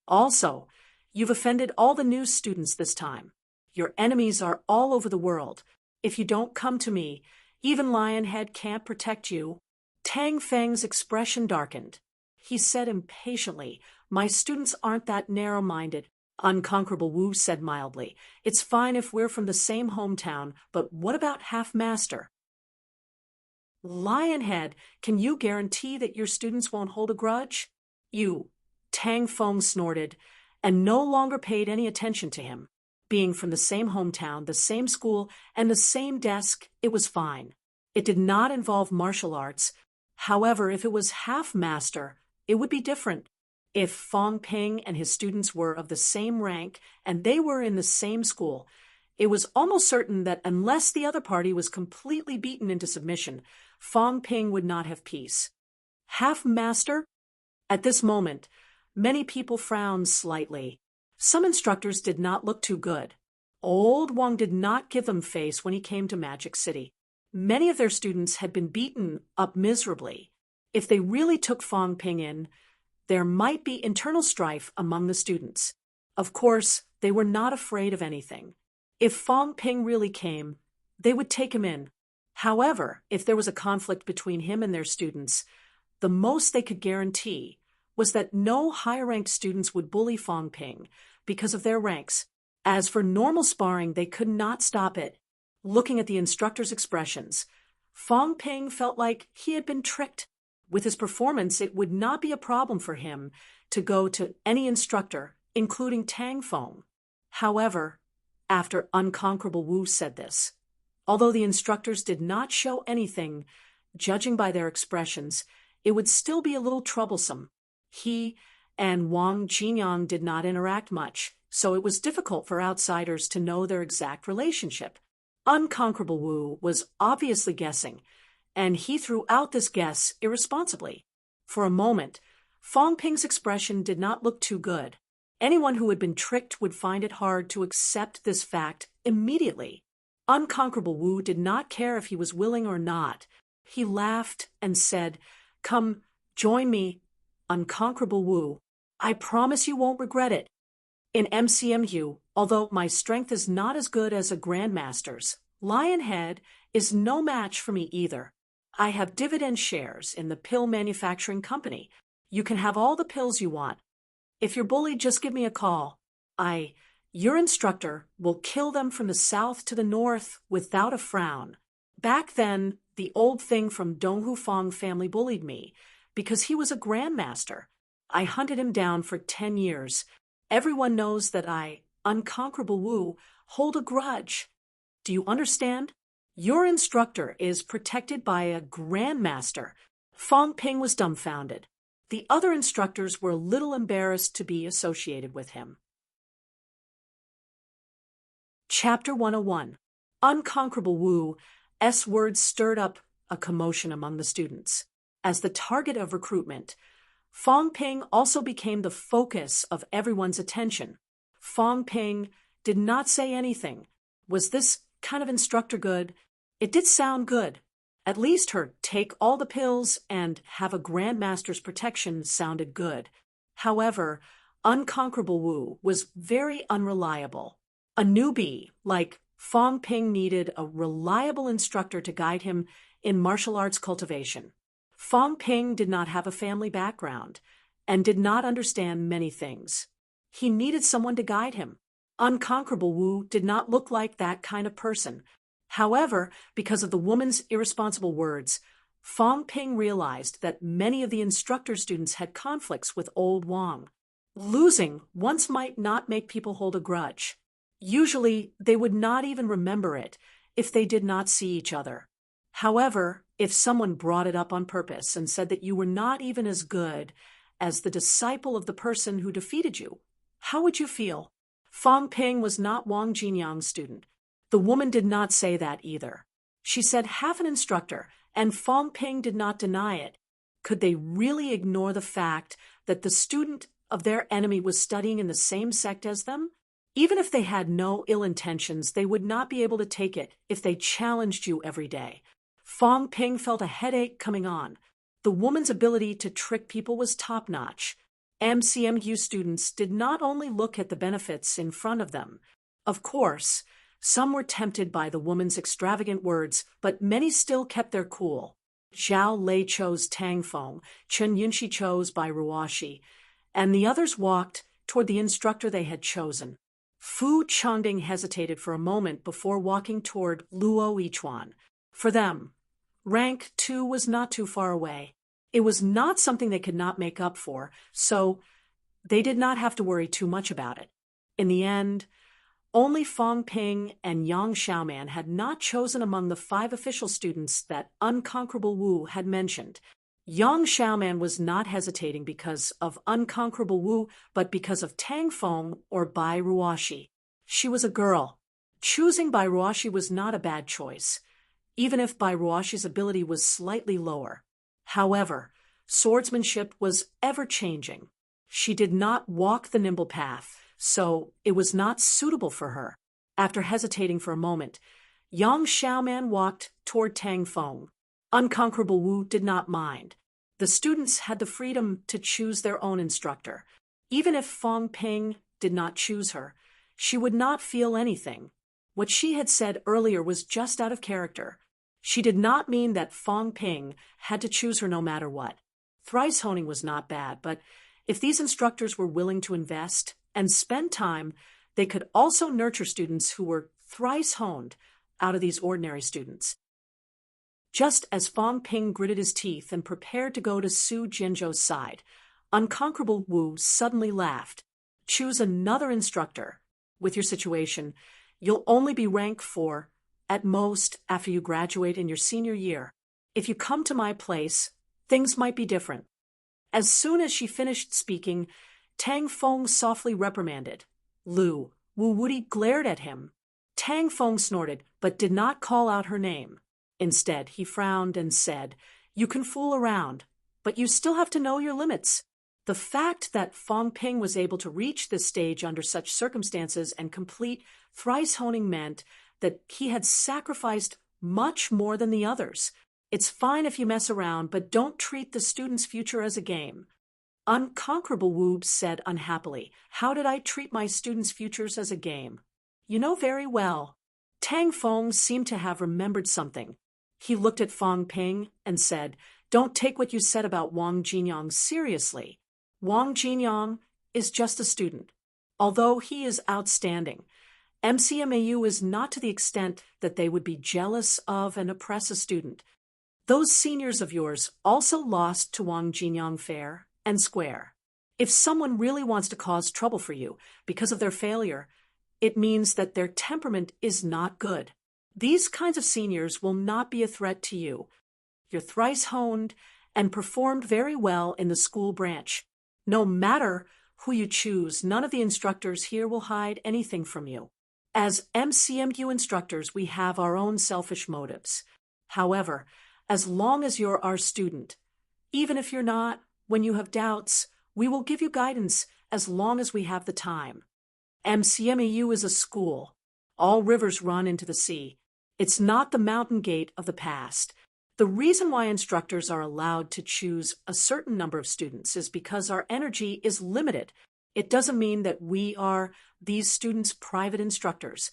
Also, you've offended all the new students this time. Your enemies are all over the world. If you don't come to me, even Lionhead can't protect you. Tang Feng's expression darkened. He said impatiently, My students aren't that narrow-minded. Unconquerable Wu said mildly, It's fine if we're from the same hometown, but what about Half-Master? Lionhead, can you guarantee that your students won't hold a grudge? You, Tang Feng snorted, and no longer paid any attention to him. Being from the same hometown, the same school, and the same desk, it was fine. It did not involve martial arts. However, if it was Half-Master, it would be different. If Fang Ping and his students were of the same rank and they were in the same school, it was almost certain that unless the other party was completely beaten into submission, Fang Ping would not have peace. Half-Master? At this moment, many people frowned slightly. Some instructors did not look too good. Old Wang did not give them face when he came to Magic City. Many of their students had been beaten up miserably. If they really took Fang Ping in, there might be internal strife among the students. Of course, They were not afraid of anything. If Fong Ping really came, they would take him in. However, if there was a conflict between him and their students, the most they could guarantee was that no higher-ranked students would bully Fong Ping because of their ranks. As for normal sparring, they could not stop it. Looking at the instructor's expressions, Fong Ping felt like he had been tricked. With his performance, it would not be a problem for him to go to any instructor, including Tang Fong. However, after Unconquerable Wu said this, although the instructors did not show anything, judging by their expressions, it would still be a little troublesome. He and Wang Jinyang did not interact much, so it was difficult for outsiders to know their exact relationship. Unconquerable Wu was obviously guessing, and he threw out this guess irresponsibly. For a moment, Fong Ping's expression did not look too good. Anyone who had been tricked would find it hard to accept this fact immediately. Unconquerable Wu did not care if he was willing or not. He laughed and said, "Come, join me, Unconquerable Wu. I promise you won't regret it. In MCMU, although my strength is not as good as a grandmaster's, Lionhead is no match for me either. I have dividend shares in the pill manufacturing company. You can have all the pills you want. If you're bullied, just give me a call. Your instructor, will kill them from the south to the north without a frown." Back then, the old thing from Donghu Fong family bullied me because he was a grandmaster. I hunted him down for 10 years. Everyone knows that I, Unconquerable Wu, hold a grudge. Do you understand? Your instructor is protected by a grandmaster. Fong Ping was dumbfounded. The other instructors were a little embarrassed to be associated with him. Chapter 101. Unconquerable Wu's words stirred up a commotion among the students. As the target of recruitment, Fong Ping also became the focus of everyone's attention. Fong Ping did not say anything. Was this kind of instructor good? It did sound good. At least her take all the pills and have a grandmaster's protection sounded good. However, Unconquerable Wu was very unreliable. A newbie like Fong Ping needed a reliable instructor to guide him in martial arts cultivation. Fong Ping did not have a family background and did not understand many things. He needed someone to guide him. Unconquerable Wu did not look like that kind of person. However, because of the woman's irresponsible words, Fong Ping realized that many of the instructor students had conflicts with old Wang. Losing once might not make people hold a grudge. Usually, they would not even remember it if they did not see each other. However, if someone brought it up on purpose and said that you were not even as good as the disciple of the person who defeated you, how would you feel? Fong Ping was not Wang Jinyang's student. The woman did not say that either. She said half an instructor, and Fong Ping did not deny it. Could they really ignore the fact that the student of their enemy was studying in the same sect as them? Even if they had no ill intentions, they would not be able to take it if they challenged you every day. Fong Ping felt a headache coming on. The woman's ability to trick people was top-notch. MCMU students did not only look at the benefits in front of them. Of course, some were tempted by the woman's extravagant words, but many still kept their cool. Zhao Lei chose Tang Fong, Chen Yunxi chose Bai Ruoxi, and the others walked toward the instructor they had chosen. Fu Changding hesitated for a moment before walking toward Luo Yichuan. For them, rank 2 was not too far away. It was not something they could not make up for, so they did not have to worry too much about it. In the end, only Fong Ping and Yang Xiaoman had not chosen among the 5 official students that Unconquerable Wu had mentioned. Yang Xiaoman was not hesitating because of Unconquerable Wu, but because of Tang Fong or Bai Ruoxi. She was a girl. Choosing Bai Ruoxi was not a bad choice, even if Bai Ruoxi's ability was slightly lower. However, swordsmanship was ever-changing. She did not walk the nimble path, so it was not suitable for her. After hesitating for a moment, Yang Xiaoman walked toward Tang Fong. Unconquerable Wu did not mind. The students had the freedom to choose their own instructor. Even if Fong Ping did not choose her, She would not feel anything. What she had said earlier was just out of character. She did not mean that Fong Ping had to choose her no matter what. Thrice honing was not bad, but if these instructors were willing to invest and spend time, they could also nurture students who were thrice honed out of these ordinary students. Just as Fong Ping gritted his teeth and prepared to go to Su Jianzhou's side, Unconquerable Wu suddenly laughed. Choose another instructor. With your situation, you'll only be rank 4, at most, after you graduate in your senior year. If you come to my place, things might be different. As soon as she finished speaking, Tang Feng softly reprimanded. Wu Wuti glared at him. Tang Feng snorted, but did not call out her name. Instead, he frowned and said, "You can fool around, but you still have to know your limits." The fact that Fong Ping was able to reach this stage under such circumstances and complete thrice honing meant that he had sacrificed much more than the others. It's fine if you mess around, but don't treat the student's future as a game. Unconquerable Wu said unhappily, "How did I treat my students' futures as a game?" "You know very well." Tang Feng seemed to have remembered something. He looked at Fong Ping and said, "Don't take what you said about Wang Jinyang seriously. Wang Jinyang is just a student. Although he is outstanding, MCMAU is not to the extent that they would be jealous of and oppress a student. Those seniors of yours also lost to Wang Jinyang fair and square. If someone really wants to cause trouble for you because of their failure, it means that their temperament is not good. These kinds of seniors will not be a threat to you. You're thrice honed and performed very well in the school branch. No matter who you choose, none of the instructors here will hide anything from you. As MCMU instructors, we have our own selfish motives. However, as long as you're our student, even if you're not, when you have doubts, we will give you guidance as long as we have the time. MCMAU is a school. All rivers run into the sea. It's not the mountain gate of the past. The reason why instructors are allowed to choose a certain number of students is because our energy is limited. It doesn't mean that we are these students' private instructors.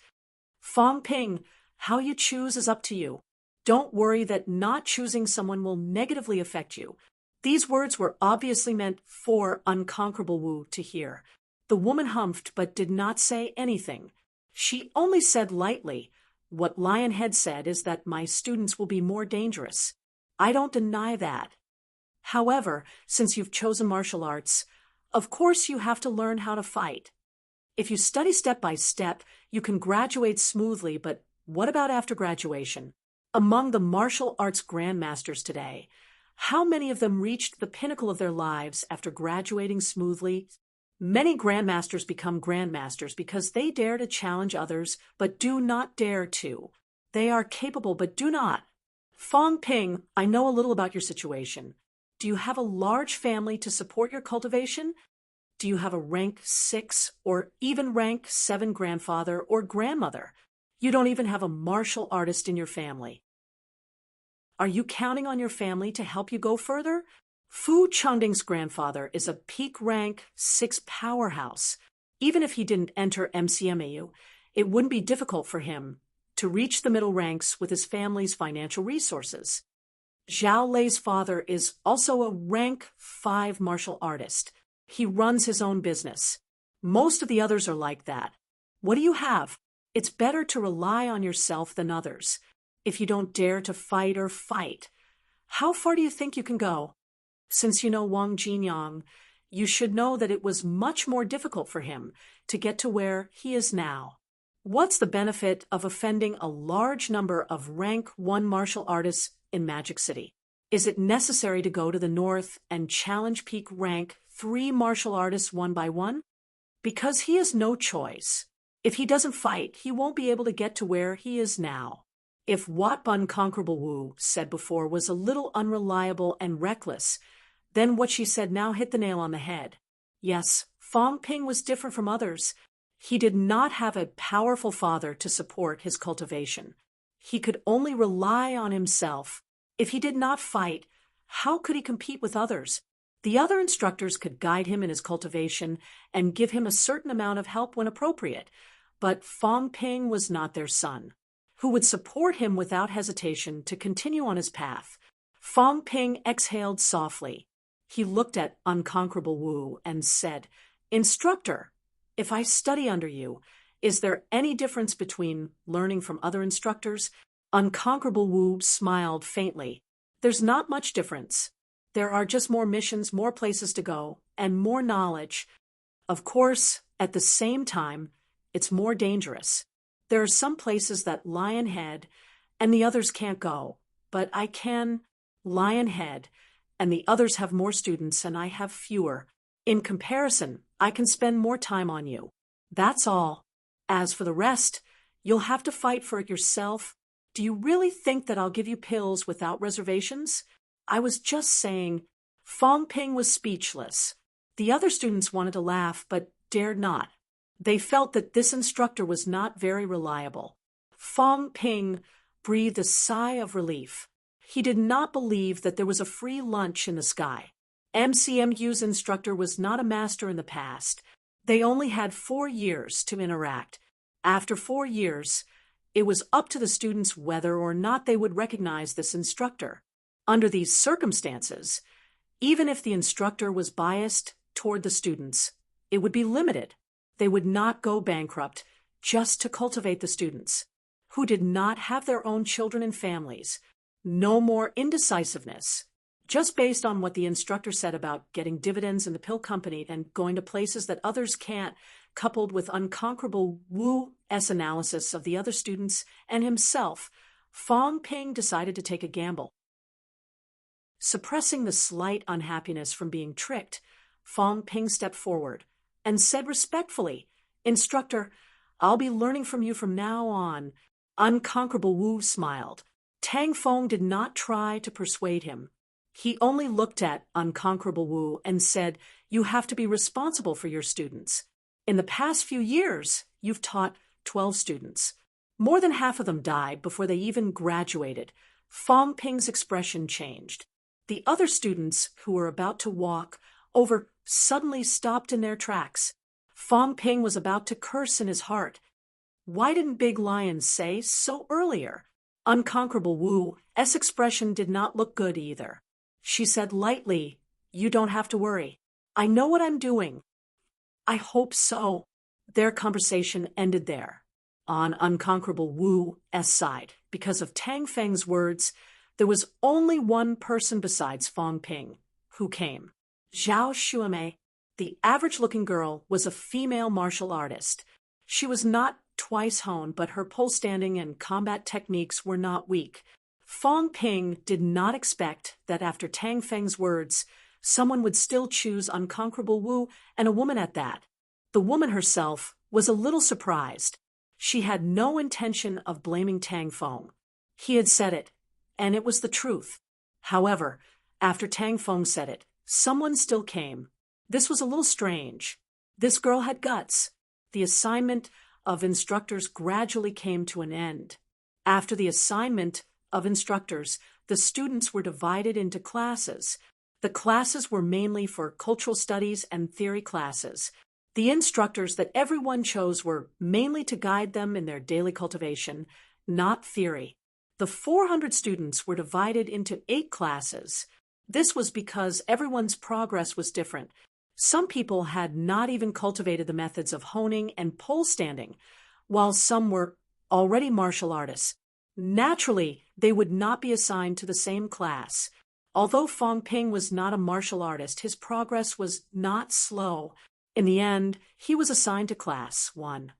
Fong Ping, how you choose is up to you. Don't worry that not choosing someone will negatively affect you. These words were obviously meant for Unconquerable Wu to hear. The woman humphed but did not say anything. She only said lightly, "What Lionhead said is that my students will be more dangerous. I don't deny that. However, since you've chosen martial arts, of course you have to learn how to fight. If you study step by step, you can graduate smoothly, but what about after graduation? Among the martial arts grandmasters today, how many of them reached the pinnacle of their lives after graduating smoothly? Many grandmasters become grandmasters because they dare to challenge others but do not dare to. They are capable but do not. Fong Ping, I know a little about your situation. Do you have a large family to support your cultivation? Do you have a rank 6 or even rank 7 grandfather or grandmother? You don't even have a martial artist in your family. Are you counting on your family to help you go further? Fu Chengding's grandfather is a peak rank 6 powerhouse. Even if he didn't enter MCMAU, it wouldn't be difficult for him to reach the middle ranks with his family's financial resources. Zhao Lei's father is also a rank 5 martial artist. He runs his own business. Most of the others are like that. What do you have? It's better to rely on yourself than others. If you don't dare to fight or fight, how far do you think you can go? Since you know Wang Jinyang, you should know that it was much more difficult for him to get to where he is now. What's the benefit of offending a large number of rank 1 martial artists in Magic City? Is it necessary to go to the north and challenge peak rank 3 martial artists one by one? Because he has no choice. If he doesn't fight, he won't be able to get to where he is now. If what Unconquerable Wu said before was a little unreliable and reckless, then what she said now hit the nail on the head. Yes, Fong Ping was different from others. He did not have a powerful father to support his cultivation. He could only rely on himself. If he did not fight, how could he compete with others? The other instructors could guide him in his cultivation and give him a certain amount of help when appropriate, But Fong Ping was not their son, who would support him without hesitation to continue on his path. Fong Ping exhaled softly. He looked at Unconquerable Wu and said, "Instructor, if I study under you, is there any difference between learning from other instructors?" Unconquerable Wu smiled faintly. "There's not much difference. There are just more missions, more places to go, and more knowledge. Of course, at the same time, it's more dangerous. There are some places that Lionhead and the others can't go, but I can. Lionhead and the others have more students and I have fewer. In comparison, I can spend more time on you. That's all. As for the rest, you'll have to fight for it yourself. Do you really think that I'll give you pills without reservations? I was just saying." Fong Ping was speechless. The other students wanted to laugh, but dared not. They felt that this instructor was not very reliable. Fong Ping breathed a sigh of relief. He did not believe that there was a free lunch in the sky. MCMU's instructor was not a master in the past. They only had 4 years to interact. After 4 years, it was up to the students whether or not they would recognize this instructor. Under these circumstances, even if the instructor was biased toward the students, it would be limited. They would not go bankrupt just to cultivate the students, who did not have their own children and families. No more indecisiveness, just based on what the instructor said about getting dividends in the pill company and going to places that others can't, coupled with Unconquerable Wu's analysis of the other students and himself. Fong Ping decided to take a gamble. Suppressing the slight unhappiness from being tricked, Fong Ping stepped forward and said respectfully, "Instructor, I'll be learning from you from now on." Unconquerable Wu smiled. Tang Fong did not try to persuade him. He only looked at Unconquerable Wu and said, "You have to be responsible for your students. In the past few years, you've taught 12 students. More than half of them died before they even graduated." Fong Ping's expression changed. The other students who were about to walk over suddenly stopped in their tracks. Fong Ping was about to curse in his heart. Why didn't Big Lion say so earlier? Unconquerable Wu's expression did not look good either. She said lightly, "You don't have to worry. I know what I'm doing." "I hope so." Their conversation ended there. On Unconquerable Wu's side, because of Tang Feng's words, there was only one person besides Fong Ping who came. Zhao Xuemei, the average-looking girl, was a female martial artist. She was not twice honed, but her pole standing and combat techniques were not weak. Fong Ping did not expect that after Tang Feng's words, someone would still choose Unconquerable Wu, and a woman at that. The woman herself was a little surprised. She had no intention of blaming Tang Feng. He had said it, and it was the truth. However, after Tang Feng said it, someone still came. This was a little strange. This girl had guts. The assignment of instructors gradually came to an end. After the assignment of instructors, the students were divided into classes. The classes were mainly for cultural studies and theory classes. The instructors that everyone chose were mainly to guide them in their daily cultivation, not theory. The 400 students were divided into 8 classes. This was because everyone's progress was different. Some people had not even cultivated the methods of honing and pole standing, while some were already martial artists. Naturally, they would not be assigned to the same class. Although Fong Ping was not a martial artist, his progress was not slow. In the end, he was assigned to Class 1.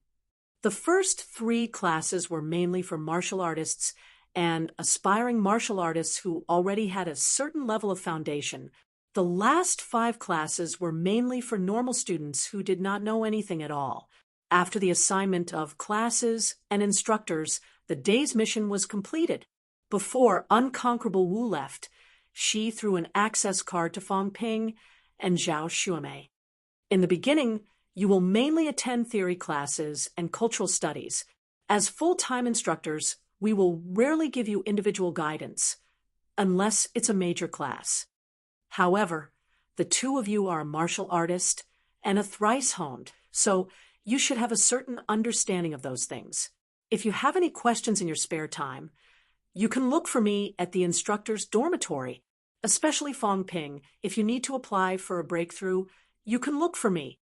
The first 3 classes were mainly for martial artists and aspiring martial artists who already had a certain level of foundation. The last 5 classes were mainly for normal students who did not know anything at all. After the assignment of classes and instructors, the day's mission was completed. Before Unconquerable Wu left, she threw an access card to Fong Ping and Zhao Xuemei. "In the beginning, you will mainly attend theory classes and cultural studies. As full-time instructors, we will rarely give you individual guidance, unless it's a major class. However, the 2 of you are a martial artist and a thrice honed, so you should have a certain understanding of those things. If you have any questions in your spare time, you can look for me at the instructor's dormitory, especially Fong Ping. If you need to apply for a breakthrough, you can look for me.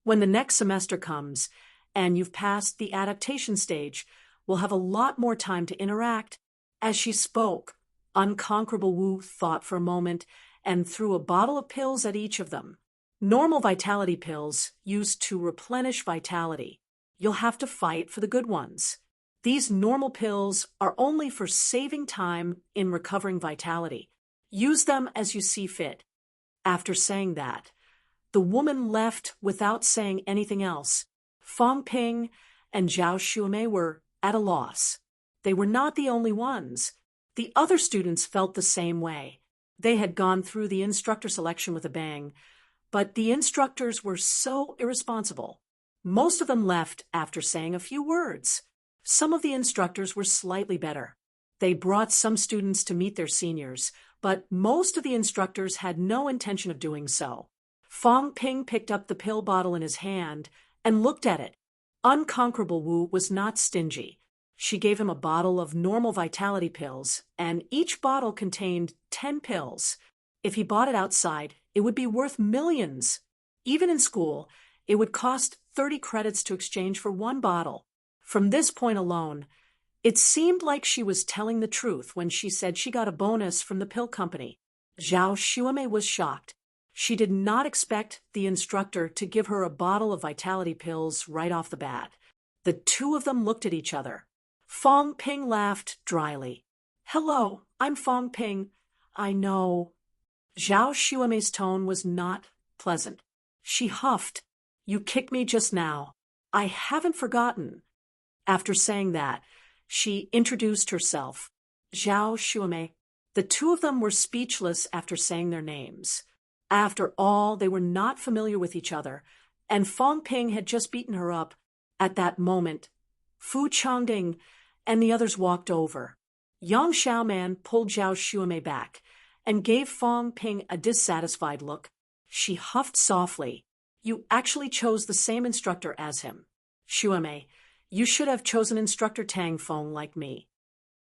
When the next semester comes and you've passed the adaptation stage, we'll have a lot more time to interact. As she spoke, Unconquerable Wu thought for a moment and threw a bottle of pills at each of them. Normal vitality pills used to replenish vitality. You'll have to fight for the good ones. These normal pills are only for saving time in recovering vitality. Use them as you see fit. After saying that, the woman left without saying anything else. Fong Ping and Zhao Xuemei were at a loss. They were not the only ones. The other students felt the same way. They had gone through the instructor selection with a bang, but the instructors were so irresponsible. Most of them left after saying a few words. Some of the instructors were slightly better. They brought some students to meet their seniors, but most of the instructors had no intention of doing so. Fong Ping picked up the pill bottle in his hand and looked at it. Unconquerable Wu was not stingy. She gave him a bottle of normal vitality pills, and each bottle contained 10 pills. If he bought it outside, it would be worth millions. Even in school, it would cost 30 credits to exchange for one bottle. From this point alone, it seemed like she was telling the truth when she said she got a bonus from the pill company. Zhao Xuemei was shocked. She did not expect the instructor to give her a bottle of vitality pills right off the bat. The two of them looked at each other. Fong Ping laughed dryly. "Hello, I'm Fong Ping. I know." Zhao Xuemei's tone was not pleasant. She huffed. "You kicked me just now. I haven't forgotten." After saying that, she introduced herself. Zhao Xuemei. The two of them were speechless after saying their names. After all, they were not familiar with each other, and Fong Ping had just beaten her up. At that moment, Fu Changding and the others walked over. Yang Xiaoman pulled Zhao Xuemei back and gave Fong Ping a dissatisfied look. She huffed softly. "You actually chose the same instructor as him. Xuemei, you should have chosen instructor Tang Feng like me."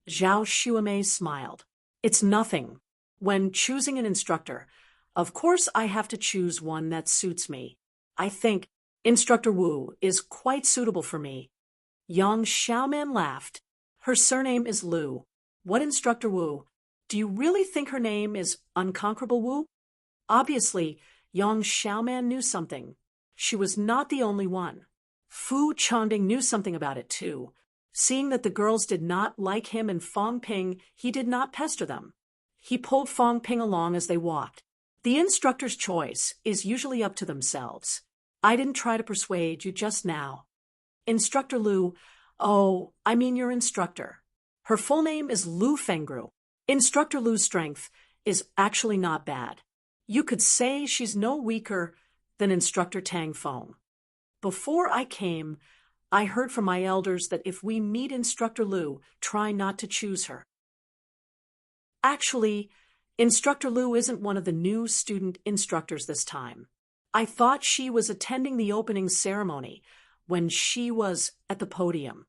Zhao Xuemei smiled. "It's nothing. When choosing an instructor, of course I have to choose one that suits me. I think Instructor Wu is quite suitable for me." Yang Xiaoman laughed. "Her surname is Liu. What Instructor Wu? Do you really think her name is Unconquerable Wu?" Obviously, Yang Xiaoman knew something. She was not the only one. Fu Changding knew something about it too. Seeing that the girls did not like him and Fong Ping, he did not pester them. He pulled Fong Ping along as they walked. The instructor's choice is usually up to themselves. I didn't try to persuade you just now. Instructor Liu, I mean your instructor. Her full name is Lu Fengru. Instructor Lu's strength is actually not bad. You could say she's no weaker than Instructor Tang Feng. Before I came, I heard from my elders that if we meet Instructor Liu, try not to choose her. Actually, Instructor Liu isn't one of the new student instructors this time. I thought she was attending the opening ceremony when she was at the podium.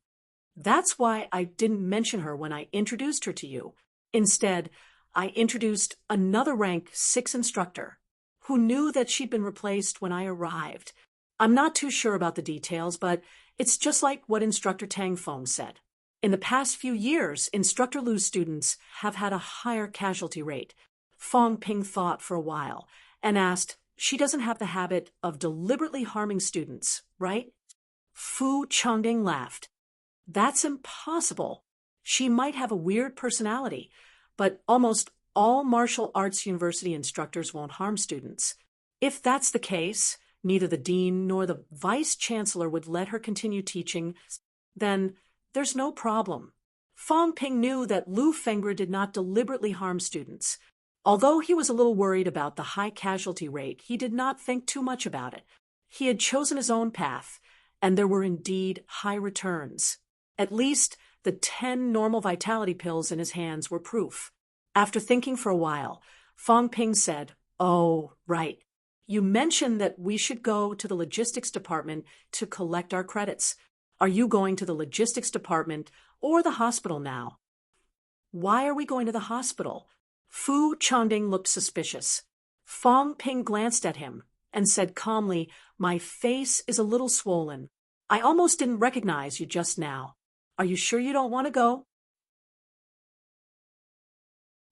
That's why I didn't mention her when I introduced her to you. Instead, I introduced another rank 6 instructor who knew that she'd been replaced when I arrived. I'm not too sure about the details, but it's just like what Instructor Tang Feng said. In the past few years, Instructor Lu's students have had a higher casualty rate. Fong Ping thought for a while and asked, "She doesn't have the habit of deliberately harming students, right?" Fu Changding laughed. "That's impossible. She might have a weird personality, but almost all martial arts university instructors won't harm students. If that's the case, neither the dean nor the vice-chancellor would let her continue teaching, then there's no problem." Fong Ping knew that Lu Fengru did not deliberately harm students. Although he was a little worried about the high casualty rate, he did not think too much about it. He had chosen his own path, and there were indeed high returns. At least the 10 normal vitality pills in his hands were proof. After thinking for a while, Fong Ping said, "Oh, right. You mentioned that we should go to the logistics department to collect our credits. Are you going to the logistics department or the hospital now? Why are we going to the hospital? Fu Changding looked suspicious. Fong Ping glanced at him and said calmly, "My face is a little swollen. I almost didn't recognize you just now. Are you sure you don't want to go?"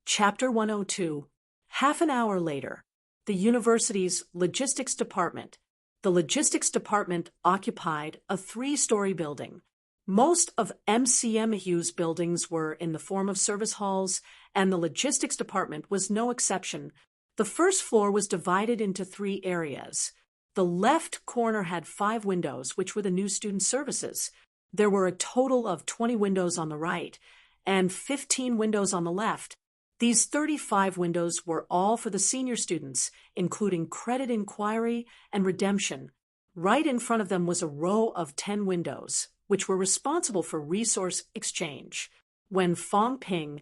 Chapter 102. Half an hour later, the university's logistics department. The logistics department occupied a 3-story building. Most of MCMU's buildings were in the form of service halls, and the logistics department was no exception. The first floor was divided into 3 areas. The left corner had 5 windows, which were the new student services. There were a total of 20 windows on the right and 15 windows on the left. These 35 windows were all for the senior students, including credit inquiry and redemption. Right in front of them was a row of 10 windows, which were responsible for resource exchange. When Fong Ping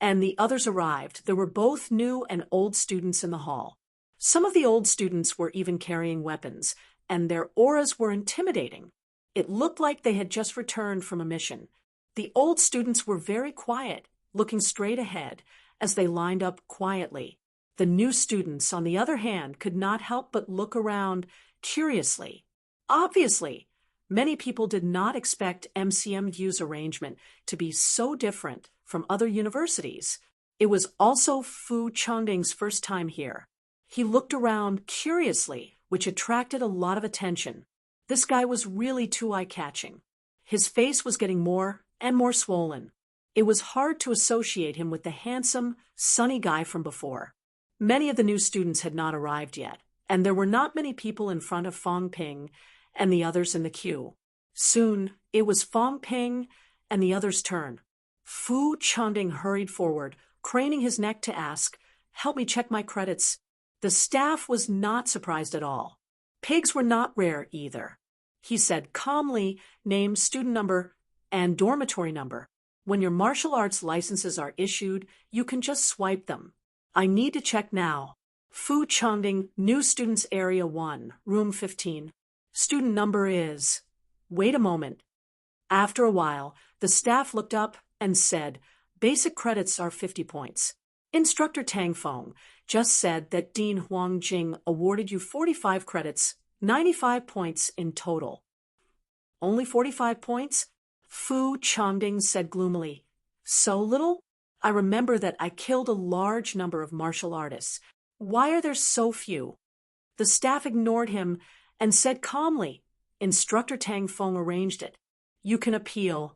and the others arrived, there were both new and old students in the hall. Some of the old students were even carrying weapons, and their auras were intimidating. It looked like they had just returned from a mission. The old students were very quiet, looking straight ahead as they lined up quietly. The new students, on the other hand, could not help but look around curiously. Obviously, many people did not expect MCMU's arrangement to be so different from other universities. It was also Fu Changding's first time here. He looked around curiously, which attracted a lot of attention. This guy was really too eye-catching. His face was getting more and more swollen. It was hard to associate him with the handsome, sunny guy from before. Many of the new students had not arrived yet, and there were not many people in front of Fong Ping and the others in the queue. Soon, it was Fong Ping and the others' turn. Fu Changding hurried forward, craning his neck to ask, "Help me check my credits." The staff was not surprised at all. Pigs were not rare either. He said calmly, "Name, student number, and dormitory number. When your martial arts licenses are issued, you can just swipe them. I need to check now." Fu Changding, new students area 1, room 15. Student number is... Wait a moment. After a while, the staff looked up and said, "Basic credits are 50 points. Instructor Tang Feng just said that Dean Huang Jing awarded you 45 credits, 95 points in total." "Only 45 points?" Fu Changding said gloomily. "So little? I remember that I killed a large number of martial artists. Why are there so few?" The staff ignored him and said calmly, "Instructor Tang Feng arranged it. You can appeal."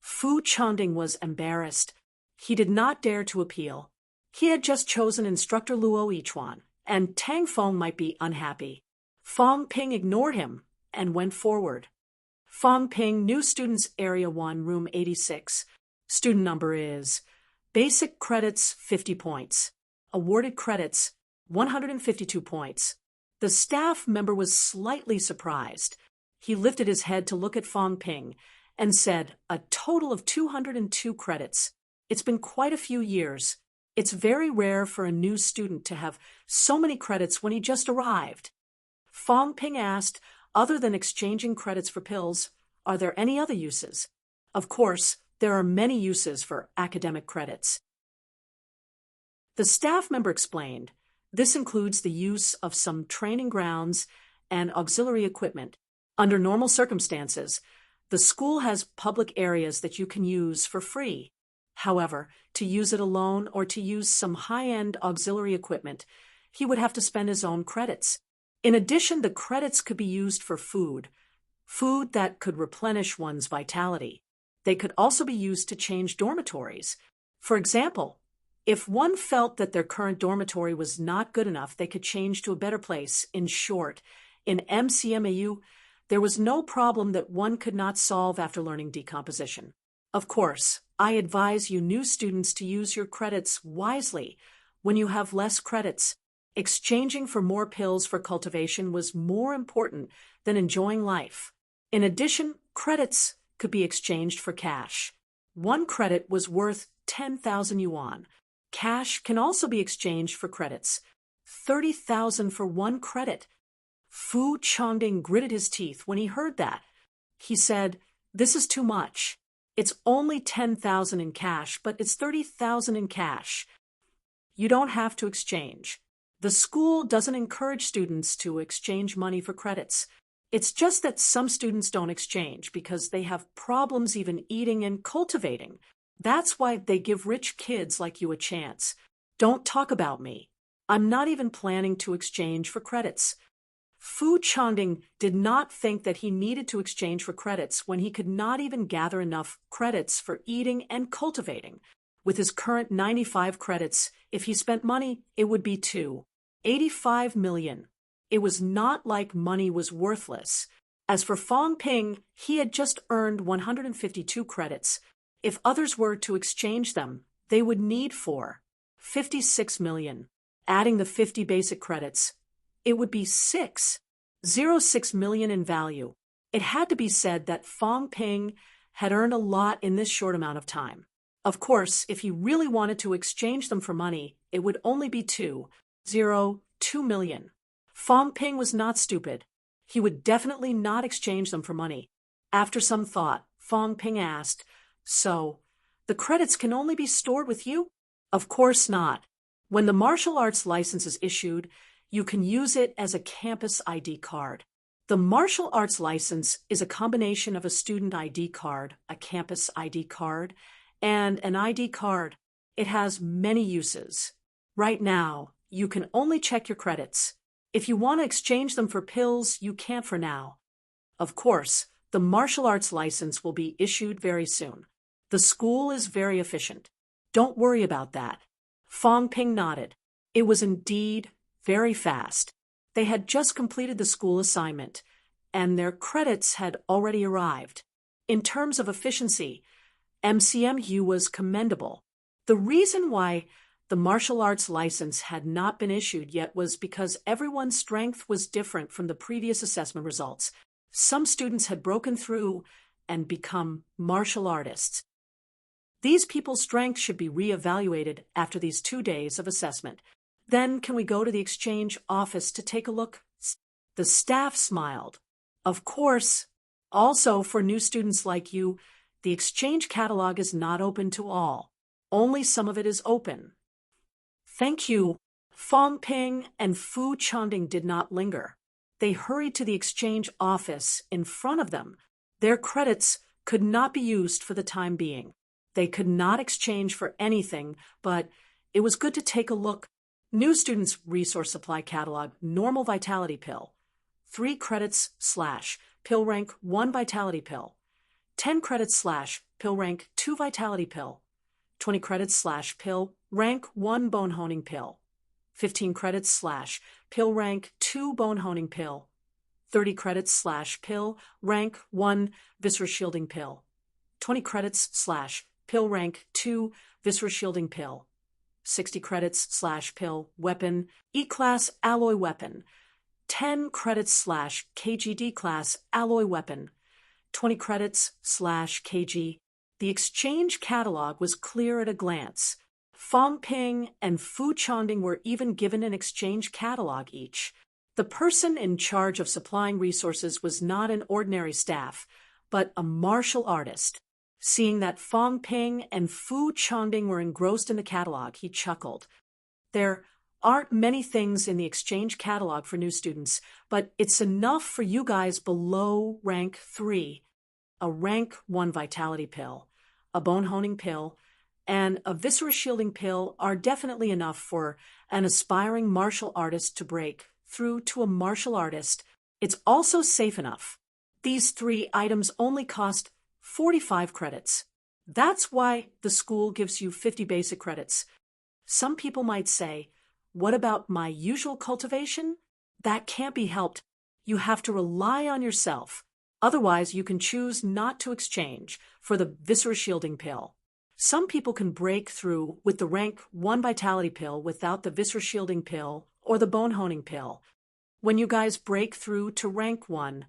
Fu Changding was embarrassed. He did not dare to appeal. He had just chosen Instructor Luo Yichuan, and Tang Feng might be unhappy. Fong Ping ignored him and went forward. Fong Ping, new students area 1, room 86. Student number is... Basic credits, 50 points. Awarded credits, 152 points. The staff member was slightly surprised. He lifted his head to look at Fong Ping and said, "A total of 202 credits. It's been quite a few years. It's very rare for a new student to have so many credits when he just arrived." Fong Ping asked, "Other than exchanging credits for pills, are there any other uses?" Of course, there are many uses for academic credits. The staff member explained, "This includes the use of some training grounds and auxiliary equipment. Under normal circumstances, the school has public areas that you can use for free. However, to use it alone or to use some high-end auxiliary equipment, he would have to spend his own credits. In addition, the credits could be used for food that could replenish one's vitality. They could also be used to change dormitories. For example, if one felt that their current dormitory was not good enough, they could change to a better place. In short, in MCMAU, there was no problem that one could not solve after learning decomposition. Of course, I advise you new students to use your credits wisely when you have less credits. Exchanging for more pills for cultivation was more important than enjoying life. In addition, credits could be exchanged for cash. 1 credit was worth 10,000 yuan. Cash can also be exchanged for credits. 30,000 for one credit. Fu Changding gritted his teeth when he heard that. He said, "This is too much. It's only 10,000 in cash, but it's 30,000 in cash. You don't have to exchange. The school doesn't encourage students to exchange money for credits. It's just that some students don't exchange because they have problems even eating and cultivating. That's why they give rich kids like you a chance. Don't talk about me. I'm not even planning to exchange for credits." Fu Changding did not think that he needed to exchange for credits when he could not even gather enough credits for eating and cultivating. With his current 95 credits, if he spent money, it would be 85 million. It was not like money was worthless. As for Fong Ping, he had just earned 152 credits. If others were to exchange them, they would need 56 million. Adding the 50 basic credits, it would be 606 million in value. It had to be said that Fong Ping had earned a lot in this short amount of time. Of course, if he really wanted to exchange them for money, it would only be 202 million. Fong Ping was not stupid. He would definitely not exchange them for money. After some thought, Fong Ping asked, "So, the credits can only be stored with you?" "Of course not. When the martial arts license is issued, you can use it as a campus ID card. The martial arts license is a combination of a student ID card, a campus ID card, and an ID card. It has many uses. Right now, you can only check your credits. If you want to exchange them for pills, you can't for now. Of course, the martial arts license will be issued very soon. The school is very efficient. Don't worry about that." Fong Ping nodded. It was indeed very fast. They had just completed the school assignment, and their credits had already arrived. In terms of efficiency, MCMU was commendable. The reason why the martial arts license had not been issued yet was because everyone's strength was different from the previous assessment results. Some students had broken through and become martial artists. These people's strength should be re-evaluated after these 2 days of assessment. Then can we go to the exchange office to take a look? The staff smiled. Of course. Also, for new students like you, the exchange catalog is not open to all. Only some of it is open. Thank you. Fong Ping and Fu Changding did not linger. They hurried to the exchange office in front of them. Their credits could not be used for the time being. They could not exchange for anything, but it was good to take a look. New Students Resource Supply Catalog, Normal Vitality Pill. 3 credits / Pill Rank 1 Vitality Pill. 10 credits / Pill Rank 2 Vitality Pill. 20 credits / Pill Rank 1 Bone Honing Pill. 15 credits / Pill Rank 2 Bone Honing Pill. 30 credits / Pill Rank 1 Viscera Shielding Pill. 20 credits / Pill Rank 2 Viscera Shielding Pill. 60 credits / Pill Weapon E-Class Alloy Weapon. 10 credits / KGD Class Alloy Weapon. 20 credits / KG. The exchange catalog was clear at a glance. Fong Ping and Fu Changding were even given an exchange catalog each. The person in charge of supplying resources was not an ordinary staff, but a martial artist. Seeing that Fong Ping and Fu Changding were engrossed in the catalog, he chuckled. There aren't many things in the exchange catalog for new students, but it's enough for you guys below rank 3. A rank 1 vitality pill, a bone honing pill, and a viscera shielding pill are definitely enough for an aspiring martial artist to break through to a martial artist. It's also safe enough. These 3 items only cost 45 credits. That's why the school gives you 50 basic credits. Some people might say, what about my usual cultivation? That can't be helped. You have to rely on yourself. Otherwise, you can choose not to exchange for the viscera shielding pill. Some people can break through with the rank 1 vitality pill without the viscera shielding pill or the bone honing pill. When you guys break through to rank 1,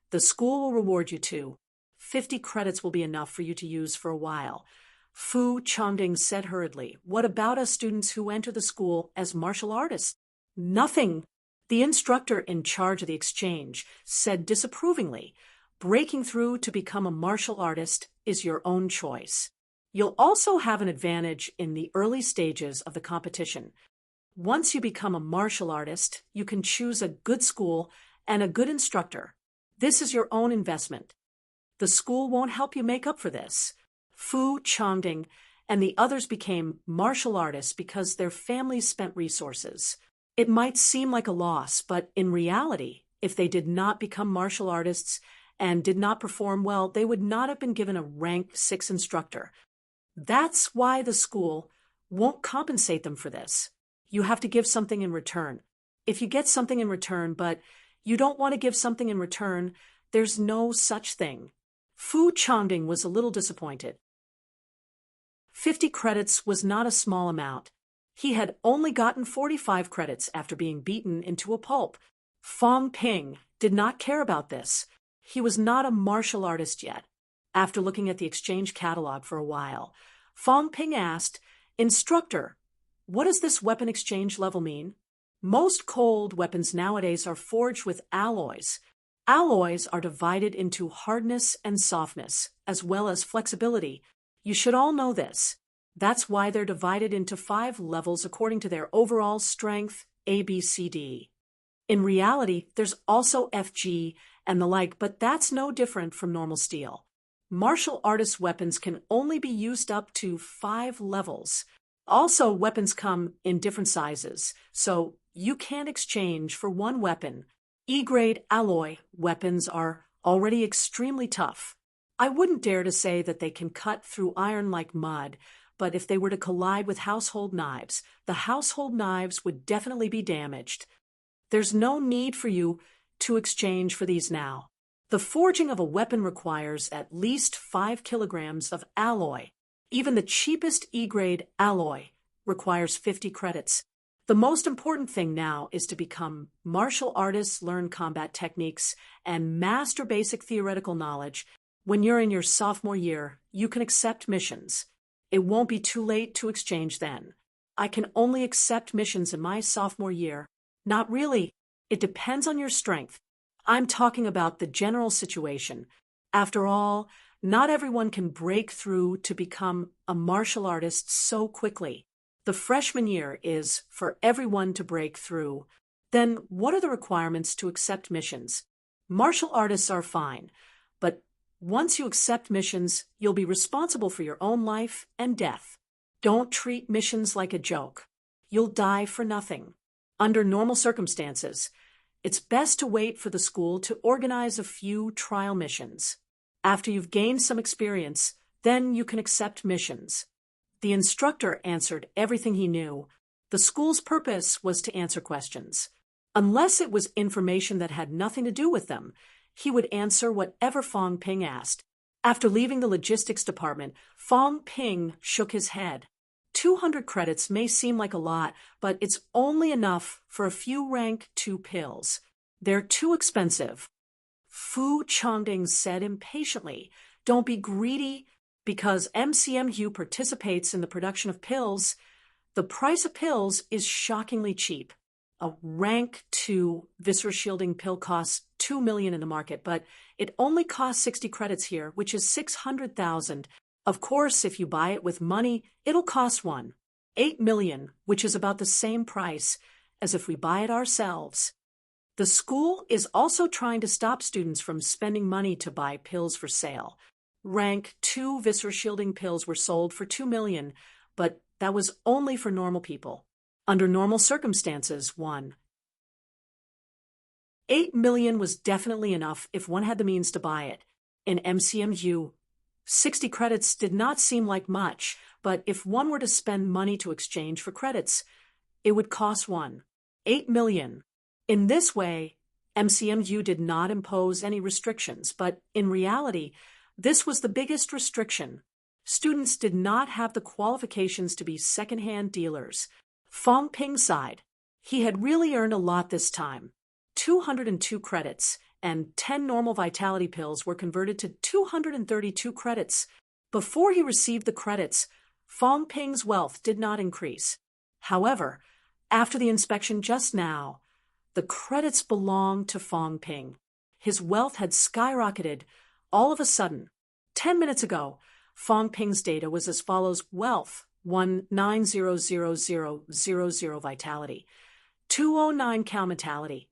the school will reward you 50 credits will be enough for you to use for a while. Fu Changding said hurriedly, what about us students who enter the school as martial artists? Nothing. The instructor in charge of the exchange said disapprovingly, breaking through to become a martial artist is your own choice. You'll also have an advantage in the early stages of the competition. Once you become a martial artist, you can choose a good school and a good instructor. This is your own investment. The school won't help you make up for this. Fu Changding and the others became martial artists because their families spent resources. It might seem like a loss, but in reality, if they did not become martial artists and did not perform well, they would not have been given a rank 6 instructor. That's why the school won't compensate them for this. You have to give something in return. If you get something in return, but you don't want to give something in return, there's no such thing. Fu Changding was a little disappointed. 50 credits was not a small amount. He had only gotten 45 credits after being beaten into a pulp. Fong Ping did not care about this. He was not a martial artist yet. After looking at the exchange catalog for a while, Fong Ping asked, "Instructor, what does this weapon exchange level mean?" Most cold weapons nowadays are forged with alloys. Alloys are divided into hardness and softness, as well as flexibility. You should all know this. That's why they're divided into 5 levels according to their overall strength, A, B, C, D. In reality, there's also FG and the like, but that's no different from normal steel. Martial artist weapons can only be used up to 5 levels. Also, weapons come in different sizes, so you can't exchange for one weapon. E-grade alloy weapons are already extremely tough. I wouldn't dare to say that they can cut through iron like mud, but if they were to collide with household knives, the household knives would definitely be damaged. There's no need for you to exchange for these now. The forging of a weapon requires at least 5 kilograms of alloy. Even the cheapest E-grade alloy requires 50 credits. The most important thing now is to become martial artists, learn combat techniques, and master basic theoretical knowledge. When you're in your sophomore year, you can accept missions. It won't be too late to exchange then. I can only accept missions in my sophomore year. Not really. It depends on your strength. I'm talking about the general situation. After all, not everyone can break through to become a martial artist so quickly. The freshman year is for everyone to break through. Then what are the requirements to accept missions? Martial artists are fine, but once you accept missions, you'll be responsible for your own life and death. Don't treat missions like a joke. You'll die for nothing. Under normal circumstances, it's best to wait for the school to organize a few trial missions. After you've gained some experience, then you can accept missions. The instructor answered everything he knew. The school's purpose was to answer questions. Unless it was information that had nothing to do with them, he would answer whatever Fong Ping asked. After leaving the logistics department, Fong Ping shook his head. 200 credits may seem like a lot, but it's only enough for a few rank 2 pills. They're too expensive. Fu Changding said impatiently, "Don't be greedy. Because MCMU participates in the production of pills, the price of pills is shockingly cheap. A rank 2 viscera shielding pill costs 2 million in the market, but it only costs 60 credits here, which is 600,000. Of course, if you buy it with money, it'll cost 8 million, which is about the same price as if we buy it ourselves. The school is also trying to stop students from spending money to buy pills for sale. Rank 2 viscera shielding pills were sold for 2 million, but that was only for normal people. Under normal circumstances, 8 million was definitely enough if one had the means to buy it. In MCMU, 60 credits did not seem like much, but if one were to spend money to exchange for credits, it would cost 8 million. In this way, MCMU did not impose any restrictions, but in reality, this was the biggest restriction. Students did not have the qualifications to be second-hand dealers. Fong Ping sighed. He had really earned a lot this time. 202 credits and 10 normal vitality pills were converted to 232 credits. Before he received the credits, Fong Ping's wealth did not increase. However, After the inspection just now, the credits belonged to Fong Ping. His wealth had skyrocketed all of a sudden. 10 minutes ago, Fong Ping's data was as follows: wealth, 1900000 vitality, 209 cow mentality,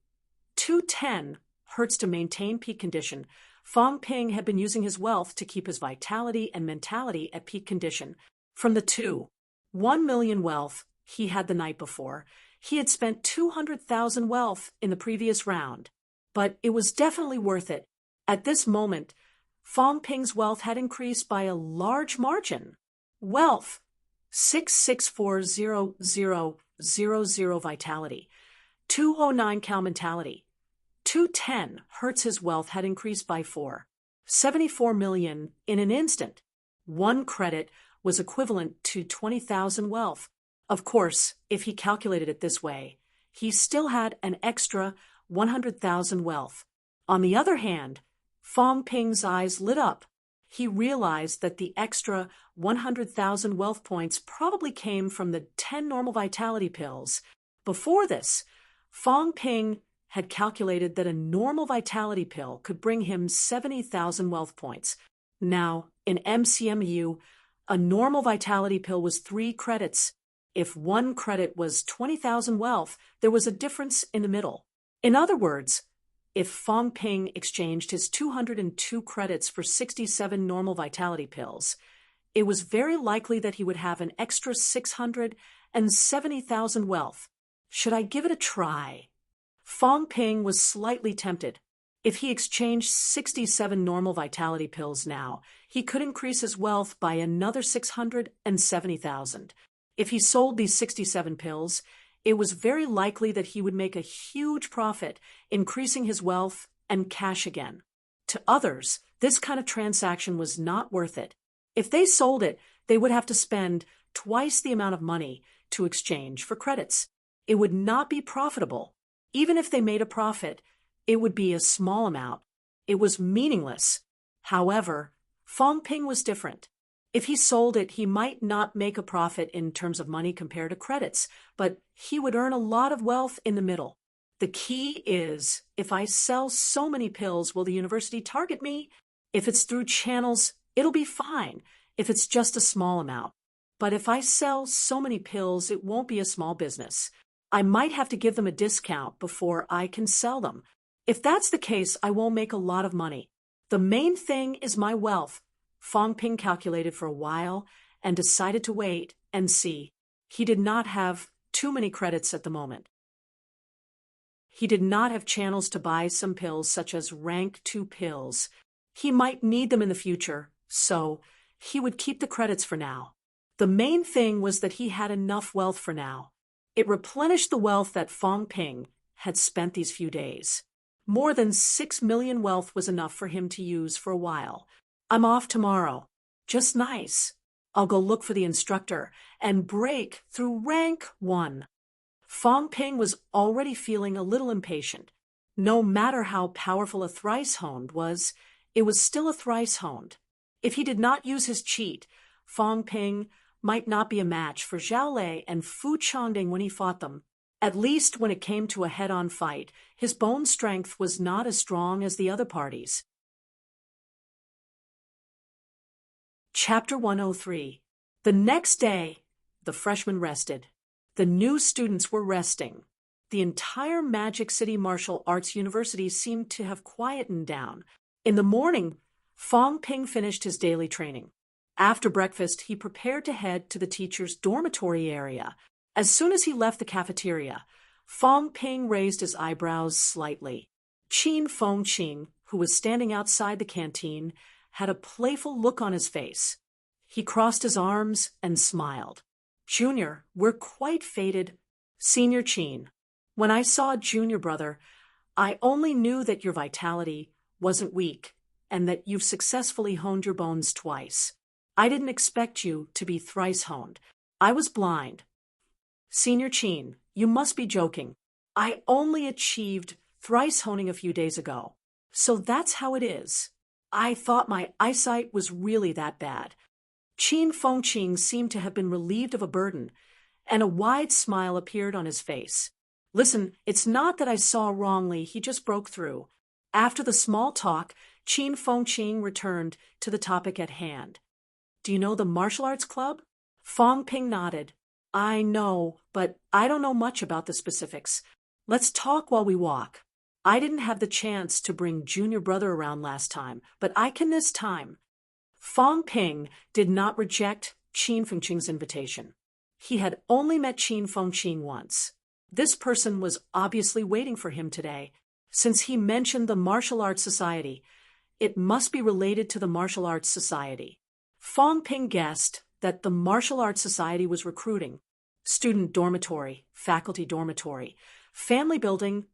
210 hertz to maintain peak condition. Fong Ping had been using his wealth to keep his vitality and mentality at peak condition. From the 1 million wealth he had the night before, he had spent 200,000 wealth in the previous round. But it was definitely worth it. At this moment, Fong Ping's wealth had increased by a large margin. Wealth, 6640000 vitality, 209 cow mentality, 210 hertz. His wealth had increased by 74 million in an instant. One credit was equivalent to 20,000 wealth. Of course, if he calculated it this way, he still had an extra 100,000 wealth. On the other hand, Fong Ping's eyes lit up. He realized that the extra 100,000 wealth points probably came from the 10 normal vitality pills. Before this, Fong Ping had calculated that a normal vitality pill could bring him 70,000 wealth points. Now, in MCMU, a normal vitality pill was 3 credits. If one credit was 20,000 wealth, there was a difference in the middle. In other words, if Fong Ping exchanged his 202 credits for 67 normal vitality pills, it was very likely that he would have an extra 670,000 wealth. Should I give it a try? Fong Ping was slightly tempted. If he exchanged 67 normal vitality pills now, he could increase his wealth by another 670,000. If he sold these 67 pills, it was very likely that he would make a huge profit, increasing his wealth and cash again. To others, this kind of transaction was not worth it. If they sold it, they would have to spend twice the amount of money to exchange for credits. It would not be profitable. Even if they made a profit, it would be a small amount. It was meaningless. However, Fong Ping was different. If he sold it, he might not make a profit in terms of money compared to credits, but he would earn a lot of wealth in the middle. The key is, if I sell so many pills, will the university target me? If it's through channels, it'll be fine if it's just a small amount. But if I sell so many pills, it won't be a small business. I might have to give them a discount before I can sell them. If that's the case, I won't make a lot of money. The main thing is my wealth. Fong Ping calculated for a while and decided to wait and see. He did not have too many credits at the moment. He did not have channels to buy some pills such as rank 2 pills. He might need them in the future, so he would keep the credits for now. The main thing was that he had enough wealth for now. It replenished the wealth that Fong Ping had spent these few days. More than 6 million wealth was enough for him to use for a while. I'm off tomorrow. Just nice. I'll go look for the instructor and break through rank 1. Fong Ping was already feeling a little impatient. No matter how powerful a thrice-honed was, it was still a thrice-honed. If he did not use his cheat, Fong Ping might not be a match for Zhao Lei and Fu Changding when he fought them. At least when it came to a head-on fight, his bone strength was not as strong as the other parties. Chapter 103. The next day, the freshmen rested. The new students were resting. The entire Magic City Martial Arts University seemed to have quietened down. In the morning, Fong Ping finished his daily training. After breakfast, he prepared to head to the teacher's dormitory area. As soon as he left the cafeteria, Fong Ping raised his eyebrows slightly. Qin Fengqing, who was standing outside the canteen, had a playful look on his face. He crossed his arms and smiled. Junior, we're quite fated. Senior Qin, when I saw Junior brother, I only knew that your vitality wasn't weak and that you've successfully honed your bones twice. I didn't expect you to be thrice honed. I was blind. Senior Qin, you must be joking. I only achieved thrice honing a few days ago. So that's how it is. I thought my eyesight was really that bad. Qin Fengqing seemed to have been relieved of a burden, and a wide smile appeared on his face. Listen, it's not that I saw wrongly, he just broke through. After the small talk, Qin Fengqing returned to the topic at hand. Do you know the martial arts club? Fong Ping nodded. I know, but I don't know much about the specifics. Let's talk while we walk. I didn't have the chance to bring junior brother around last time, but I can this time. Fong Ping did not reject Qin Fengqing's invitation. He had only met Qin Fengqing once. This person was obviously waiting for him today. Since he mentioned the Martial Arts Society, it must be related to the Martial Arts Society. Fong Ping guessed that the Martial Arts Society was recruiting. Student dormitory, faculty dormitory, family building.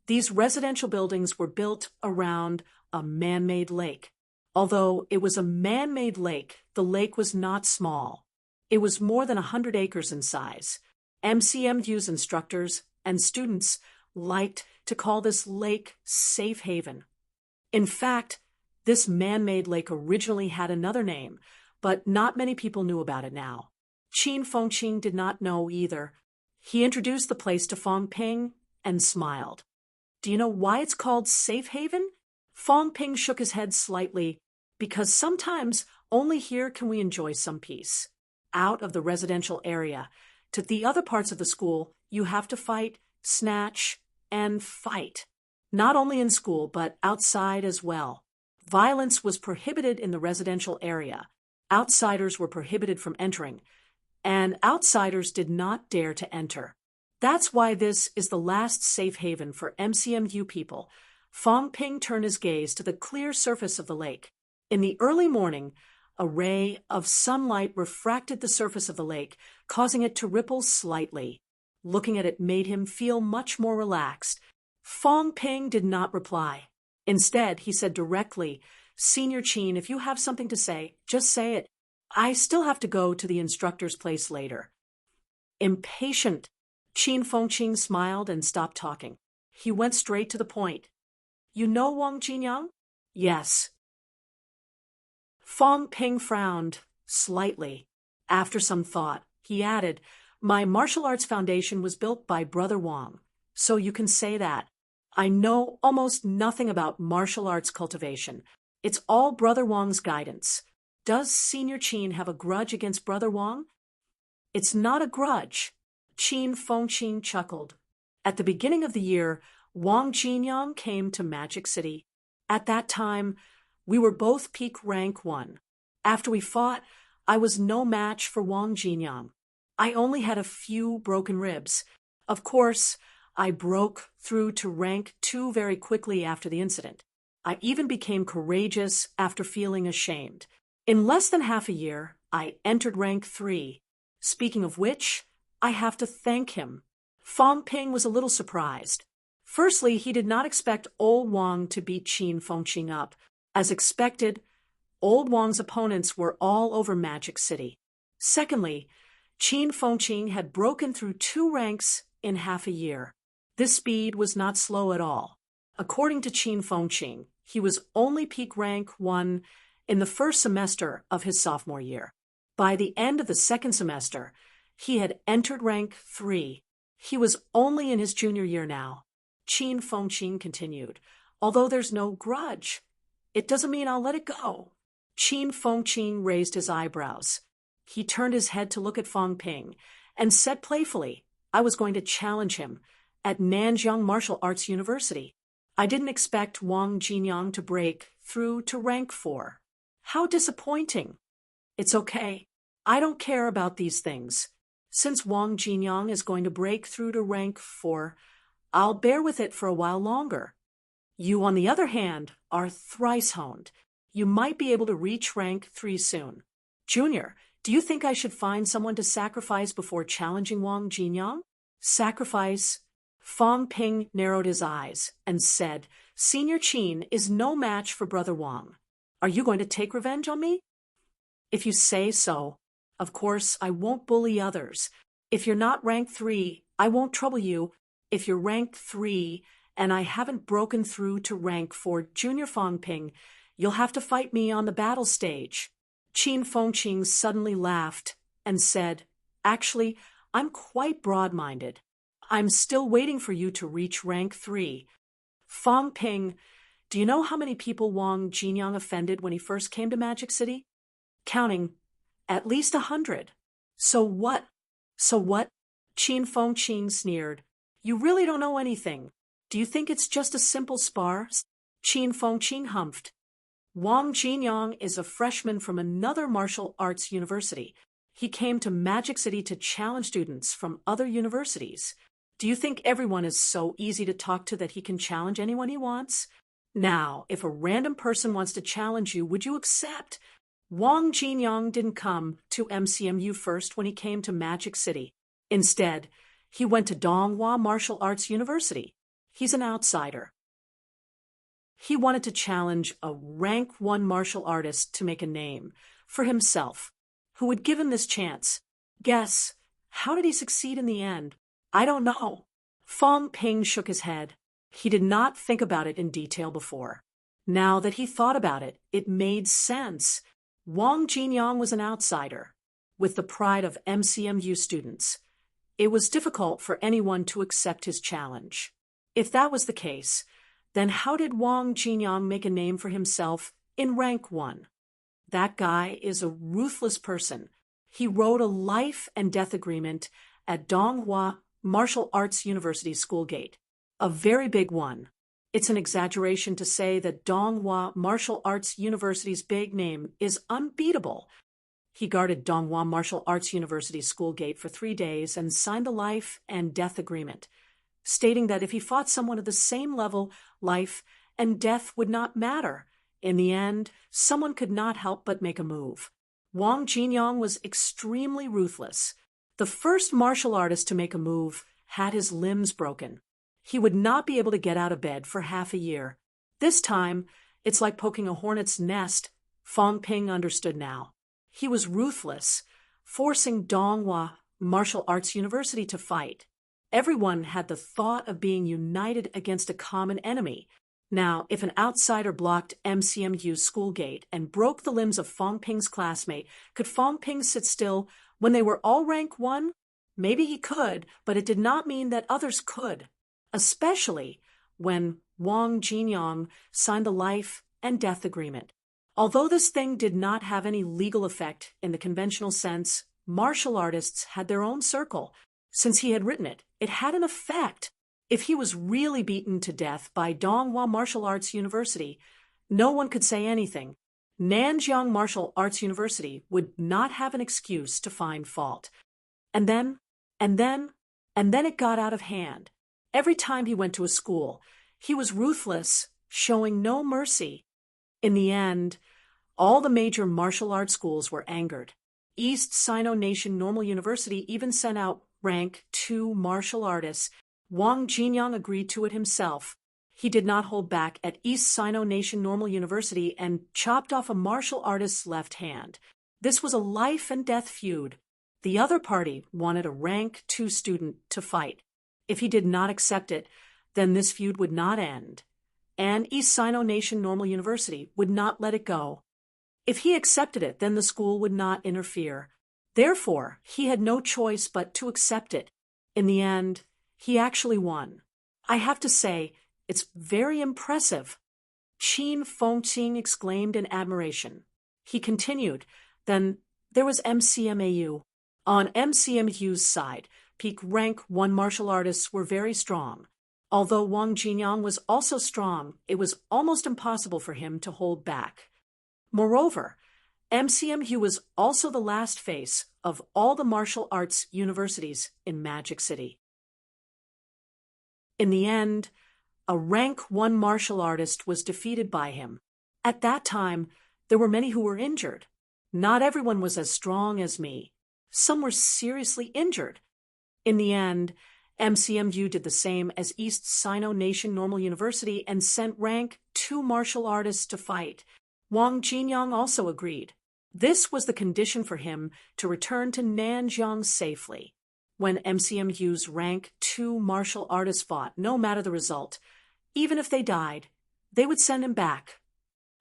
These residential buildings were built around a man-made lake. Although it was a man-made lake, the lake was not small. It was more than 100 acres in size. MCM View's instructors and students liked to call this lake Safe Haven. In fact, this man-made lake originally had another name, but not many people knew about it now. Qin Fengqing did not know either. He introduced the place to Fong Ping and smiled. Do you know why it's called Safe Haven? Fong Ping shook his head slightly, because sometimes only here can we enjoy some peace. Out of the residential area, to the other parts of the school, you have to fight, snatch, and fight. Not only in school, but outside as well. Violence was prohibited in the residential area. Outsiders were prohibited from entering, and outsiders did not dare to enter. That's why this is the last safe haven for MCMU people. Fong Ping turned his gaze to the clear surface of the lake. In the early morning, a ray of sunlight refracted the surface of the lake, causing it to ripple slightly. Looking at it made him feel much more relaxed. Fong Ping did not reply. Instead, he said directly, Senior Qin, if you have something to say, just say it. I still have to go to the instructor's place later. Impatient, Qin Fengqing smiled and stopped talking. He went straight to the point. You know Wang Jinyang? Yes. Fong Ping frowned slightly. After some thought, he added, My martial arts foundation was built by Brother Wang, so you can say that. I know almost nothing about martial arts cultivation. It's all Brother Wang's guidance. Does Senior Qin have a grudge against Brother Wang? It's not a grudge. Qin Fengqing chuckled. At the beginning of the year, Wang Jinyang came to Magic City. At that time, we were both peak rank 1. After we fought, I was no match for Wang Jinyang. I only had a few broken ribs. Of course, I broke through to rank 2 very quickly after the incident. I even became courageous after feeling ashamed. In less than half a year, I entered rank 3. Speaking of which, I have to thank him. Fong Ping was a little surprised. Firstly, he did not expect Old Wang to beat Qin Fengqing up. As expected, Old Wang's opponents were all over Magic City. Secondly, Qin Fengqing had broken through 2 ranks in half a year. This speed was not slow at all. According to Qin Fengqing, he was only peak rank 1 in the first semester of his sophomore year. By the end of the second semester, he had entered rank 3. He was only in his junior year now. Qin Fengqing continued, Although there's no grudge, it doesn't mean I'll let it go. Qin Fengqing raised his eyebrows. He turned his head to look at Fong Ping and said playfully, I was going to challenge him at Nanjiang Martial Arts University. I didn't expect Wang Jinyang to break through to rank 4. How disappointing. It's okay. I don't care about these things. Since Wang Jinyang is going to break through to rank 4, I'll bear with it for a while longer. You, on the other hand, are thrice honed. You might be able to reach rank 3 soon. Junior, do you think I should find someone to sacrifice before challenging Wang Jinyang? Sacrifice? Fong Ping narrowed his eyes and said, Senior Qin is no match for Brother Wang. Are you going to take revenge on me? If you say so. Of course, I won't bully others. If you're not rank 3, I won't trouble you. If you're rank 3 and I haven't broken through to rank 4, Junior Fong Ping, you'll have to fight me on the battle stage. Qin Fengqing suddenly laughed and said, Actually, I'm quite broad-minded. I'm still waiting for you to reach rank 3. Fong Ping, do you know how many people Wang Jinyang offended when he first came to Magic City? Counting, at least 100. So what? So what? Qin Feng Qing sneered. You really don't know anything. Do you think it's just a simple spar? Qin Feng Qing humphed. Wang Jinyang is a freshman from another martial arts university. He came to Magic City to challenge students from other universities. Do you think everyone is so easy to talk to that he can challenge anyone he wants? Now, if a random person wants to challenge you, would you accept? Wang Jinyang didn't come to MCMU first when he came to Magic City. Instead, he went to Donghua Martial Arts University. He's an outsider. He wanted to challenge a rank 1 martial artist to make a name for himself. Who would give him this chance? Guess, how did he succeed in the end? I don't know. Fong Ping shook his head. He did not think about it in detail before. Now that he thought about it, it made sense. Wang Jinyang was an outsider, with the pride of MCMU students. It was difficult for anyone to accept his challenge. If that was the case, then how did Wang Jinyang make a name for himself in rank 1? That guy is a ruthless person. He wrote a life and death agreement at Donghua Martial Arts University school gate. A very big one. It's an exaggeration to say that Donghua Martial Arts University's big name is unbeatable. He guarded Donghua Martial Arts University school gate for 3 days and signed the life and death agreement, stating that if he fought someone at the same level, life and death would not matter. In the end, someone could not help but make a move. Wang Jinyang was extremely ruthless. The first martial artist to make a move had his limbs broken. He would not be able to get out of bed for half a year. This time, it's like poking a hornet's nest. Fong Ping understood now. He was ruthless, forcing Donghua Martial Arts University to fight. Everyone had the thought of being united against a common enemy. Now, if an outsider blocked MCMU's school gate and broke the limbs of Fong Ping's classmate, could Fong Ping sit still when they were all rank 1? Maybe he could, but it did not mean that others could, especially when Wang Jinyang signed the life and death agreement. Although this thing did not have any legal effect in the conventional sense, martial artists had their own circle. Since he had written it, it had an effect. If he was really beaten to death by Donghua Martial Arts University, no one could say anything. Nanjiang Martial Arts University would not have an excuse to find fault. And then it got out of hand. Every time he went to a school, he was ruthless, showing no mercy. In the end, all the major martial arts schools were angered. East Sino Nation Normal University even sent out rank 2 martial artists. Wang Jinyang agreed to it himself. He did not hold back at East Sino Nation Normal University and chopped off a martial artist's left hand. This was a life and death feud. The other party wanted a rank 2 student to fight. If he did not accept it, then this feud would not end, and East Sino Nation Normal University would not let it go. If he accepted it, then the school would not interfere. Therefore, he had no choice but to accept it. In the end, he actually won. I have to say, it's very impressive. Qin Fengqing exclaimed in admiration. He continued, then there was MCMAU. On MCMU's side, peak rank 1 martial artists were very strong. Although Wang Jinyang was also strong, it was almost impossible for him to hold back. Moreover, MCMU was also the last face of all the martial arts universities in Magic City. In the end, a rank 1 martial artist was defeated by him. At that time, there were many who were injured. Not everyone was as strong as me. Some were seriously injured. In the end, MCMU did the same as East Sino Nation Normal University and sent rank 2 martial artists to fight. Wang Jinyang also agreed. This was the condition for him to return to Nanjiang safely. When MCMU's rank 2 martial artists fought, no matter the result, even if they died, they would send him back.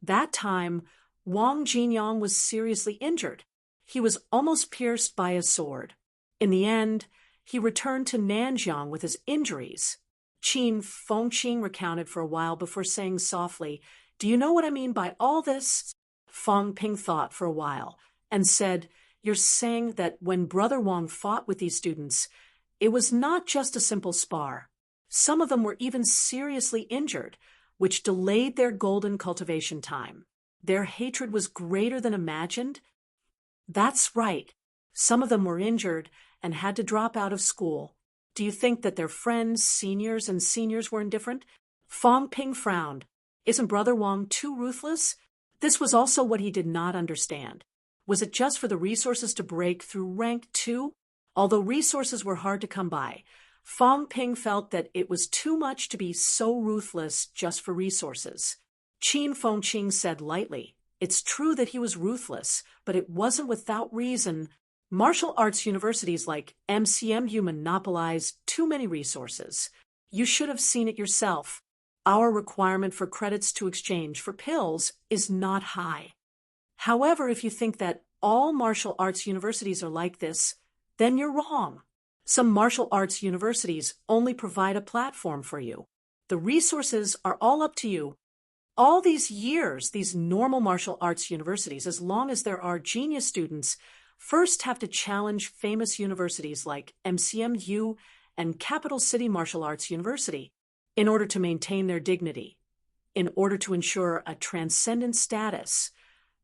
That time, Wang Jinyang was seriously injured. He was almost pierced by a sword. In the end, he returned to Nanjiang with his injuries. Qin Fengqing recounted for a while before saying softly, "Do you know what I mean by all this?" Feng Ping thought for a while and said, "You're saying that when Brother Wang fought with these students, it was not just a simple spar. Some of them were even seriously injured, which delayed their golden cultivation time. Their hatred was greater than imagined?" "That's right. Some of them were injured and had to drop out of school. Do you think that their friends, seniors, and seniors were indifferent?" Feng Ping frowned. "Isn't Brother Wang too ruthless?" This was also what he did not understand. Was it just for the resources to break through rank 2? Although resources were hard to come by, Feng Ping felt that it was too much to be so ruthless just for resources. Qin Fengqing said lightly, "It's true that he was ruthless, but it wasn't without reason. Martial arts universities like MCMU monopolize too many resources. You should have seen it yourself. Our requirement for credits to exchange for pills is not high. However, if you think that all martial arts universities are like this, then you're wrong. Some martial arts universities only provide a platform for you. The resources are all up to you. All these years, these normal martial arts universities, as long as there are genius students, first have to challenge famous universities like MCMU and Capital City Martial Arts University in order to maintain their dignity, in order to ensure a transcendent status.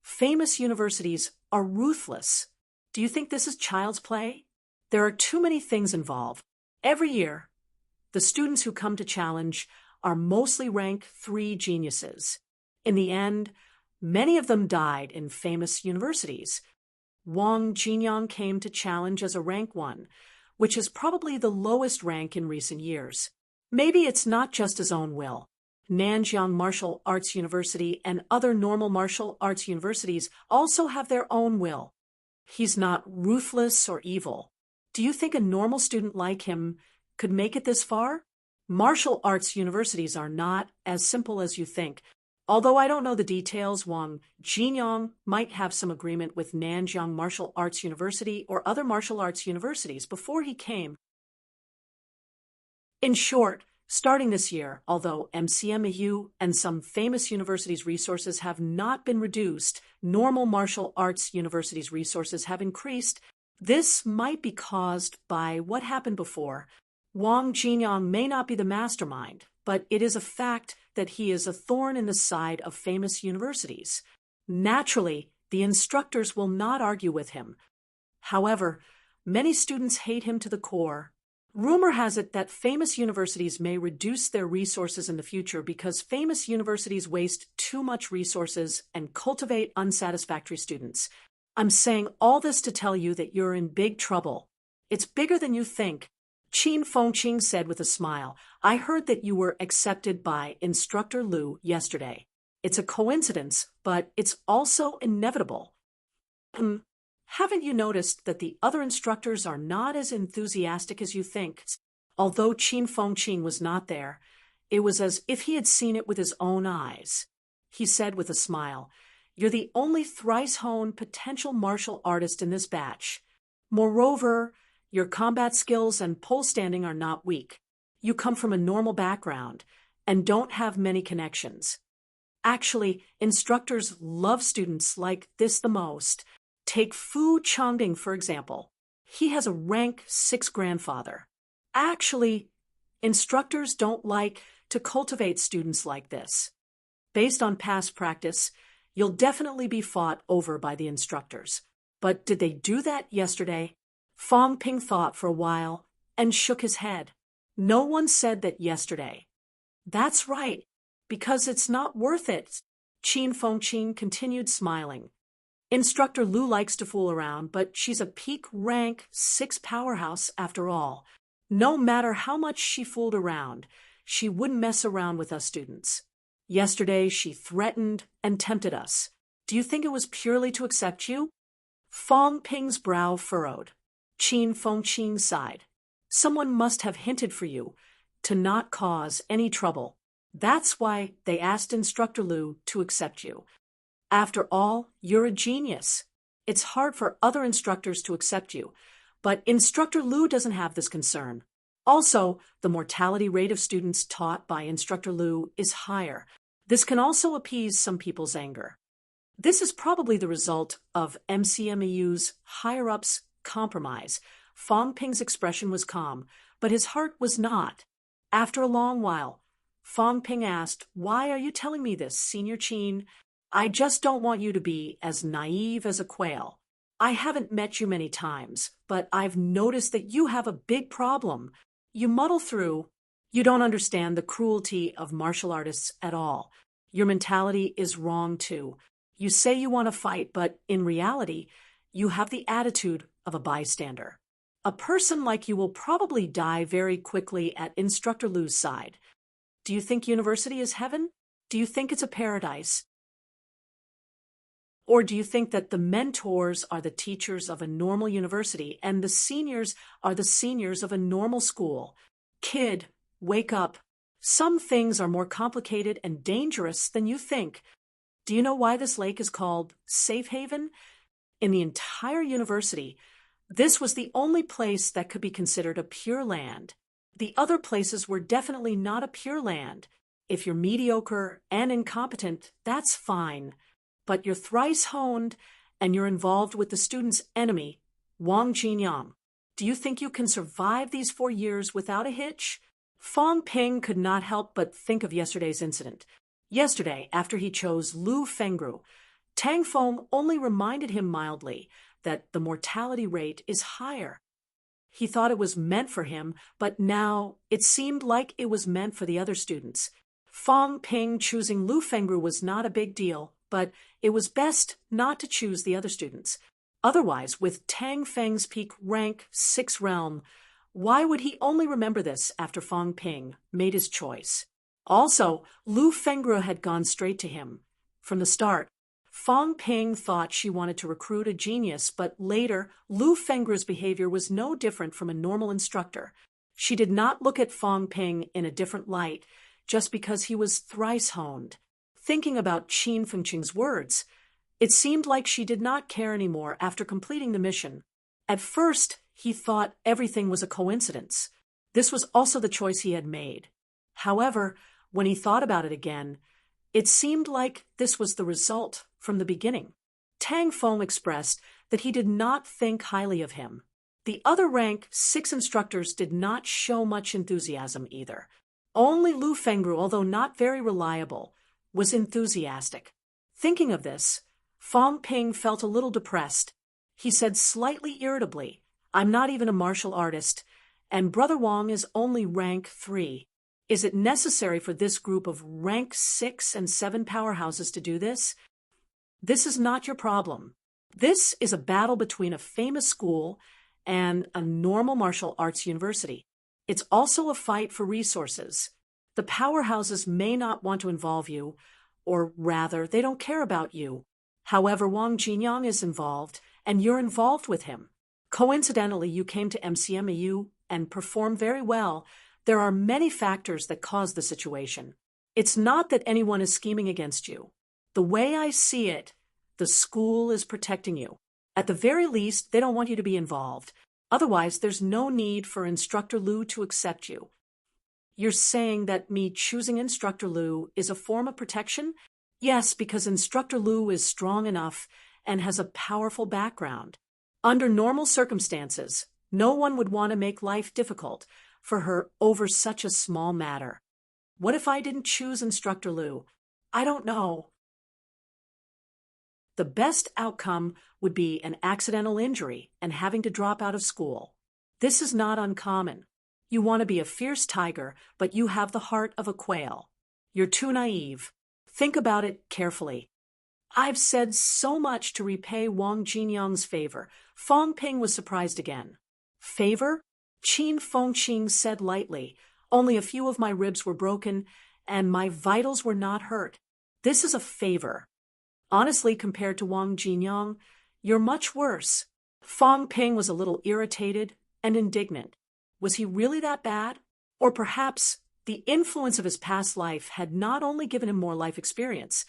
Famous universities are ruthless. Do you think this is child's play? There are too many things involved. Every year, the students who come to challenge are mostly rank 3 geniuses. In the end, many of them died in famous universities. Wang Jinyang came to challenge as a rank 1, which is probably the lowest rank in recent years. Maybe it's not just his own will. Nanjiang Martial Arts University and other normal martial arts universities also have their own will. He's not ruthless or evil. Do you think a normal student like him could make it this far? Martial arts universities are not as simple as you think. Although I don't know the details, Wang Jinyang might have some agreement with Nanjiang Martial Arts University or other martial arts universities before he came. In short, starting this year, although MCMU and some famous universities' resources have not been reduced, normal martial arts universities' resources have increased. This might be caused by what happened before. Wang Jinyang may not be the mastermind, but it is a fact that he is a thorn in the side of famous universities. Naturally, the instructors will not argue with him. However, many students hate him to the core. Rumor has it that famous universities may reduce their resources in the future because famous universities waste too much resources and cultivate unsatisfactory students. I'm saying all this to tell you that you're in big trouble. It's bigger than you think. Qin Fengqing said with a smile, "I heard that you were accepted by Instructor Liu yesterday. It's a coincidence, but it's also inevitable. Haven't you noticed that the other instructors are not as enthusiastic as you think?" Although Qin Fengqing was not there, it was as if he had seen it with his own eyes. He said with a smile, "You're the only thrice-honed potential martial artist in this batch. Moreover, your combat skills and pole standing are not weak. You come from a normal background and don't have many connections. Actually, instructors love students like this the most. Take Fu Changding, for example. He has a rank 6 grandfather. Actually, instructors don't like to cultivate students like this. Based on past practice, you'll definitely be fought over by the instructors. But did they do that yesterday?" Feng Ping thought for a while and shook his head. "No one said that yesterday." "That's right, because it's not worth it." Qin Fengqing continued smiling. "Instructor Liu likes to fool around, but she's a peak rank 6 powerhouse after all. No matter how much she fooled around, she wouldn't mess around with us students. Yesterday she threatened and tempted us. Do you think it was purely to accept you?" Feng Ping's brow furrowed. Qin Fengqing sighed. "Someone must have hinted for you to not cause any trouble. That's why they asked Instructor Liu to accept you. After all, you're a genius. It's hard for other instructors to accept you, But Instructor Liu doesn't have this concern. Also, the mortality rate of students taught by Instructor Liu is higher. This can also appease some people's anger. This is probably the result of MCMEU's higher-ups' compromise. Fong Ping's expression was calm, but his heart was not. After a long while, Fong Ping asked, "Why are you telling me this, Senior Qin? I just don't want you to be as naive as a quail. I haven't met you many times, but I've noticed that you have a big problem. You muddle through. You don't understand the cruelty of martial artists at all. Your mentality is wrong too. You say you want to fight, but in reality, you have the attitude of a bystander. A person like you will probably die very quickly at Instructor Liu's side. Do you think university is heaven? Do you think it's a paradise? Or do you think that the mentors are the teachers of a normal university and the seniors are the seniors of a normal school? Kid, wake up. Some things are more complicated and dangerous than you think. Do you know why this lake is called Safe Haven? In the entire university, this was the only place that could be considered a pure land. The other places were definitely not a pure land. If you're mediocre and incompetent, that's fine. But you're thrice honed and you're involved with the student's enemy, Wang Jinyang. Do you think you can survive these 4 years without a hitch? Fong Ping could not help but think of yesterday's incident. Yesterday, after he chose Lu Fengru, Tang Feng only reminded him mildly that the mortality rate is higher. He thought it was meant for him, but now it seemed like it was meant for the other students. Fong Ping choosing Lu Fengru was not a big deal, but it was best not to choose the other students. Otherwise, with Tang Feng's peak rank 6 realm, why would he only remember this after Fong Ping made his choice? Also, Lu Fengru had gone straight to him. From the start, Fong Ping thought she wanted to recruit a genius, but later, Lu Fengru's behavior was no different from a normal instructor. She did not look at Fong Ping in a different light just because he was thrice honed. Thinking about Qin Fengqing's words, it seemed like she did not care anymore after completing the mission. At first, he thought everything was a coincidence. This was also the choice he had made. However, when he thought about it again, it seemed like this was the result from the beginning. Tang Feng expressed that he did not think highly of him. The other rank 6 instructors did not show much enthusiasm either. Only Lu Fengru, although not very reliable, was enthusiastic. Thinking of this, Fong Ping felt a little depressed. He said slightly irritably, "I'm not even a martial artist, and Brother Wang is only rank 3. Is it necessary for this group of rank 6 and 7 powerhouses to do this? This is not your problem. This is a battle between a famous school and a normal martial arts university. It's also a fight for resources. The powerhouses may not want to involve you, or rather, they don't care about you. However, Wang Jinyang is involved, and you're involved with him. Coincidentally, you came to MCMEU and performed very well. There are many factors that cause the situation. It's not that anyone is scheming against you. The way I see it, the school is protecting you. At the very least, they don't want you to be involved. Otherwise, there's no need for Instructor Liu to accept you. You're saying that me choosing Instructor Liu is a form of protection? Yes, because Instructor Liu is strong enough and has a powerful background. Under normal circumstances, no one would want to make life difficult for her over such a small matter. What if I didn't choose Instructor Liu? I don't know. The best outcome would be an accidental injury and having to drop out of school. This is not uncommon. You want to be a fierce tiger, but you have the heart of a quail. You're too naive. Think about it carefully. I've said so much to repay Wang Jinyang's favor. Fong Ping was surprised again. Favor? Qin Fengqing said lightly. Only a few of my ribs were broken, and my vitals were not hurt. This is a favor. Honestly, compared to Wang Jinyang, you're much worse. Fong Ping was a little irritated and indignant. Was he really that bad? Or perhaps the influence of his past life had not only given him more life experience,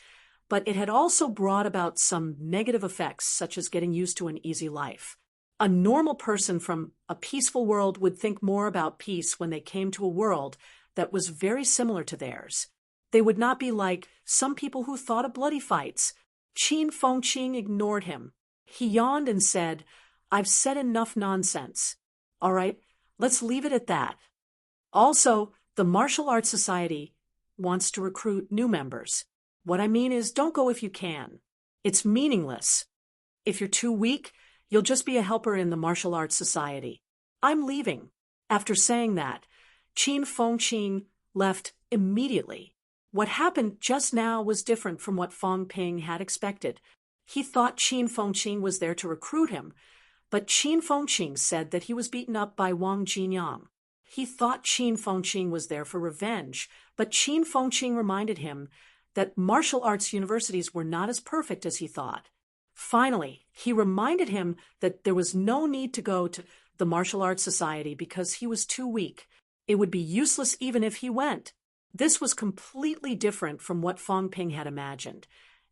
but it had also brought about some negative effects, such as getting used to an easy life. A normal person from a peaceful world would think more about peace when they came to a world that was very similar to theirs. They would not be like some people who thought of bloody fights. Qin Fengqing ignored him. He yawned and said, "I've said enough nonsense. All right, let's leave it at that. Also, the Martial Arts Society wants to recruit new members. What I mean is, don't go if you can. It's meaningless. If you're too weak, you'll just be a helper in the Martial Arts Society. I'm leaving." After saying that, Qin Fengqing left immediately. What happened just now was different from what Fang Ping had expected. He thought Qin Fengqing was there to recruit him, but Qin Fengqing said that he was beaten up by Wang Jinyang. He thought Qin Fengqing was there for revenge, but Qin Fengqing reminded him that martial arts universities were not as perfect as he thought. Finally, he reminded him that there was no need to go to the Martial Arts Society because he was too weak. It would be useless even if he went. This was completely different from what Fang Ping had imagined,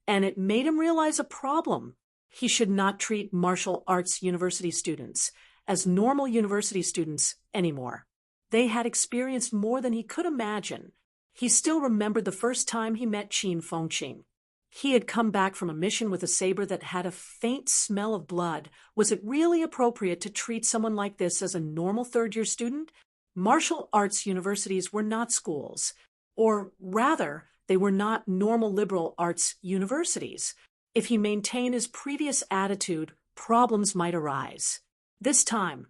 and it made him realize a problem. He should not treat martial arts university students as normal university students anymore. They had experienced more than he could imagine. He still remembered the first time he met Qin Fengqing. He had come back from a mission with a saber that had a faint smell of blood. Was it really appropriate to treat someone like this as a normal third-year student? Martial arts universities were not schools. Or rather, they were not normal liberal arts universities. If he maintained his previous attitude, problems might arise. This time,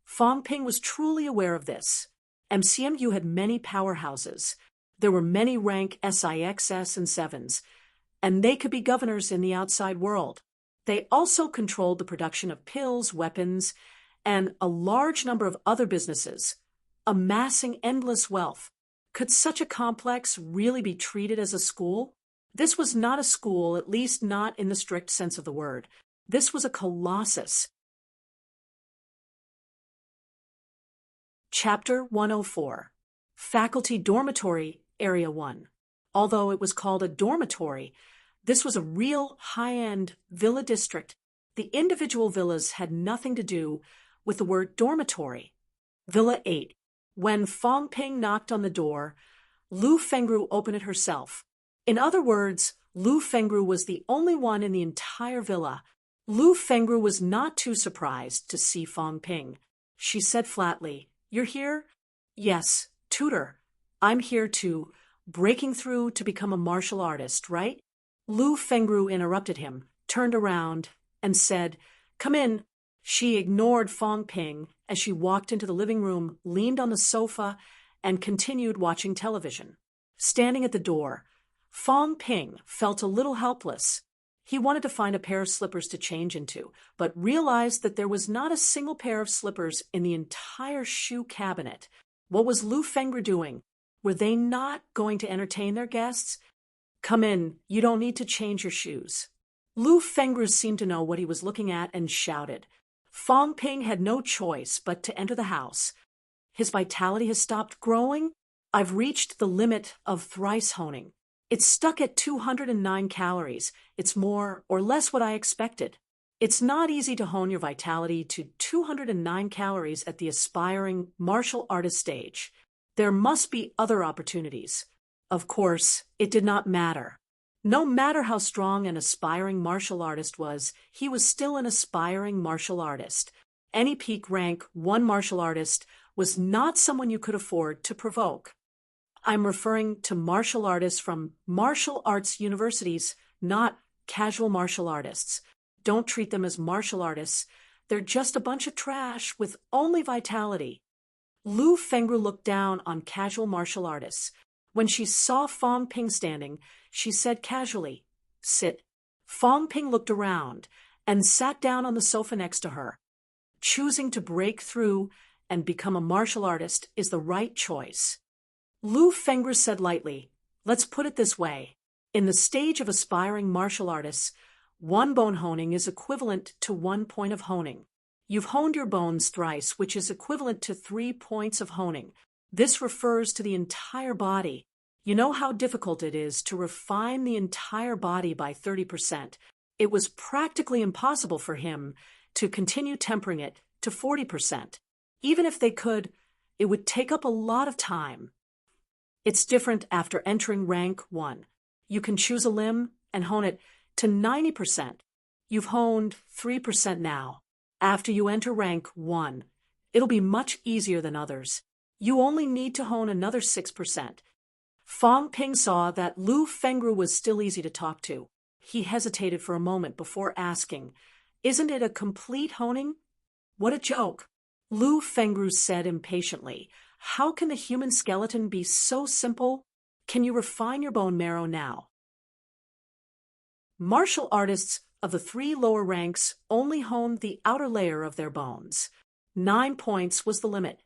Fang Ping was truly aware of this. MCMU had many powerhouses. There were many rank SIXS and 7s, and they could be governors in the outside world. They also controlled the production of pills, weapons, and a large number of other businesses, amassing endless wealth. Could such a complex really be treated as a school? This was not a school, at least not in the strict sense of the word. This was a colossus. Chapter 104. Faculty Dormitory, Area 1. Although it was called a dormitory, this was a real high-end villa district. The individual villas had nothing to do with the word dormitory. Villa 8. When Fang Ping knocked on the door, Lu Fengru opened it herself. In other words, Lu Fengru was the only one in the entire villa. Lu Fengru was not too surprised to see Fang Ping. She said flatly, "You're here?" "Yes, tutor. I'm here to breaking through to become a martial artist, right?" Lu Fengru interrupted him, turned around, and said, "Come in." She ignored Fang Ping as she walked into the living room, leaned on the sofa, and continued watching television. Standing at the door, Fang Ping felt a little helpless. He wanted to find a pair of slippers to change into, but realized that there was not a single pair of slippers in the entire shoe cabinet. What was Lu Fengru doing? Were they not going to entertain their guests? "Come in, you don't need to change your shoes." Lu Fengru seemed to know what he was looking at and shouted. Fang Ping had no choice but to enter the house. "His vitality has stopped growing? I've reached the limit of thrice honing. It's stuck at 209 calories. It's more or less what I expected. It's not easy to hone your vitality to 209 calories at the aspiring martial artist stage. There must be other opportunities." Of course, it did not matter. No matter how strong an aspiring martial artist was, he was still an aspiring martial artist. Any peak rank 1 martial artist was not someone you could afford to provoke. I'm referring to martial artists from martial arts universities, not casual martial artists. Don't treat them as martial artists. They're just a bunch of trash with only vitality. Lu Fengru looked down on casual martial artists. When she saw Fang Ping standing, she said casually, "Sit." Fang Ping looked around and sat down on the sofa next to her. Choosing to break through and become a martial artist is the right choice. Lu Fengru said lightly, "Let's put it this way. In the stage of aspiring martial artists, 1 bone honing is equivalent to 1 point of honing. You've honed your bones thrice, which is equivalent to 3 points of honing. This refers to the entire body. You know how difficult it is to refine the entire body by 30%. It was practically impossible for him, to continue tempering it to 40%. Even if they could, it would take up a lot of time. It's different after entering rank 1. You can choose a limb and hone it to 90%. You've honed 3% now. After you enter rank 1, it'll be much easier than others. You only need to hone another 6%. Fong Ping saw that Lu Fengru was still easy to talk to. He hesitated for a moment before asking, "Isn't it a complete honing?" "What a joke!" Lu Fengru said impatiently. "How can the human skeleton be so simple? Can you refine your bone marrow now?" Martial artists of the 3 lower ranks only honed the outer layer of their bones. 9 points was the limit.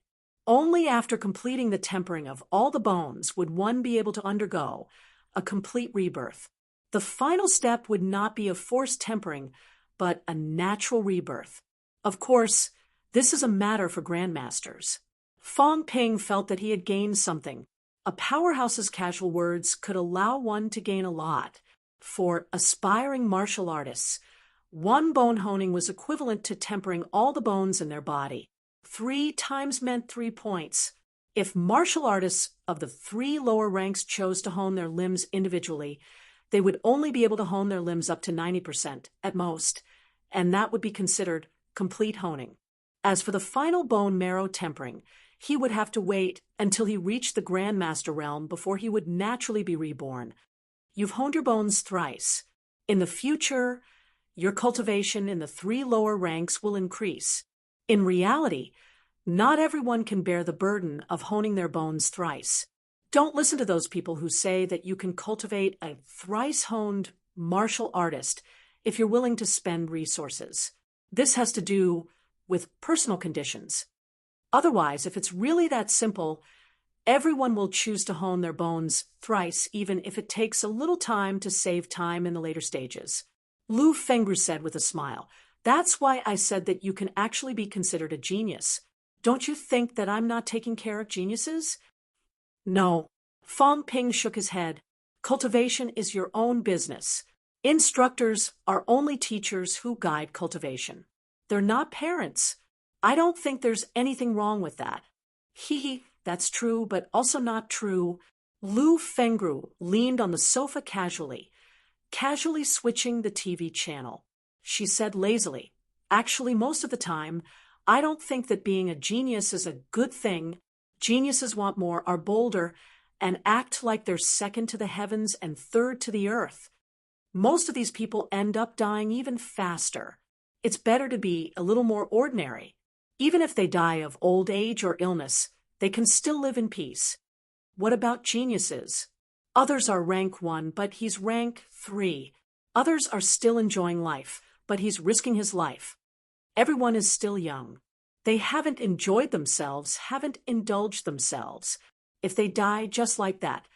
Only after completing the tempering of all the bones would one be able to undergo a complete rebirth. The final step would not be a forced tempering, but a natural rebirth. Of course, this is a matter for grandmasters. Fong Ping felt that he had gained something. A powerhouse's casual words could allow one to gain a lot. For aspiring martial artists, 1 bone honing was equivalent to tempering all the bones in their body. 3 times meant 3 points. If martial artists of the 3 lower ranks chose to hone their limbs individually, they would only be able to hone their limbs up to 90% at most, and that would be considered complete honing. As for the final bone marrow tempering, he would have to wait until he reached the Grandmaster realm before he would naturally be reborn. You've honed your bones thrice. In the future, your cultivation in the 3 lower ranks will increase. In reality, not everyone can bear the burden of honing their bones thrice. Don't listen to those people who say that you can cultivate a thrice-honed martial artist if you're willing to spend resources. This has to do with personal conditions. Otherwise, if it's really that simple, everyone will choose to hone their bones thrice, even if it takes a little time to save time in the later stages. Lu Fengru said with a smile, "That's why I said that you can actually be considered a genius. Don't you think that I'm not taking care of geniuses?" "No." Fong Ping shook his head. "Cultivation is your own business. Instructors are only teachers who guide cultivation. They're not parents. I don't think there's anything wrong with that." "Hee, that's true, but also not true." Lu Fengru leaned on the sofa casually switching the TV channel. She said lazily, "Actually, most of the time, I don't think that being a genius is a good thing. Geniuses want more, are bolder, and act like they're second to the heavens and third to the earth. Most of these people end up dying even faster. It's better to be a little more ordinary. Even if they die of old age or illness, they can still live in peace." "What about geniuses?" "Others are rank 1, but he's rank 3. Others are still enjoying life, but he's risking his life. Everyone is still young. They haven't enjoyed themselves, haven't indulged themselves. If they die just like that,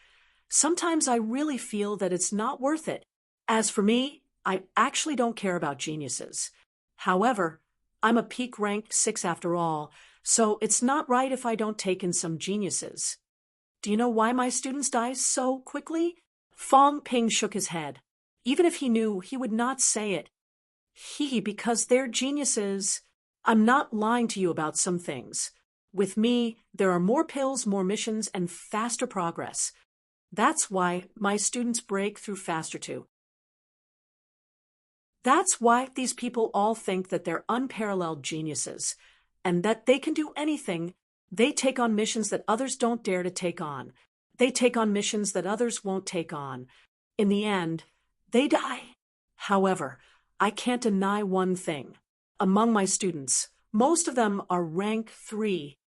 sometimes I really feel that it's not worth it. As for me, I actually don't care about geniuses. However, I'm a peak rank 6 after all, so it's not right if I don't take in some geniuses." "Do you know why my students die so quickly?" Fong Ping shook his head. Even if he knew, he would not say it. Because they're geniuses. I'm not lying to you about some things. With me, there are more pills, more missions, and faster progress. That's why my students break through faster too. That's why these people all think that they're unparalleled geniuses, and that they can do anything. They take on missions that others don't dare to take on. They take on missions that others won't take on. In the end, they die. However, I can't deny one thing. Among my students, most of them are rank 3.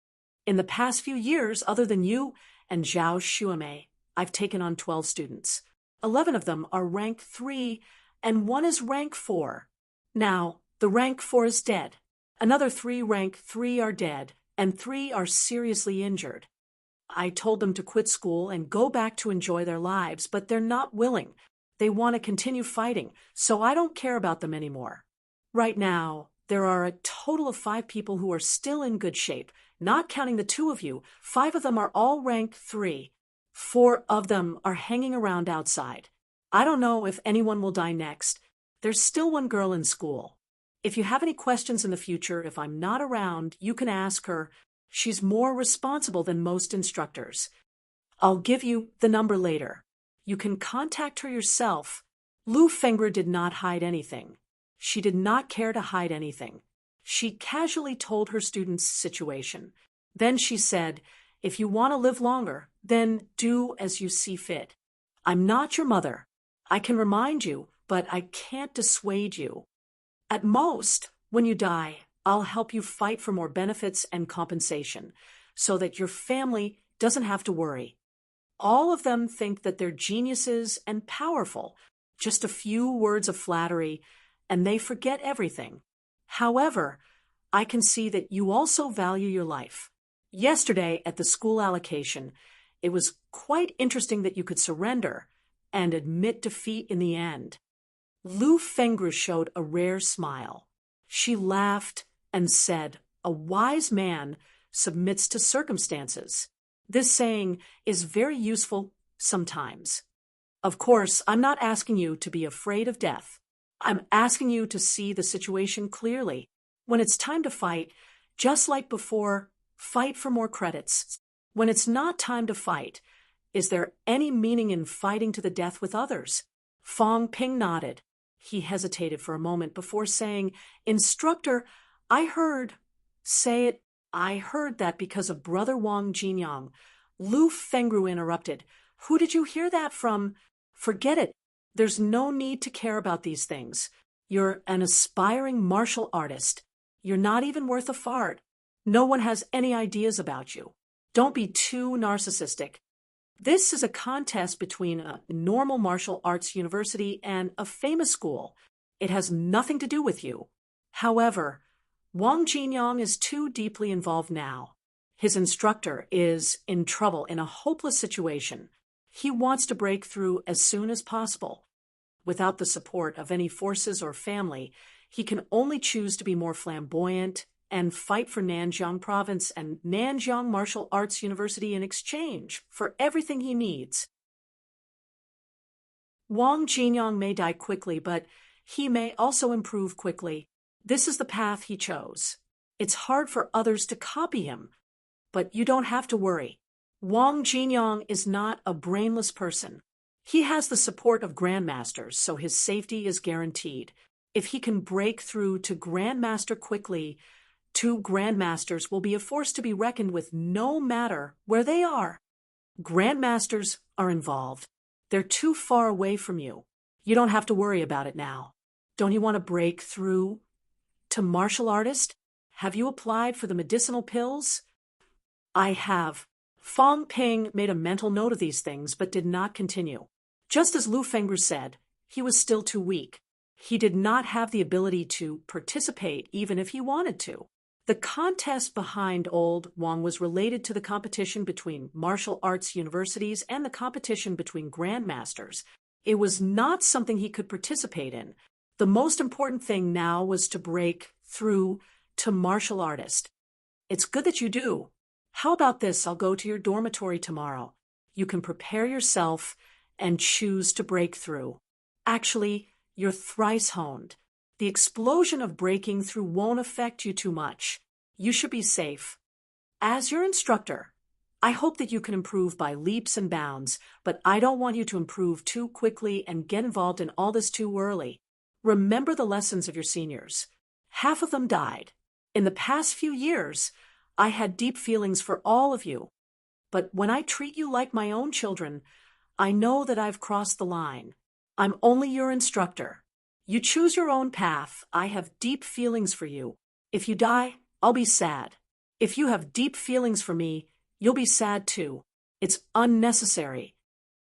In the past few years, other than you and Zhao Xuemei, I've taken on 12 students. 11 of them are rank 3, and 1 is rank 4. Now, the rank 4 is dead. Another 3 rank 3 are dead, and 3 are seriously injured. I told them to quit school and go back to enjoy their lives, but they're not willing. They want to continue fighting, so I don't care about them anymore. Right now, there are a total of 5 people who are still in good shape, not counting the 2 of you. 5 of them are all rank 3. 4 of them are hanging around outside. I don't know if anyone will die next. There's still 1 girl in school. If you have any questions in the future, if I'm not around, you can ask her. She's more responsible than most instructors. I'll give you the number later. You can contact her yourself. Lu Fengru did not hide anything. She did not care to hide anything. She casually told her students' situation. Then she said, if you want to live longer, then do as you see fit. I'm not your mother. I can remind you, but I can't dissuade you. At most, when you die, I'll help you fight for more benefits and compensation, so that your family doesn't have to worry. All of them think that they're geniuses and powerful, just a few words of flattery, and they forget everything. However, I can see that you also value your life. Yesterday at the school allocation, it was quite interesting that you could surrender and admit defeat in the end. Lu Fengru showed a rare smile. She laughed and said, a wise man submits to circumstances. This saying is very useful sometimes. Of course, I'm not asking you to be afraid of death. I'm asking you to see the situation clearly. When it's time to fight, just like before, fight for more credits. When it's not time to fight, is there any meaning in fighting to the death with others? Fong Ping nodded. He hesitated for a moment before saying, Instructor, I heard. Say it. I heard that because of Brother Wang Jinyang. Lu Fengru interrupted. Who did you hear that from? Forget it. There's no need to care about these things. You're an aspiring martial artist. You're not even worth a fart. No one has any ideas about you. Don't be too narcissistic. This is a contest between a normal martial arts university and a famous school. It has nothing to do with you. However, Wang Jinyang is too deeply involved now. His instructor is in trouble in a hopeless situation. He wants to break through as soon as possible. Without the support of any forces or family, he can only choose to be more flamboyant and fight for Nanjiang Province and Nanjiang Martial Arts University in exchange for everything he needs. Wang Jinyang may die quickly, but he may also improve quickly. This is the path he chose. It's hard for others to copy him, but you don't have to worry. Wang Jinyang is not a brainless person. He has the support of grandmasters, so his safety is guaranteed. If he can break through to grandmaster quickly, 2 grandmasters will be a force to be reckoned with no matter where they are. Grandmasters are involved. They're too far away from you. You don't have to worry about it now. Don't you want to break through to martial artist? Have you applied for the medicinal pills? I have. Fong Ping made a mental note of these things but did not continue. Just as Lu Fengru said, he was still too weak. He did not have the ability to participate even if he wanted to. The contest behind old Wang was related to the competition between martial arts universities and the competition between grandmasters. It was not something he could participate in. The most important thing now was to break through to martial artist. It's good that you do. How about this? I'll go to your dormitory tomorrow. You can prepare yourself and choose to break through. Actually, you're thrice honed. The explosion of breaking through won't affect you too much. You should be safe. As your instructor, I hope that you can improve by leaps and bounds, but I don't want you to improve too quickly and get involved in all this too early. Remember the lessons of your seniors. Half of them died. In the past few years, I had deep feelings for all of you. But when I treat you like my own children, I know that I've crossed the line. I'm only your instructor. You choose your own path. I have deep feelings for you. If you die, I'll be sad. If you have deep feelings for me, you'll be sad too. It's unnecessary.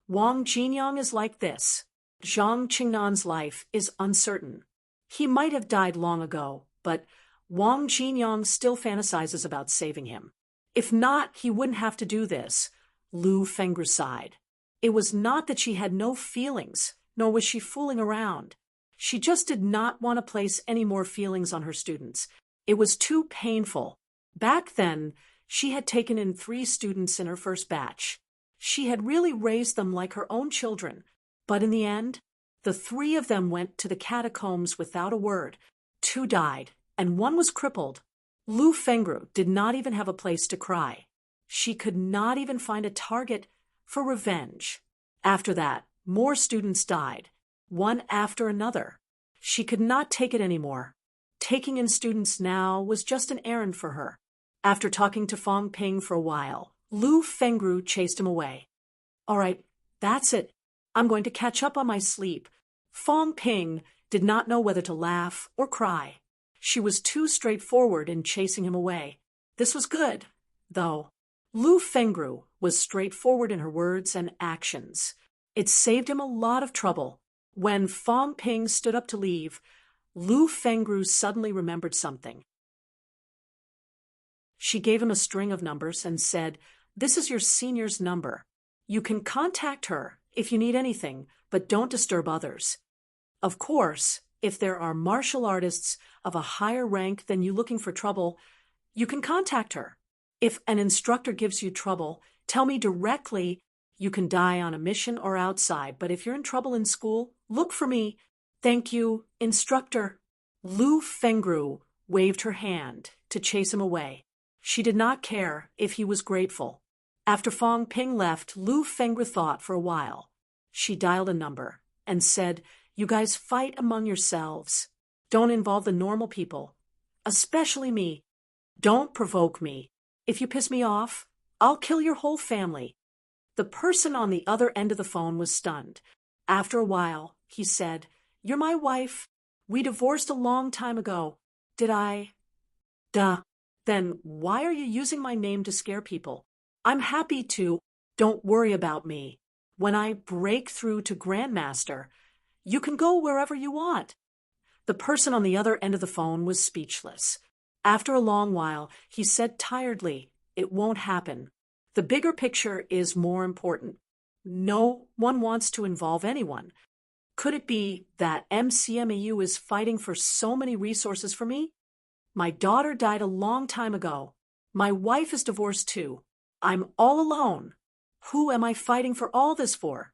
Wang Jinyang is like this. Zhang Qingnan's life is uncertain. He might have died long ago, but Wang Jinyang still fantasizes about saving him. If not, he wouldn't have to do this. Lu Fengru sighed. It was not that she had no feelings, nor was she fooling around. She just did not want to place any more feelings on her students. It was too painful. Back then, she had taken in 3 students in her first batch. She had really raised them like her own children. But in the end, the 3 of them went to the catacombs without a word. 2 died, and 1 was crippled. Lu Fengru did not even have a place to cry. She could not even find a target for revenge. After that, more students died, one after another. She could not take it anymore. Taking in students now was just an errand for her. After talking to Fong Ping for a while, Lu Fengru chased him away. All right, that's it. I'm going to catch up on my sleep. Fong Ping did not know whether to laugh or cry. She was too straightforward in chasing him away. This was good, though. Lu Fengru was straightforward in her words and actions. It saved him a lot of trouble. When Fong Ping stood up to leave, Lu Fengru suddenly remembered something. She gave him a string of numbers and said, "This is your senior's number. You can contact her if you need anything, but don't disturb others. Of course, if there are martial artists of a higher rank than you looking for trouble, you can contact her. If an instructor gives you trouble, tell me directly. You can die on a mission or outside, but if you're in trouble in school, look for me. Thank you, instructor." Lu Fengru waved her hand to chase him away. She did not care if he was grateful. After Fong Ping left, Lu Fengru thought for a while. She dialed a number and said, "You guys fight among yourselves. Don't involve the normal people, especially me. Don't provoke me. If you piss me off, I'll kill your whole family." The person on the other end of the phone was stunned. After a while, he said, "You're my wife. We divorced a long time ago. Did I?" "Duh. Then why are you using my name to scare people? I'm happy to. Don't worry about me. When I break through to Grandmaster, you can go wherever you want." The person on the other end of the phone was speechless. After a long while, he said tiredly, "It won't happen. The bigger picture is more important. No one wants to involve anyone. Could it be that MCMAU is fighting for so many resources for me? My daughter died a long time ago. My wife is divorced too. I'm all alone. Who am I fighting for all this for?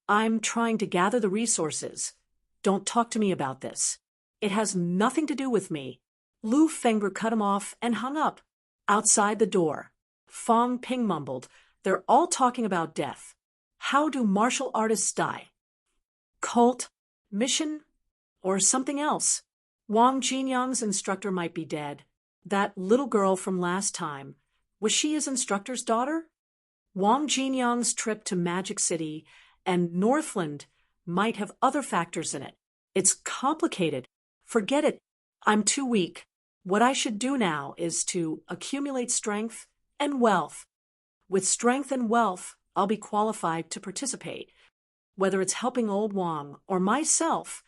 I'm trying to gather the resources. Don't talk to me about this. It has nothing to do with me." Lu Fengru cut him off and hung up. Outside the door, Fong Ping mumbled, "They're all talking about death. How do martial artists die? Cult, mission, or something else? Wang Jinyang's instructor might be dead. That little girl from last time, was she his instructor's daughter? Wang Jinyang's trip to Magic City and Northland might have other factors in it. It's complicated. Forget it. I'm too weak. What I should do now is to accumulate strength and wealth. With strength and wealth, I'll be qualified to participate. Whether it's helping old Wang or myself,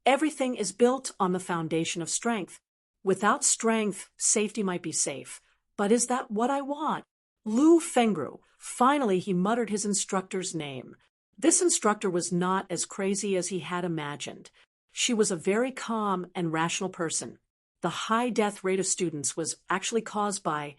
everything is built on the foundation of strength. Without strength, safety might be safe. But is that what I want?" Lu Fengru. Finally, he muttered his instructor's name. This instructor was not as crazy as he had imagined. She was a very calm and rational person. The high death rate of students was actually caused by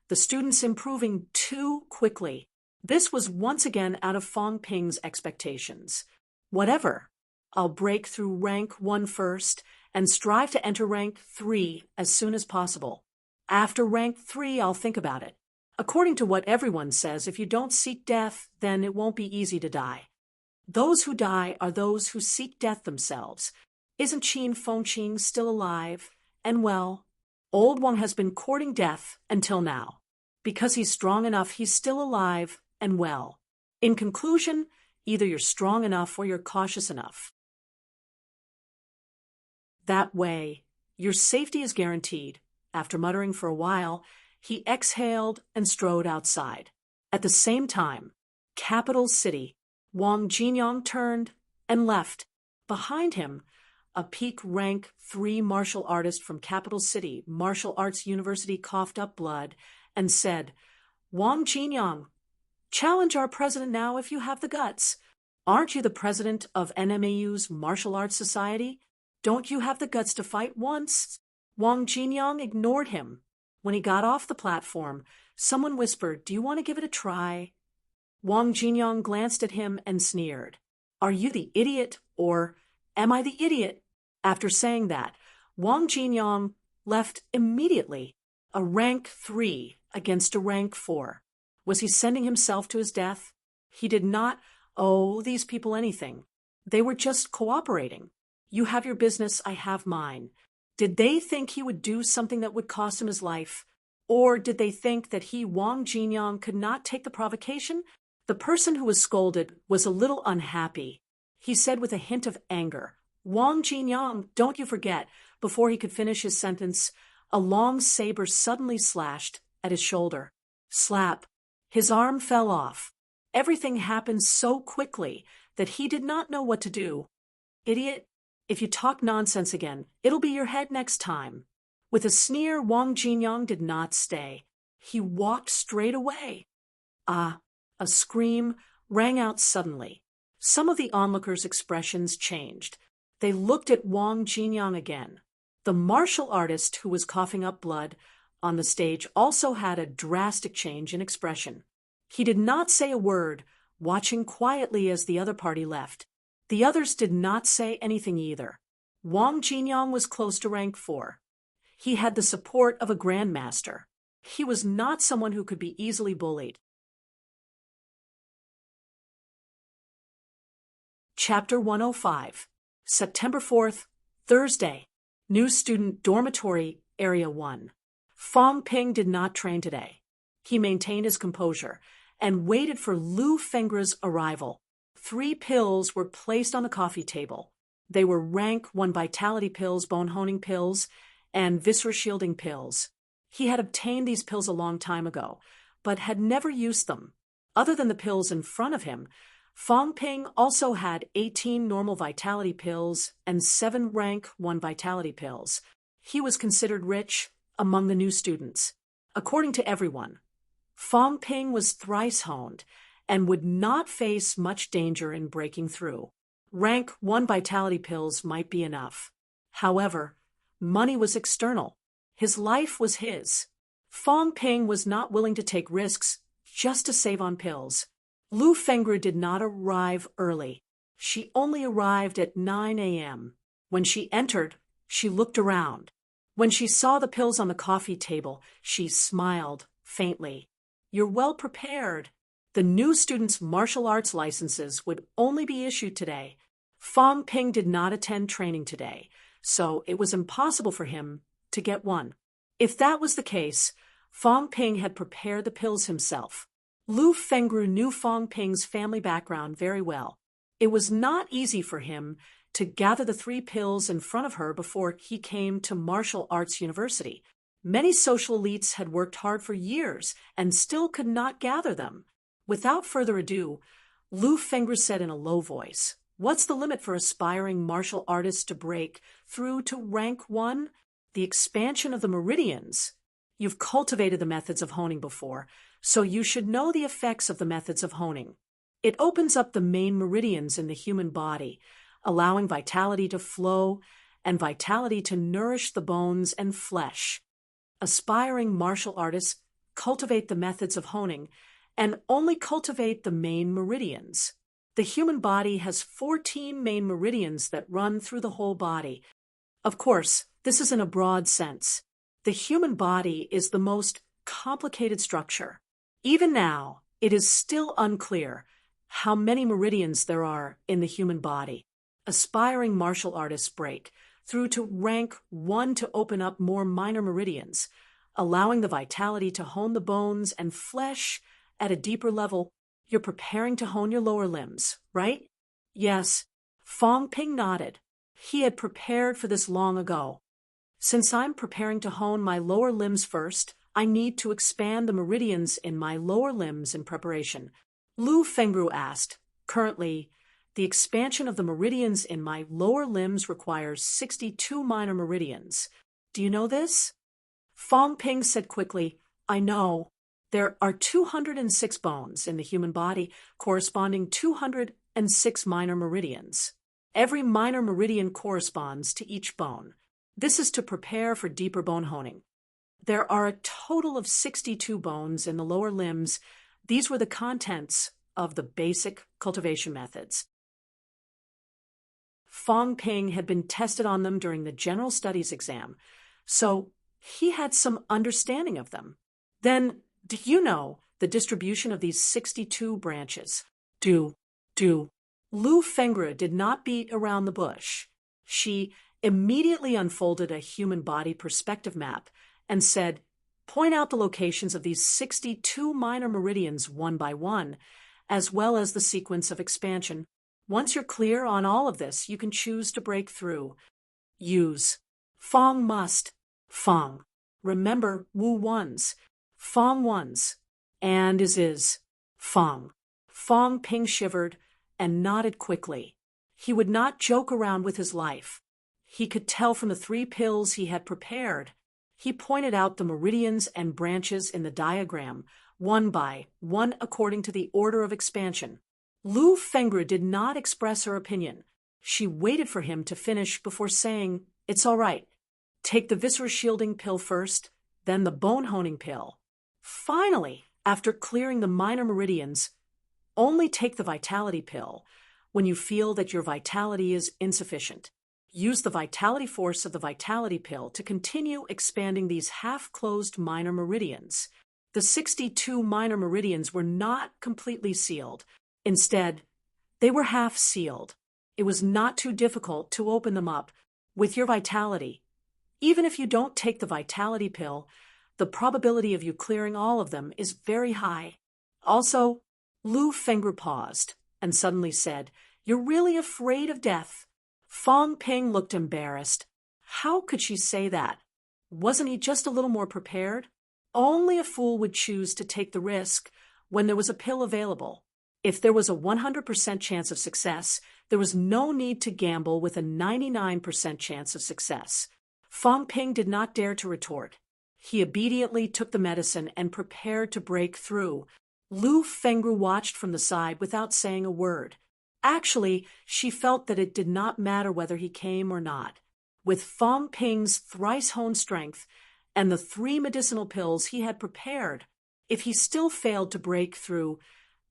the students improving too quickly. This was once again out of Fong Ping's expectations. "Whatever. I'll break through rank 1 first and strive to enter rank 3 as soon as possible. After rank 3, I'll think about it. According to what everyone says, if you don't seek death, then it won't be easy to die. Those who die are those who seek death themselves. Isn't Qin Fengqing still alive and well? Old Wang has been courting death until now. Because he's strong enough, he's still alive and well. In conclusion, either you're strong enough or you're cautious enough. That way, your safety is guaranteed." After muttering for a while, he exhaled and strode outside. At the same time, capital city, Wang Jinyang turned and left. Behind him, a peak rank 3 martial artist from capital city, Martial Arts University, coughed up blood and said, "Wang Jinyang, challenge our president now if you have the guts. Aren't you the president of NMAU's Martial Arts Society? Don't you have the guts to fight once?" Wang Jinyang ignored him. When he got off the platform, someone whispered, "Do you want to give it a try?" Wang Jinyang glanced at him and sneered. "Are you the idiot, or am I the idiot?" After saying that, Wang Jinyang left immediately, a rank 3 against a rank 4. Was he sending himself to his death? He did not owe these people anything. They were just cooperating. You have your business, I have mine. Did they think he would do something that would cost him his life? Or did they think that he, Wang Jinyang, could not take the provocation? The person who was scolded was a little unhappy. He said with a hint of anger, Wang Jinyang, don't you forget. Before he could finish his sentence, a long saber suddenly slashed at his shoulder. Slap. His arm fell off. Everything happened so quickly that he did not know what to do. Idiot, if you talk nonsense again, it'll be your head next time. With a sneer, Wang Jinyang did not stay. He walked straight away. Ah, a scream rang out suddenly. Some of the onlookers' expressions changed. They looked at Wang Jinyang again. The martial artist who was coughing up blood on the stage also had a drastic change in expression. He did not say a word, watching quietly as the other party left. The others did not say anything either. Wang Jinyang was close to rank 4. He had the support of a grandmaster. He was not someone who could be easily bullied. Chapter 105, September 4th, Thursday. New student dormitory, Area 1. Fong Ping did not train today. He maintained his composure and waited for Lu Fengra's arrival. 3 pills were placed on the coffee table. They were rank 1 vitality pills, bone honing pills, and viscera shielding pills. He had obtained these pills a long time ago, but had never used them. Other than the pills in front of him, Fong Ping also had 18 normal vitality pills and 7 rank 1 vitality pills. He was considered rich among the new students. According to everyone, Fong Ping was thrice honed and would not face much danger in breaking through. Rank 1 vitality pills might be enough. However, money was external. His life was his. Fong Ping was not willing to take risks just to save on pills. Lu Fengra did not arrive early. She only arrived at 9 a.m. When she entered, she looked around. When she saw the pills on the coffee table, she smiled faintly. You're well prepared. The new students' martial arts licenses would only be issued today. Fong Ping did not attend training today, so it was impossible for him to get one. If that was the case, Fong Ping had prepared the pills himself. Lu Fengra knew Fong Ping's family background very well. It was not easy for him to gather the 3 pills in front of her before he came to Martial Arts University. Many social elites had worked hard for years and still could not gather them. Without further ado, Lu Fengra said in a low voice, What's the limit for aspiring martial artists to break through to rank 1? The expansion of the meridians. You've cultivated the methods of honing before, so you should know the effects of the methods of honing. It opens up the main meridians in the human body, allowing vitality to flow and vitality to nourish the bones and flesh. Aspiring martial artists cultivate the methods of honing and only cultivate the main meridians. The human body has 14 main meridians that run through the whole body. Of course, this is in a broad sense. The human body is the most complicated structure. Even now, it is still unclear how many meridians there are in the human body. Aspiring martial artists break through to rank 1 to open up more minor meridians, allowing the vitality to hone the bones and flesh at a deeper level. You're preparing to hone your lower limbs, right? Yes. Fong Ping nodded. He had prepared for this long ago. Since I'm preparing to hone my lower limbs first, I need to expand the meridians in my lower limbs in preparation. Lu Fengra asked, Currently, the expansion of the meridians in my lower limbs requires 62 minor meridians. Do you know this? Fong Ping said quickly, I know. There are 206 bones in the human body, corresponding 206 minor meridians. Every minor meridian corresponds to each bone. This is to prepare for deeper bone honing. There are a total of 62 bones in the lower limbs. These were the contents of the basic cultivation methods. Fong Ping had been tested on them during the general studies exam, so he had some understanding of them. Then, do you know the distribution of these 62 branches? Do. Lu Fengru did not beat around the bush. She immediately unfolded a human body perspective map and said, point out the locations of these 62 minor meridians one by one, as well as the sequence of expansion. Once you're clear on all of this, you can choose to break through. Use. Fong must. Fong. Remember Wu ones. Fong ones. And is. Fong. Fong Ping shivered and nodded quickly. He would not joke around with his life. He could tell from the 3 pills he had prepared. He pointed out the meridians and branches in the diagram, one by one according to the order of expansion. Lu Fengru did not express her opinion. She waited for him to finish before saying, it's all right. Take the viscera shielding pill first, then the bone honing pill. Finally, after clearing the minor meridians, only take the vitality pill when you feel that your vitality is insufficient. Use the vitality force of the vitality pill to continue expanding these half-closed minor meridians. The 62 minor meridians were not completely sealed. Instead, they were half sealed. It was not too difficult to open them up with your vitality. Even if you don't take the vitality pill, the probability of you clearing all of them is very high. Also, Lu Fengru paused and suddenly said, you're really afraid of death. Fong Ping looked embarrassed. How could she say that? Wasn't he just a little more prepared? Only a fool would choose to take the risk when there was a pill available. If there was a 100% chance of success, there was no need to gamble with a 99% chance of success. Fong Ping did not dare to retort. He obediently took the medicine and prepared to break through. Lu Fengru watched from the side without saying a word. Actually, she felt that it did not matter whether he came or not. With Fong Ping's thrice-honed strength and the 3 medicinal pills he had prepared, if he still failed to break through,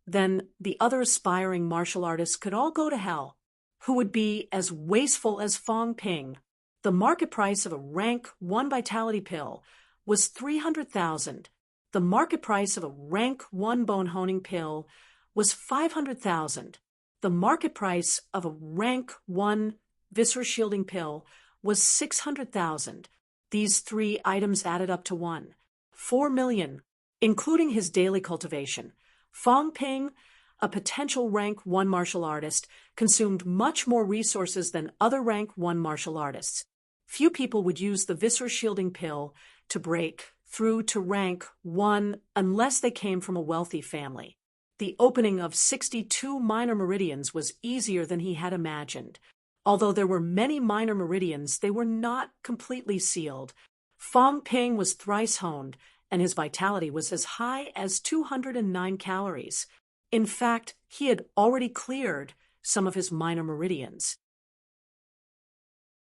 then the other aspiring martial artists could all go to hell, who would be as wasteful as Fong Ping. The market price of a rank 1 vitality pill was 300,000. The market price of a rank 1 bone honing pill was 500,000. The market price of a rank 1 viscera shielding pill was 600,000. These 3 items added up to 4 million, including his daily cultivation. Fong Ping, a potential rank 1 martial artist, consumed much more resources than other rank 1 martial artists. Few people would use the viscera shielding pill to break through to rank 1 unless they came from a wealthy family. The opening of 62 minor meridians was easier than he had imagined. Although there were many minor meridians, they were not completely sealed. Fong Ping was thrice honed, and his vitality was as high as 209 calories. In fact, he had already cleared some of his minor meridians.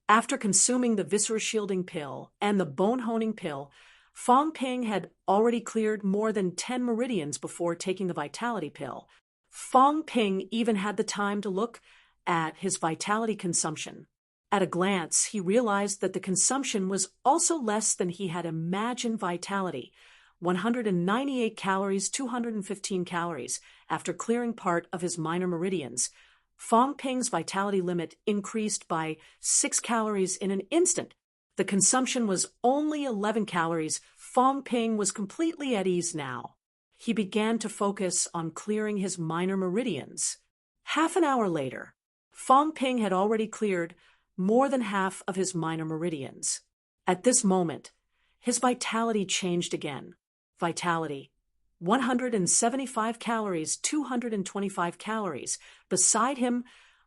After consuming the viscera shielding pill and the bone honing pill, Fong Ping had already cleared more than 10 meridians before taking the vitality pill. Fong Ping even had the time to look at his vitality consumption. At a glance, he realized that the consumption was also less than he had imagined. Vitality, 198 calories, 215 calories, after clearing part of his minor meridians. Fong Ping's vitality limit increased by 6 calories in an instant. The consumption was only 11 calories. Fong Ping was completely at ease now. He began to focus on clearing his minor meridians. Half an hour later, Fong Ping had already cleared more than half of his minor meridians. At this moment, his vitality changed again. Vitality, 175 calories, 225 calories. Beside him,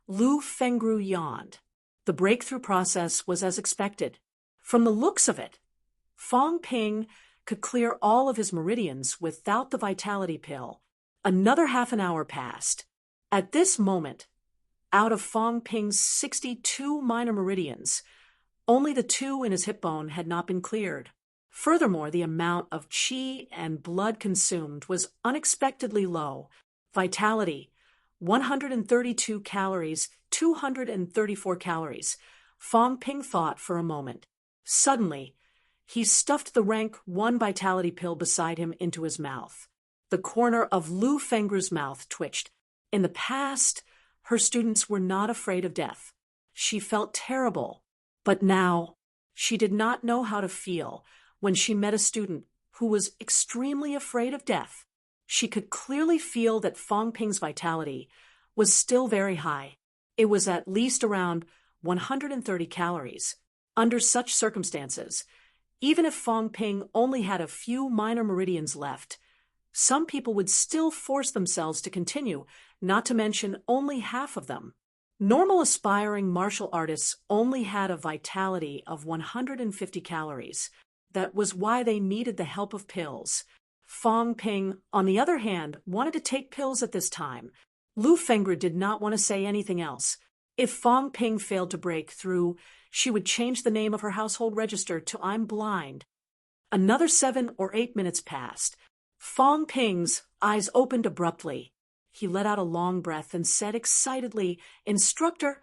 Lu Fengru yawned. The breakthrough process was as expected. From the looks of it, Fong Ping could clear all of his meridians without the vitality pill. Another half an hour passed. At this moment, out of Fong Ping's 62 minor meridians, only the 2 in his hip bone had not been cleared. Furthermore, the amount of qi and blood consumed was unexpectedly low. Vitality, 132 calories, 234 calories. Fong Ping thought for a moment. Suddenly, he stuffed the rank 1 vitality pill beside him into his mouth. The corner of Lu Fengru's mouth twitched. In the past, her students were not afraid of death. She felt terrible. But now, she did not know how to feel when she met a student who was extremely afraid of death. She could clearly feel that Fong Ping's vitality was still very high. It was at least around 130 calories. Under such circumstances, even if Fong Ping only had a few minor meridians left, some people would still force themselves to continue, not to mention only half of them. Normal aspiring martial artists only had a vitality of 150 calories. That was why they needed the help of pills. Fong Ping, on the other hand, wanted to take pills at this time. Lu Fengru did not want to say anything else. If Fong Ping failed to break through, she would change the name of her household register to I'm blind. Another 7 or 8 minutes passed. Fong Ping's eyes opened abruptly. He let out a long breath and said excitedly, "Instructor,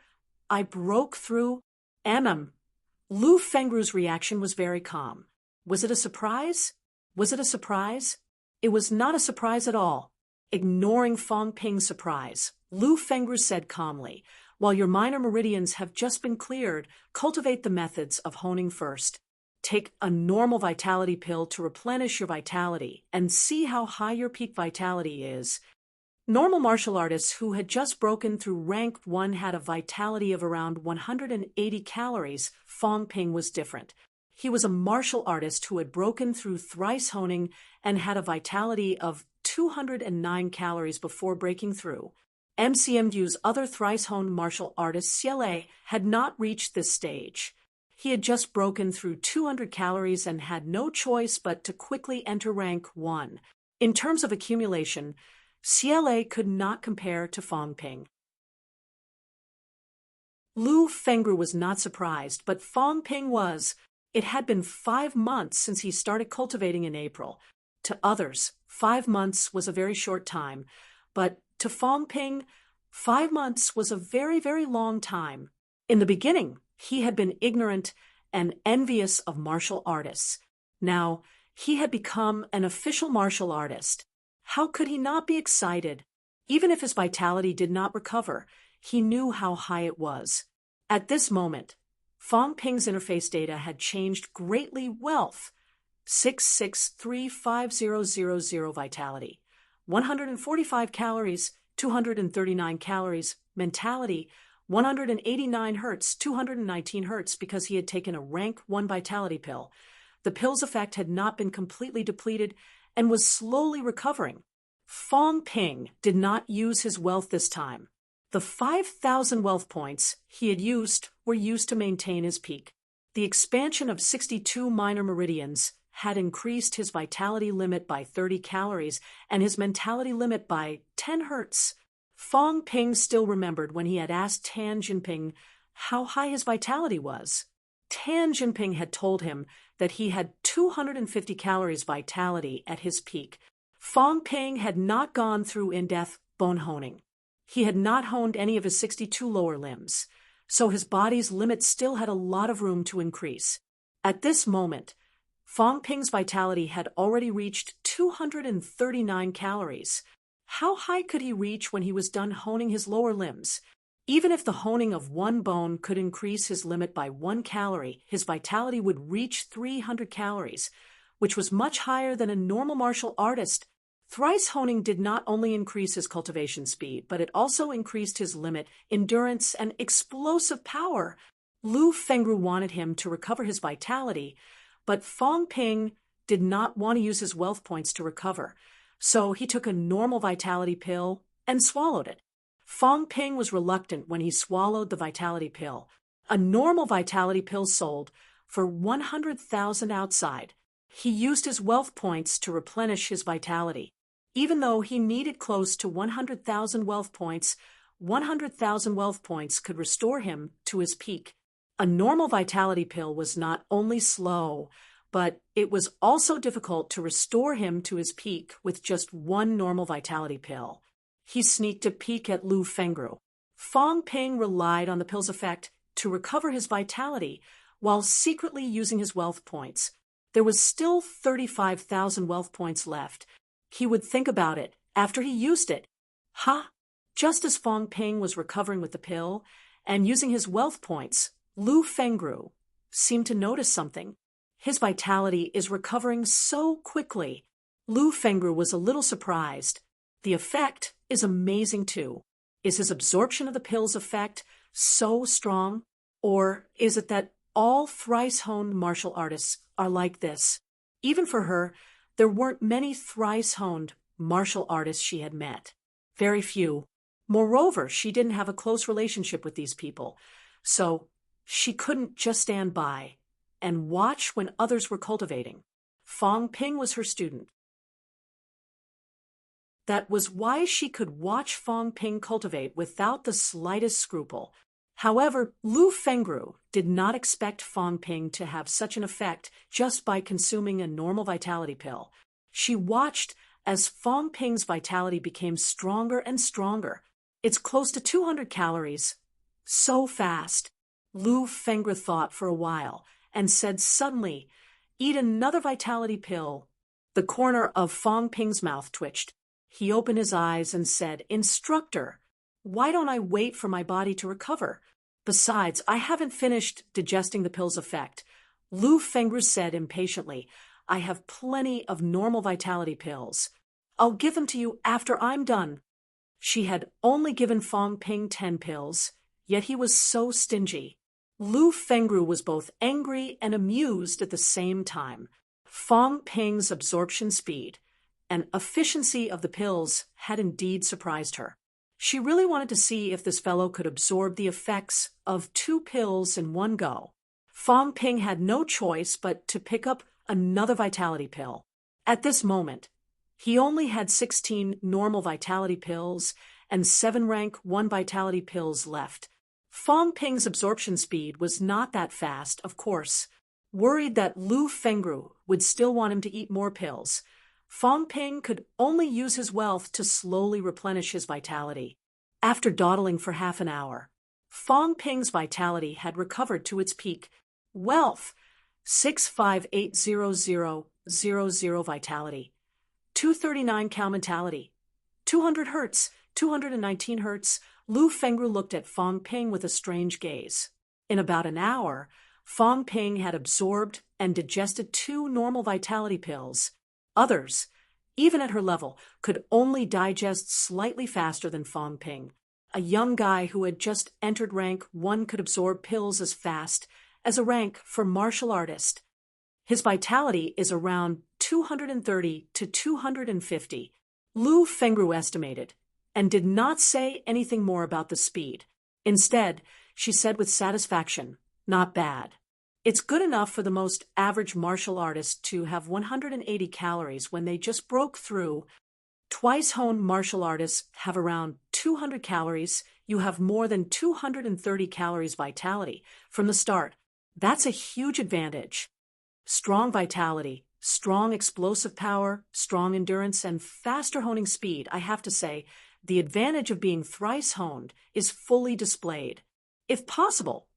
I broke through." Lu Fengru's reaction was very calm. Was it a surprise? Was it a surprise? It was not a surprise at all. Ignoring Fong Ping's surprise, Lu Fengru said calmly, "While your minor meridians have just been cleared, cultivate the methods of honing first. Take a normal vitality pill to replenish your vitality and see how high your peak vitality is." Normal martial artists who had just broken through rank 1 had a vitality of around 180 calories. Fong Ping was different. He was a martial artist who had broken through thrice honing and had a vitality of 209 calories before breaking through. MCMU's other thrice-honed martial artist, CLA, had not reached this stage. He had just broken through 200 calories and had no choice but to quickly enter rank 1. In terms of accumulation, CLA could not compare to Fong Ping. Lu Fengru was not surprised, but Fong Ping was. It had been 5 months since he started cultivating in April. To others, 5 months was a very short time, but to Fong Ping, 5 months was a very, very long time. In the beginning, he had been ignorant and envious of martial artists. Now, he had become an official martial artist. How could he not be excited? Even if his vitality did not recover, he knew how high it was. At this moment, Fong Ping's interface data had changed greatly. Wealth, 6635000 vitality, 145 calories, 239 calories, mentality, 189 hertz, 219 hertz because he had taken a rank 1 vitality pill. The pill's effect had not been completely depleted and was slowly recovering. Fong Ping did not use his wealth this time. The 5,000 wealth points he had used were used to maintain his peak. The expansion of 62 minor meridians had increased his vitality limit by 30 calories and his mentality limit by 10 hertz. Fong Ping still remembered when he had asked Tan Jinping how high his vitality was. Tan Jinping had told him that he had 250 calories vitality at his peak. Fong Ping had not gone through in-depth bone honing. He had not honed any of his 62 lower limbs, so his body's limit still had a lot of room to increase. At this moment, Fong Ping's vitality had already reached 239 calories. How high could he reach when he was done honing his lower limbs? Even if the honing of one bone could increase his limit by 1 calorie, his vitality would reach 300 calories, which was much higher than a normal martial artist. Thrice honing did not only increase his cultivation speed, but it also increased his limit, endurance, and explosive power. Lu Fengru wanted him to recover his vitality, but Fong Ping did not want to use his wealth points to recover, so he took a normal vitality pill and swallowed it. Fong Ping was reluctant when he swallowed the vitality pill. A normal vitality pill sold for 100,000 outside. He used his wealth points to replenish his vitality. Even though he needed close to 100,000 wealth points, 100,000 wealth points could restore him to his peak. A normal vitality pill was not only slow, but it was also difficult to restore him to his peak with just one normal vitality pill. he sneaked a peek at Lu Fengru. Fong Ping relied on the pill's effect to recover his vitality while secretly using his wealth points. There was still 35,000 wealth points left. He would think about it after he used it. Just as Fong Ping was recovering with the pill and using his wealth points, Lu Fengru seemed to notice something. His vitality is recovering so quickly. Lu Fengru was a little surprised. The effect is amazing too. Is his absorption of the pill's effect so strong? Or is it that all thrice-honed martial artists are like this? Even for her, there weren't many thrice-honed martial artists she had met. Very few. Moreover, she didn't have a close relationship with these people, so she couldn't just stand by and watch when others were cultivating. Fong Ping was her student. That was why she could watch Fong Ping cultivate without the slightest scruple. However, Lu Fengru did not expect Fong Ping to have such an effect just by consuming a normal vitality pill. She watched as Fong Ping's vitality became stronger and stronger. It's close to 200 calories. So fast. Lu Fengru thought for a while and said suddenly, "Eat another vitality pill." The corner of Fong Ping's mouth twitched. He opened his eyes and said, "Instructor, why don't I wait for my body to recover? Besides, I haven't finished digesting the pill's effect." Lu Fengru said impatiently, "I have plenty of normal vitality pills. I'll give them to you after I'm done." She had only given Fong Ping 10 pills, yet he was so stingy. Lu Fengru was both angry and amused at the same time. Fong Ping's absorption speed and efficiency of the pills had indeed surprised her. She really wanted to see if this fellow could absorb the effects of 2 pills in one go. Fong Ping had no choice but to pick up another vitality pill. At this moment, he only had 16 normal vitality pills and 7 rank 1 vitality pills left. Fong Ping's absorption speed was not that fast, of course. Worried that Lu Fengru would still want him to eat more pills, Fong Ping could only use his wealth to slowly replenish his vitality. After dawdling for half an hour, Fong Ping's vitality had recovered to its peak. Wealth, 6580000 vitality, 239 cal mentality, 200 hertz, 219 hertz. Lu Fengru looked at Fong Ping with a strange gaze. In about an hour, Fong Ping had absorbed and digested 2 normal vitality pills. Others, even at her level, could only digest slightly faster than Fong Ping. A young guy who had just entered rank 1 could absorb pills as fast as a rank for martial artist. His vitality is around 230 to 250. Lu Fengru estimated, and did not say anything more about the speed. Instead, she said with satisfaction, "Not bad. It's good enough for the most average martial artist to have 180 calories when they just broke through. Twice-honed martial artists have around 200 calories. You have more than 230 calories vitality from the start. That's a huge advantage. Strong vitality, strong explosive power, strong endurance, and faster honing speed. I have to say, the advantage of being thrice-honed is fully displayed. If possible,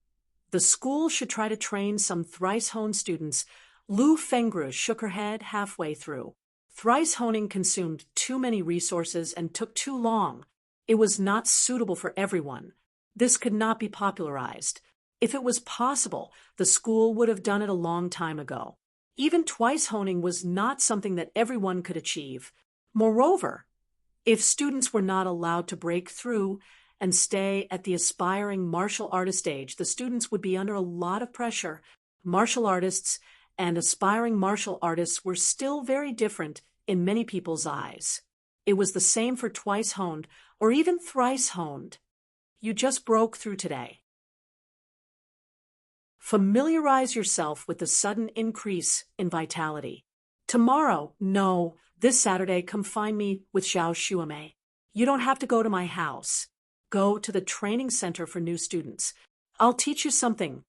the school should try to train some thrice-honed students." Lu Fengru shook her head halfway through. Thrice-honing consumed too many resources and took too long. It was not suitable for everyone. This could not be popularized. If it was possible, the school would have done it a long time ago. Even twice-honing was not something that everyone could achieve. Moreover, if students were not allowed to break through and stay at the aspiring martial artist stage, the students would be under a lot of pressure. Martial artists and aspiring martial artists were still very different in many people's eyes. It was the same for twice-honed or even thrice-honed. You just broke through today. Familiarize yourself with the sudden increase in vitality. Tomorrow, no, this Saturday, come find me with Xiao Xuemei. You don't have to go to my house. Go to the training center for new students. I'll teach you something.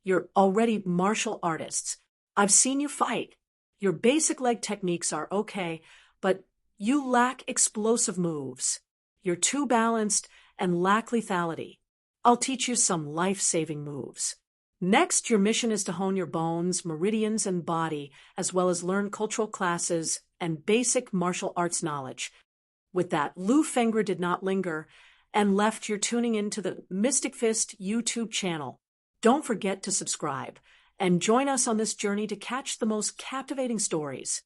You're already martial artists. I've seen you fight. Your basic leg techniques are okay, but you lack explosive moves. you're too balanced and lack lethality. I'll teach you some life-saving moves. Next, your mission is to hone your bones, meridians, and body, as well as learn cultural classes and basic martial arts knowledge. With that, Lou Fengra did not linger and left you tuning into the Mystic Fist YouTube channel. Don't forget to subscribe and join us on this journey to catch the most captivating stories.